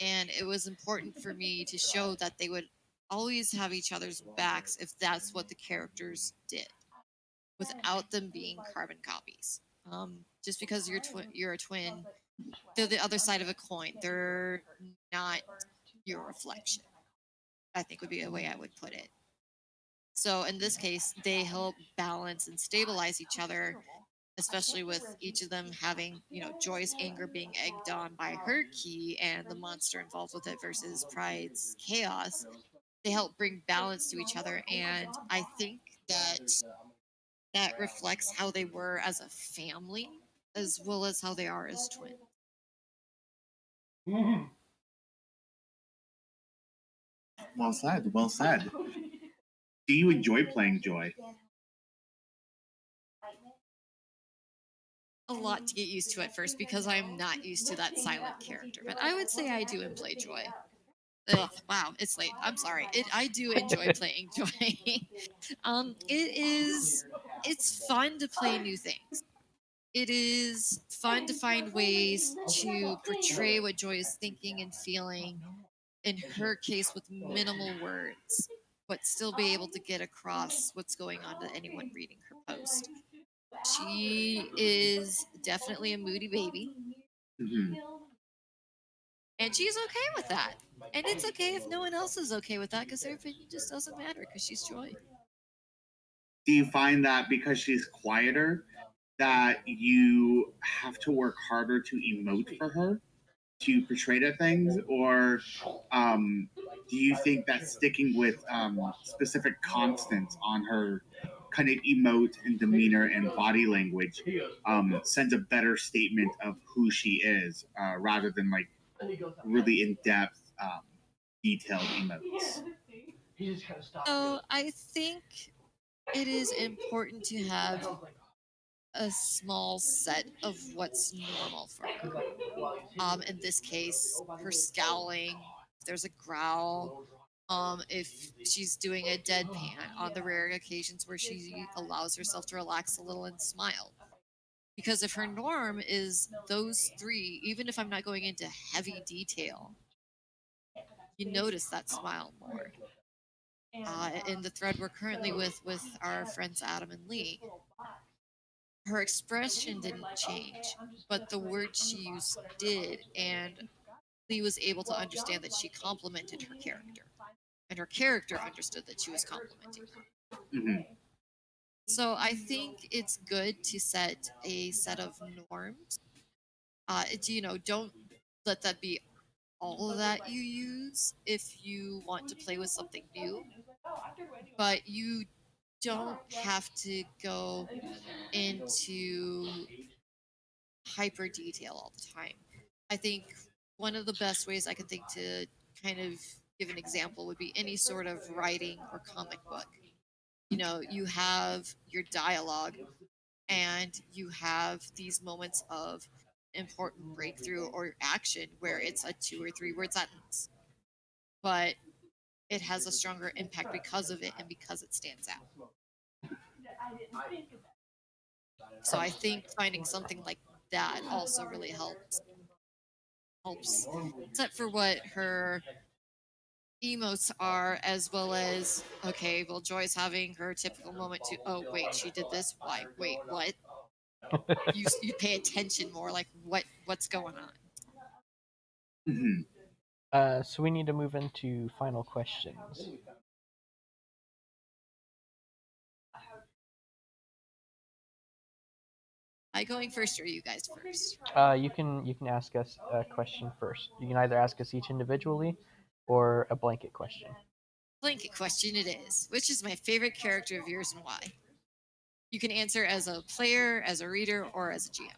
And it was important for me to show that they would always have each other's backs if that's what the characters did, without them being carbon copies. Just because you're a twin, they're the other side of a coin. They're not your reflection, I think would be a way I would put it. So in this case, they help balance and stabilize each other, especially with each of them having, you know, Joy's anger being egged on by her key and the monster involved with it versus Pride's chaos. They help bring balance to each other, and I think that reflects how they were as a family as well as how they are as twins. Well said. Well said. Do you enjoy playing Joy? A lot to get used to at first because I'm not used to that silent character, but I would say I do play Joy. Ugh, wow, it's late. I'm sorry. I do enjoy playing Joy. It's fun to play new things. It is fun to find ways to portray what Joy is thinking and feeling, in her case with minimal words, but still be able to get across what's going on to anyone reading her post. She is definitely a moody baby, Mhm. and she's okay with that. And it's okay if no one else is okay with that because their opinion just doesn't matter because she's Joy. Do you find that because she's quieter, that you have to work harder to emote for her, to portray the things, or do you think that sticking with specific constants on her kind of emote and demeanor and body language sends a better statement of who she is, rather than like really in depth, detailed emotes? So I think it is important to have a small set of what's normal for her. In this case, her scowling, if there's a growl, if she's doing a deadpan on the rare occasions where she allows herself to relax a little and smile. Because if her norm is those three, even if I'm not going into heavy detail, you notice that smile more. In the thread we're currently with our friends Adam and Lee, her expression didn't change, but the words she used did, and Lee was able to understand that she complimented her character, and her character understood that she was complimenting her. Mhm. So I think it's good to set a set of norms. You know, don't let that be all that you use if you want to play with something new, but you don't have to go into hyper detail all the time. I think one of the best ways I could think to kind of give an example would be any sort of writing or comic book. You have your dialogue and you have these moments of important breakthrough or action where it's a 2 or 3 word sentence, but it has a stronger impact because of it and because it stands out. So I think finding something like that also really helps except for what her emotes are, as well as, okay, well, Joy's having her typical moment to, oh wait, she did this, why, wait, what? You pay attention more, like what's going on. Mhm. So we need to move into final questions. I going first or you guys first? You can ask us a question first. You can either ask us each individually, or a blanket question. Blanket question it is. Which is my favorite character of yours and why? You can answer as a player, as a reader, or as a GM.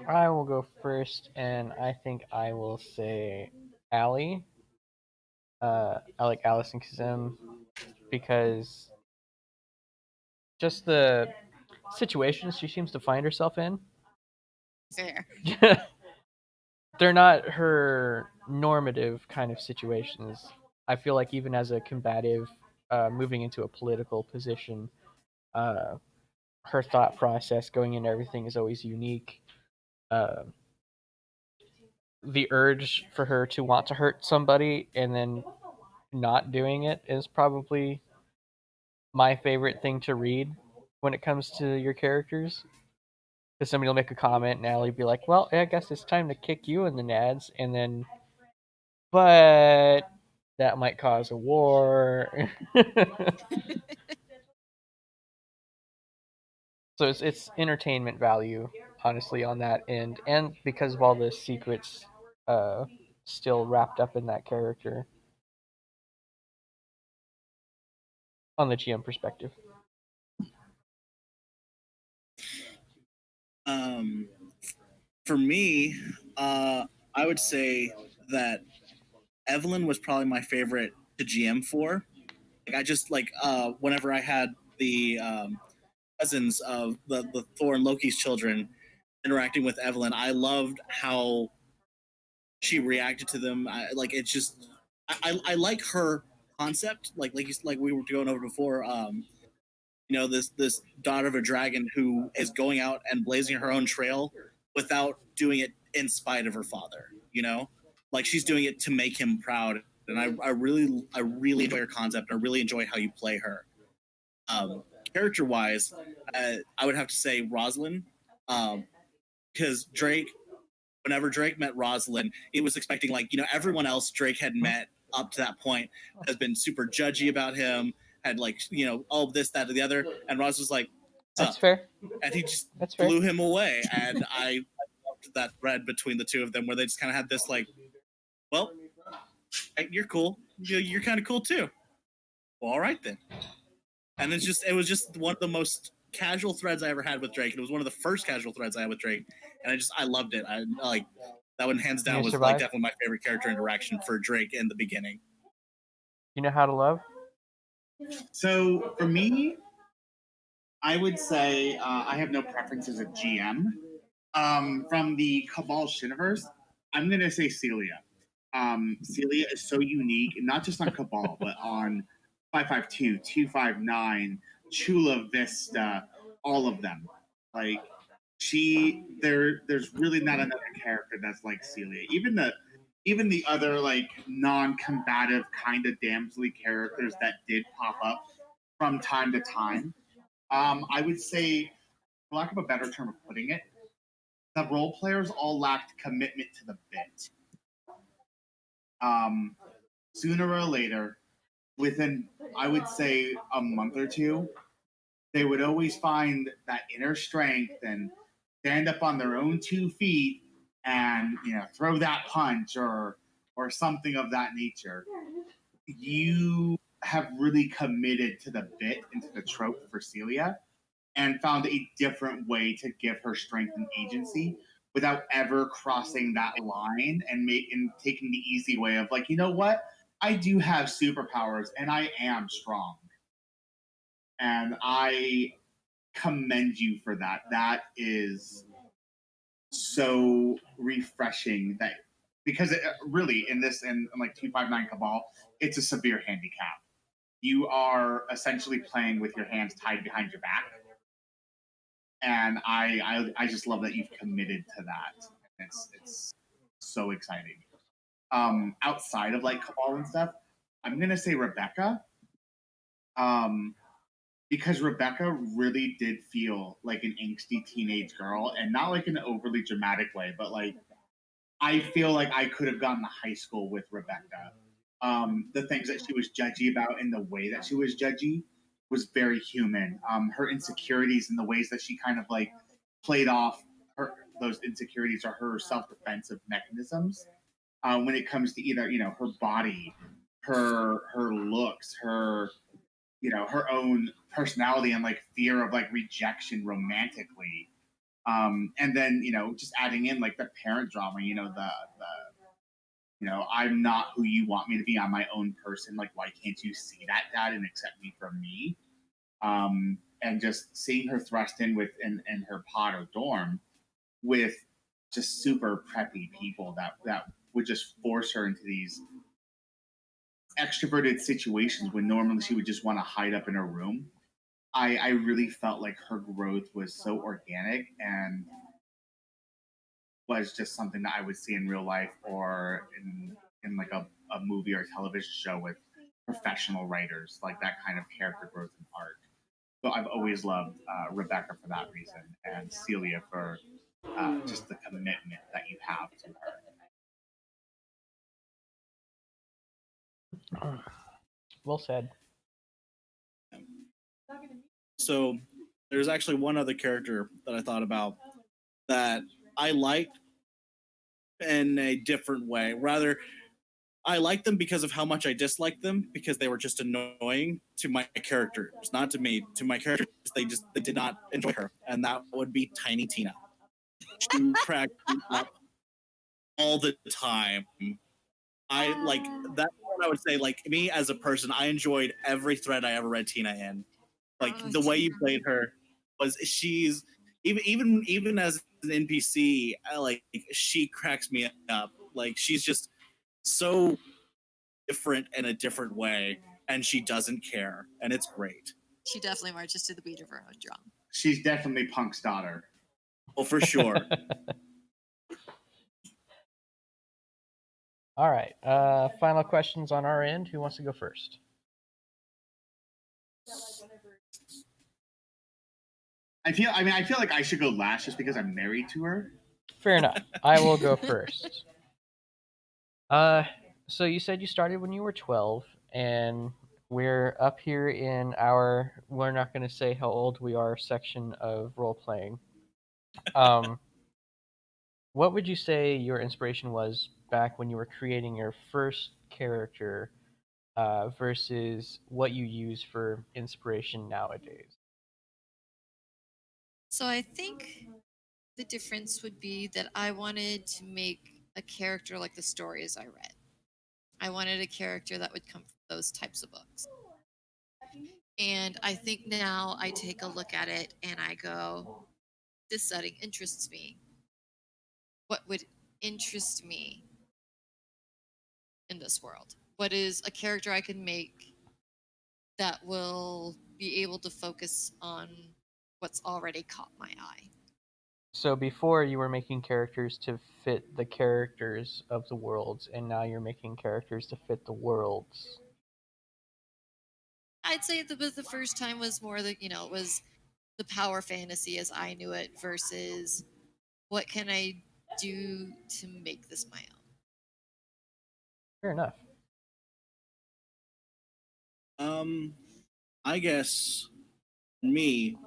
I will go first, and I think I will say Allie. I like Allison Kazim because just the situations she seems to find herself in. Fair. They're not her normative kind of situations. I feel like even as a combative, moving into a political position, her thought process going into everything is always unique. Uh, the urge for her to want to hurt somebody and then not doing it is probably my favorite thing to read when it comes to your characters. Because somebody will make a comment and Allie be like, well, I guess it's time to kick you in the nads, and then, but that might cause a war. So it's entertainment value, honestly, on that end, and because of all the secrets still wrapped up in that character on the GM perspective. Um, for me, I would say that Evelyn was probably my favorite to GM for. Like I just like whenever I had the cousins of the Thor and Loki's children interacting with Evelyn, I loved how she reacted to them. Like it's just I like her concept. Like we were going over before. This daughter of a dragon who is going out and blazing her own trail without doing it in spite of her father. Like she's doing it to make him proud. And I really enjoy her concept. I really enjoy how you play her. Character wise, I would have to say Rosalind, because Drake. Whenever Drake met Rosalind, it was expecting everyone else Drake had met up to that point has been super judgy about him, had oh this that or the other, and Roz was like, That's fair. and he just That's fair. blew him away, and I loved that thread between the two of them where they just kind of had this well, you're cool, you're kind of cool too. Well, all right then, and it was just one of the most casual threads I ever had with Drake. It was one of the first casual threads I had with Drake, and I loved it. I like that one hands down was definitely my favorite character interaction for Drake in the beginning. You know how to love? So for me, I would say I have no preference as a GM. From the Cabal Shiniverse, I'm gonna say Celia. Celia is so unique, not just on Cabal, but on 552, 259, Chula Vista, all of them. Like there's really not another character that's like Celia. Even the other like non-combative kind of damselly characters that did pop up from time to time. I would say, for lack of a better term of putting it, the role players all lacked commitment to the bit. Sooner or later, within I would say a month or two, they would always find that inner strength and stand up on their own 2 feet and throw that punch or something of that nature. You have really committed to the bit and to the trope for Celia and found a different way to give her strength and agency without ever crossing that line and taking the easy way of like, you know what? I do have superpowers and I am strong. And I commend you for that. That is so refreshing that because really in like 259 Cabal, it's a severe handicap. You are essentially playing with your hands tied behind your back. And I just love that you've committed to that. It's so exciting. Outside of like Cabal and stuff, I'm gonna say Rebecca. Because Rebecca really did feel like an angsty teenage girl, and not like in an overly dramatic way, but like I feel like I could have gone to high school with Rebecca. The things that she was judgy about and the way that she was judgy was very human. Her insecurities and the ways that she kind of like played off those insecurities or her self-defensive mechanisms when it comes to either her body, her looks, her her own personality and like fear of like rejection romantically. And then just adding in like the parent drama, I'm not who you want me to be. I'm my own person. Like, why can't you see that, Dad, and accept me for me? And just seeing her thrust in in her pod or dorm with just super preppy people that would just force her into these extroverted situations when normally she would just want to hide up in her room. I really felt like her growth was so organic and was just something that I would see in real life or in like a movie or television show with professional writers, like that kind of character growth and arc. So I've always loved Rebecca for that reason, and Celia for just the commitment that you have to her. Well said. So there's actually one other character that I thought about that I liked in a different way. Rather, I liked them because of how much I disliked them because they were just annoying to my characters, not to me. To my characters, they did not enjoy her, and that would be Tiny Tina. She cracked me up all the time. I like that's what I would say. Like me as a person, I enjoyed every thread I ever read Tina in. Like the way you played her was she's even as an NPC, like she cracks me up. Like she's just so different in a different way, and she doesn't care, and it's great. She definitely marches to the beat of her own drum. She's definitely Punk's daughter. Well, for sure. All right. Final questions on our end. Who wants to go first? I feel like I should go last just because I'm married to her. Fair enough. I will go first. So you said you started when you were 12, and we're up here in our, we're not going to say how old we are section of role playing. What would you say your inspiration was back when you were creating your first character versus what you use for inspiration nowadays? So I think the difference would be that I wanted to make a character like the stories I read. I wanted a character that would come from those types of books. And I think now I take a look at it and I go, this setting interests me. What would interest me in this world? What is a character I can make that will be able to focus on what's already caught my eye? So before you were making characters to fit the characters of the worlds, and now you're making characters to fit the worlds. I'd say the first time was more the, it was the power fantasy as I knew it versus what can I do to make this my own. Fair enough. I guess me,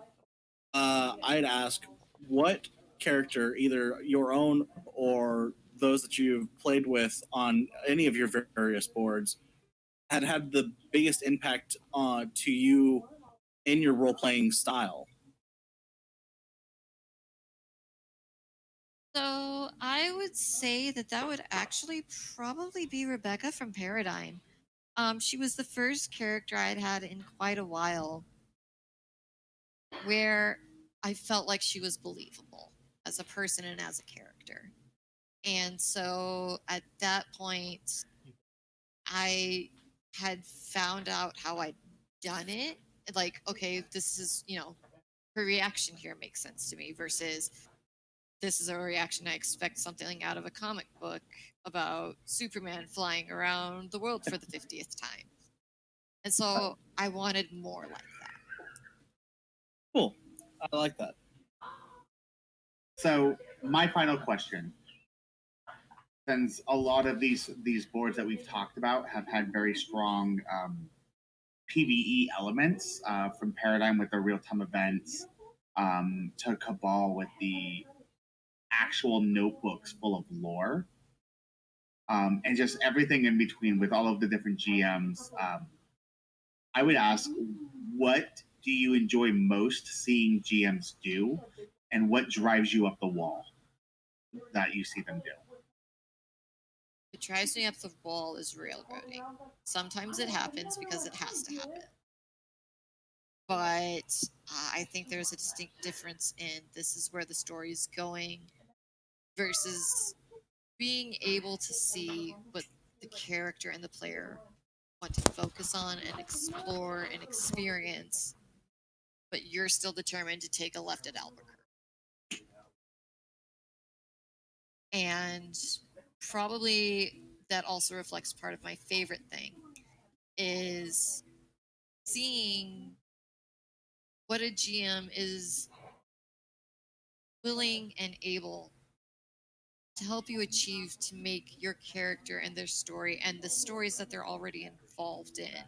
I'd ask what character, either your own or those that you've played with on any of your various boards, had the biggest impact to you in your role playing style. So I would say that that would actually probably be Rebecca from Paradigm. She was the first character I'd had in quite a while where I felt like she was believable as a person and as a character. And so at that point, I had found out how I'd done it. Like, okay, this is, her reaction here makes sense to me versus this is a reaction I expect something out of a comic book about Superman flying around the world for the 50th time. And so I wanted more like that. Cool. I like that. So my final question, since a lot of these boards that we've talked about have had very strong PVE elements, from Paradigm with their real time events, to Cabal with the actual notebooks full of lore, and just everything in between with all of the different GMs. I would ask, what do you enjoy most seeing GMs do, and what drives you up the wall that you see them do? What drives me up the wall is railroading. Sometimes it happens because it has to happen. But I think there's a distinct difference in this is where the story is going versus being able to see what the character and the player want to focus on and explore and experience, but you're still determined to take a left at Albuquerque. And probably that also reflects part of my favorite thing is seeing what a GM is willing and able to help you achieve to make your character and their story and the stories that they're already involved in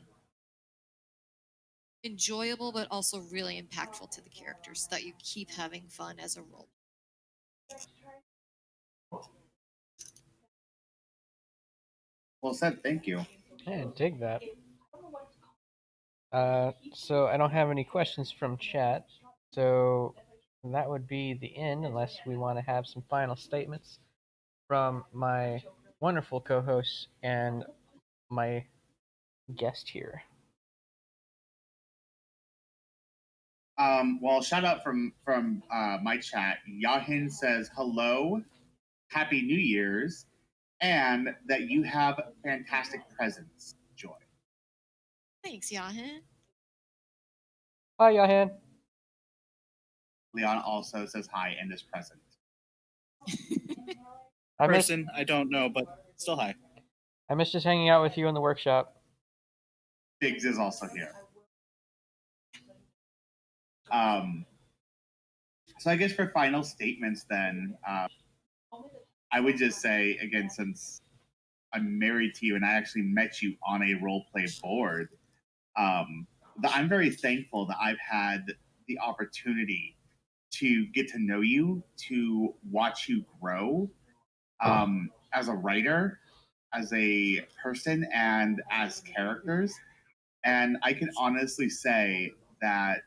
enjoyable but also really impactful to the characters so that you keep having fun as a role. Well said. Thank you. Yeah, dig that. So I don't have any questions from chat. So that would be the end, unless we want to have some final statements from my wonderful co-host and my guest here. Well, shout out from my chat. Yahin says hello, Happy New Year's, and that you have fantastic presents, Joy. Thanks, Yahin. Hi, Yahan. Leon also says hi and is present. I miss Person, I don't know, but still hi. just hanging out with you in the workshop. Biggs is also here. So I guess for final statements, then I would just say again, since I'm married to you and I actually met you on a role play board, that I'm very thankful that I've had the opportunity to get to know you, to watch you grow as a writer, as a person, and as characters. And I can honestly say that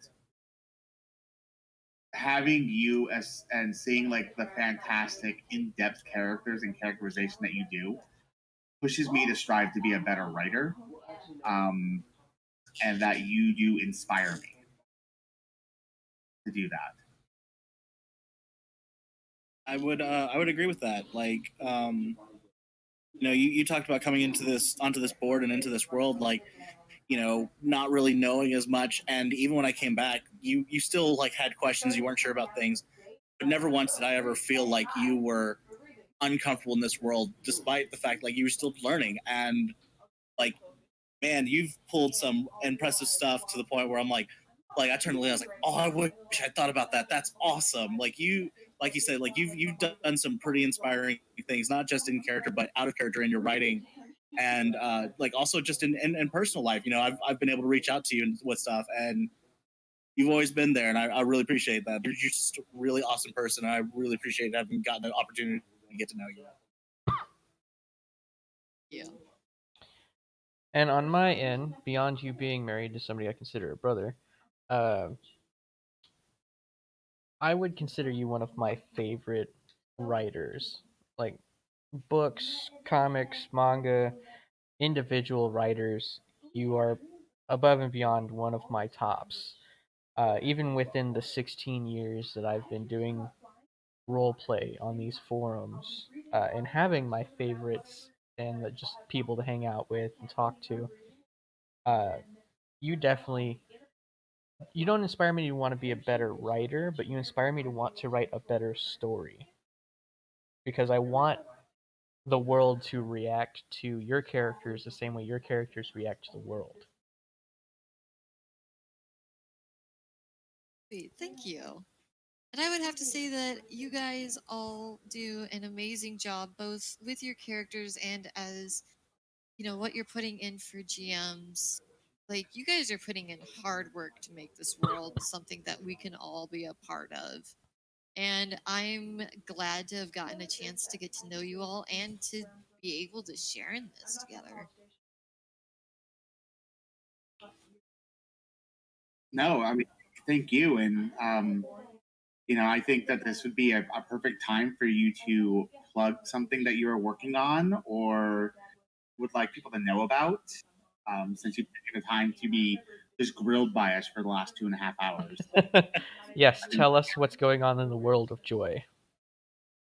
having you as and seeing like the fantastic in-depth characters and characterization that you do pushes me to strive to be a better writer, and that you do inspire me to do that. I would agree with that. Like, you talked about coming onto this board and into this world, like, not really knowing as much. And even when I came back, you still like had questions, you weren't sure about things, but never once did I ever feel like you were uncomfortable in this world, despite the fact like you were still learning. And like, man, you've pulled some impressive stuff to the point where I'm like I turned to Leon, I was like, oh, I wish I thought about that. That's awesome. Like you said, like you've done some pretty inspiring things, not just in character, but out of character in your writing. And like also just in personal life, I've been able to reach out to you with stuff, and You've always been there, and I really appreciate that. You're just a really awesome person, and I really appreciate having gotten an opportunity to get to know you. Yeah. And on my end, beyond you being married to somebody I consider a brother, uh, I would consider you one of my favorite writers. Like books, comics, manga, individual writers, you are above and beyond one of my tops. Even within the 16 years that I've been doing role play on these forums and having my favorites and just people to hang out with and talk to, uh, you definitely you don't inspire me to want to be a better writer, but you inspire me to want to write a better story because I want the world to react to your characters the same way your characters react to the world. Sweet, thank you. And I would have to say that you guys all do an amazing job, both with your characters and as what you're putting in for GMs. Like you guys are putting in hard work to make this world something that we can all be a part of. And I'm glad to have gotten a chance to get to know you all and to be able to share in this together. No, I mean, thank you. And, I think that this would be a perfect time for you to plug something that you're working on or would like people to know about, since you've taken the time to be just grilled by us for the last 2.5 hours. Yes, tell us what's going on in the world of Joy.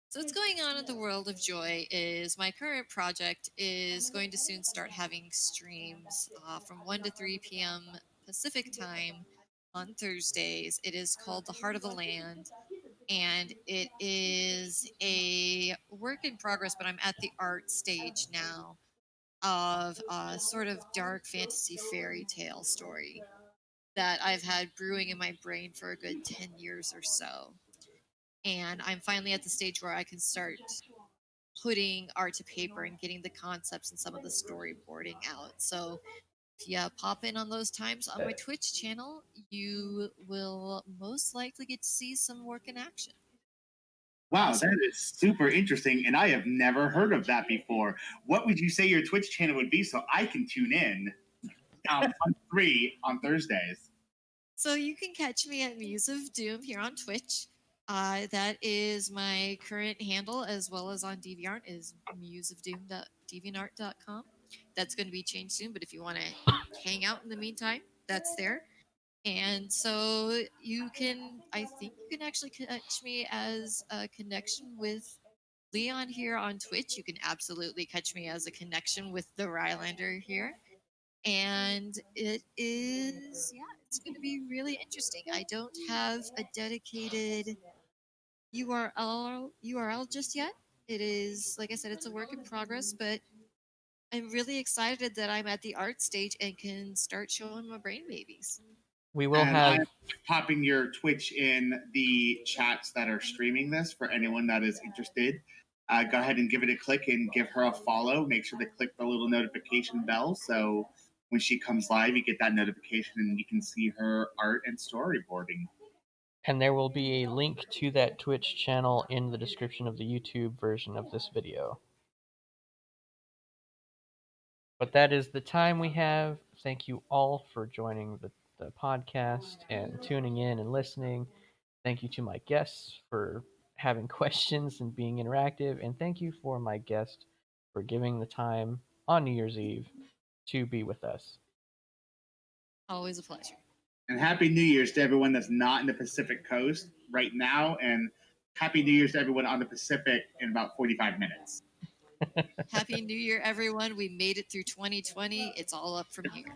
So what's going on in the world of Joy is my current project is going to soon start having streams from 1 to 3 p.m. Pacific time on Thursdays. It is called The Heart of the Land, and it is a work in progress, but I'm at the art stage now of a sort of dark fantasy fairy tale story that I've had brewing in my brain for a good 10 years or so. And I'm finally at the stage where I can start putting art to paper and getting the concepts and some of the storyboarding out. So if you pop in on those times on my Twitch channel, you will most likely get to see some work in action. Wow, that is super interesting, and I have never heard of that before. What would you say your Twitch channel would be so I can tune in on 3 on Thursdays? So you can catch me at Muse of Doom here on Twitch. That is my current handle, as well as on DeviantArt, is museofdoom.deviantart.com. That's going to be changed soon, but if you want to hang out in the meantime, that's there. And so I think you can actually catch me as a connection with Leon here on Twitch. You can absolutely catch me as a connection with the Rylander here. And it's going to be really interesting. I don't have a dedicated URL just yet. It is, like I said, it's a work in progress, but I'm really excited that I'm at the art stage and can start showing my brain babies. We will And have I'm popping your Twitch in the chats that are streaming this for anyone that is interested. Go ahead and give it a click and give her a follow. Make sure to click the little notification bell so when she comes live, you get that notification and you can see her art and storyboarding. and there will be a link to that Twitch channel in the description of the YouTube version of this video. But that is the time we have. Thank you all for joining the podcast and tuning in and listening. Thank you to my guests for having questions and being interactive. And thank you for my guest for giving the time on New Year's Eve to be with us. Always a pleasure. And Happy New Year's to everyone that's not in the Pacific Coast right now. And Happy New Year's to everyone on the Pacific in about 45 minutes. Happy New Year, everyone. We made it through 2020. It's all up from here.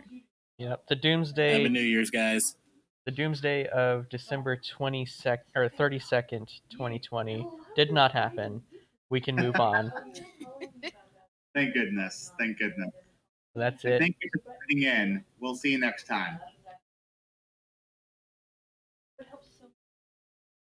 Yep, the Doomsday. Happy New Year's, guys. The Doomsday of December 22nd or 32nd, 2020 did not happen. We can move on. Thank goodness. Thank goodness. That's it. Thank you for tuning in. We'll see you next time.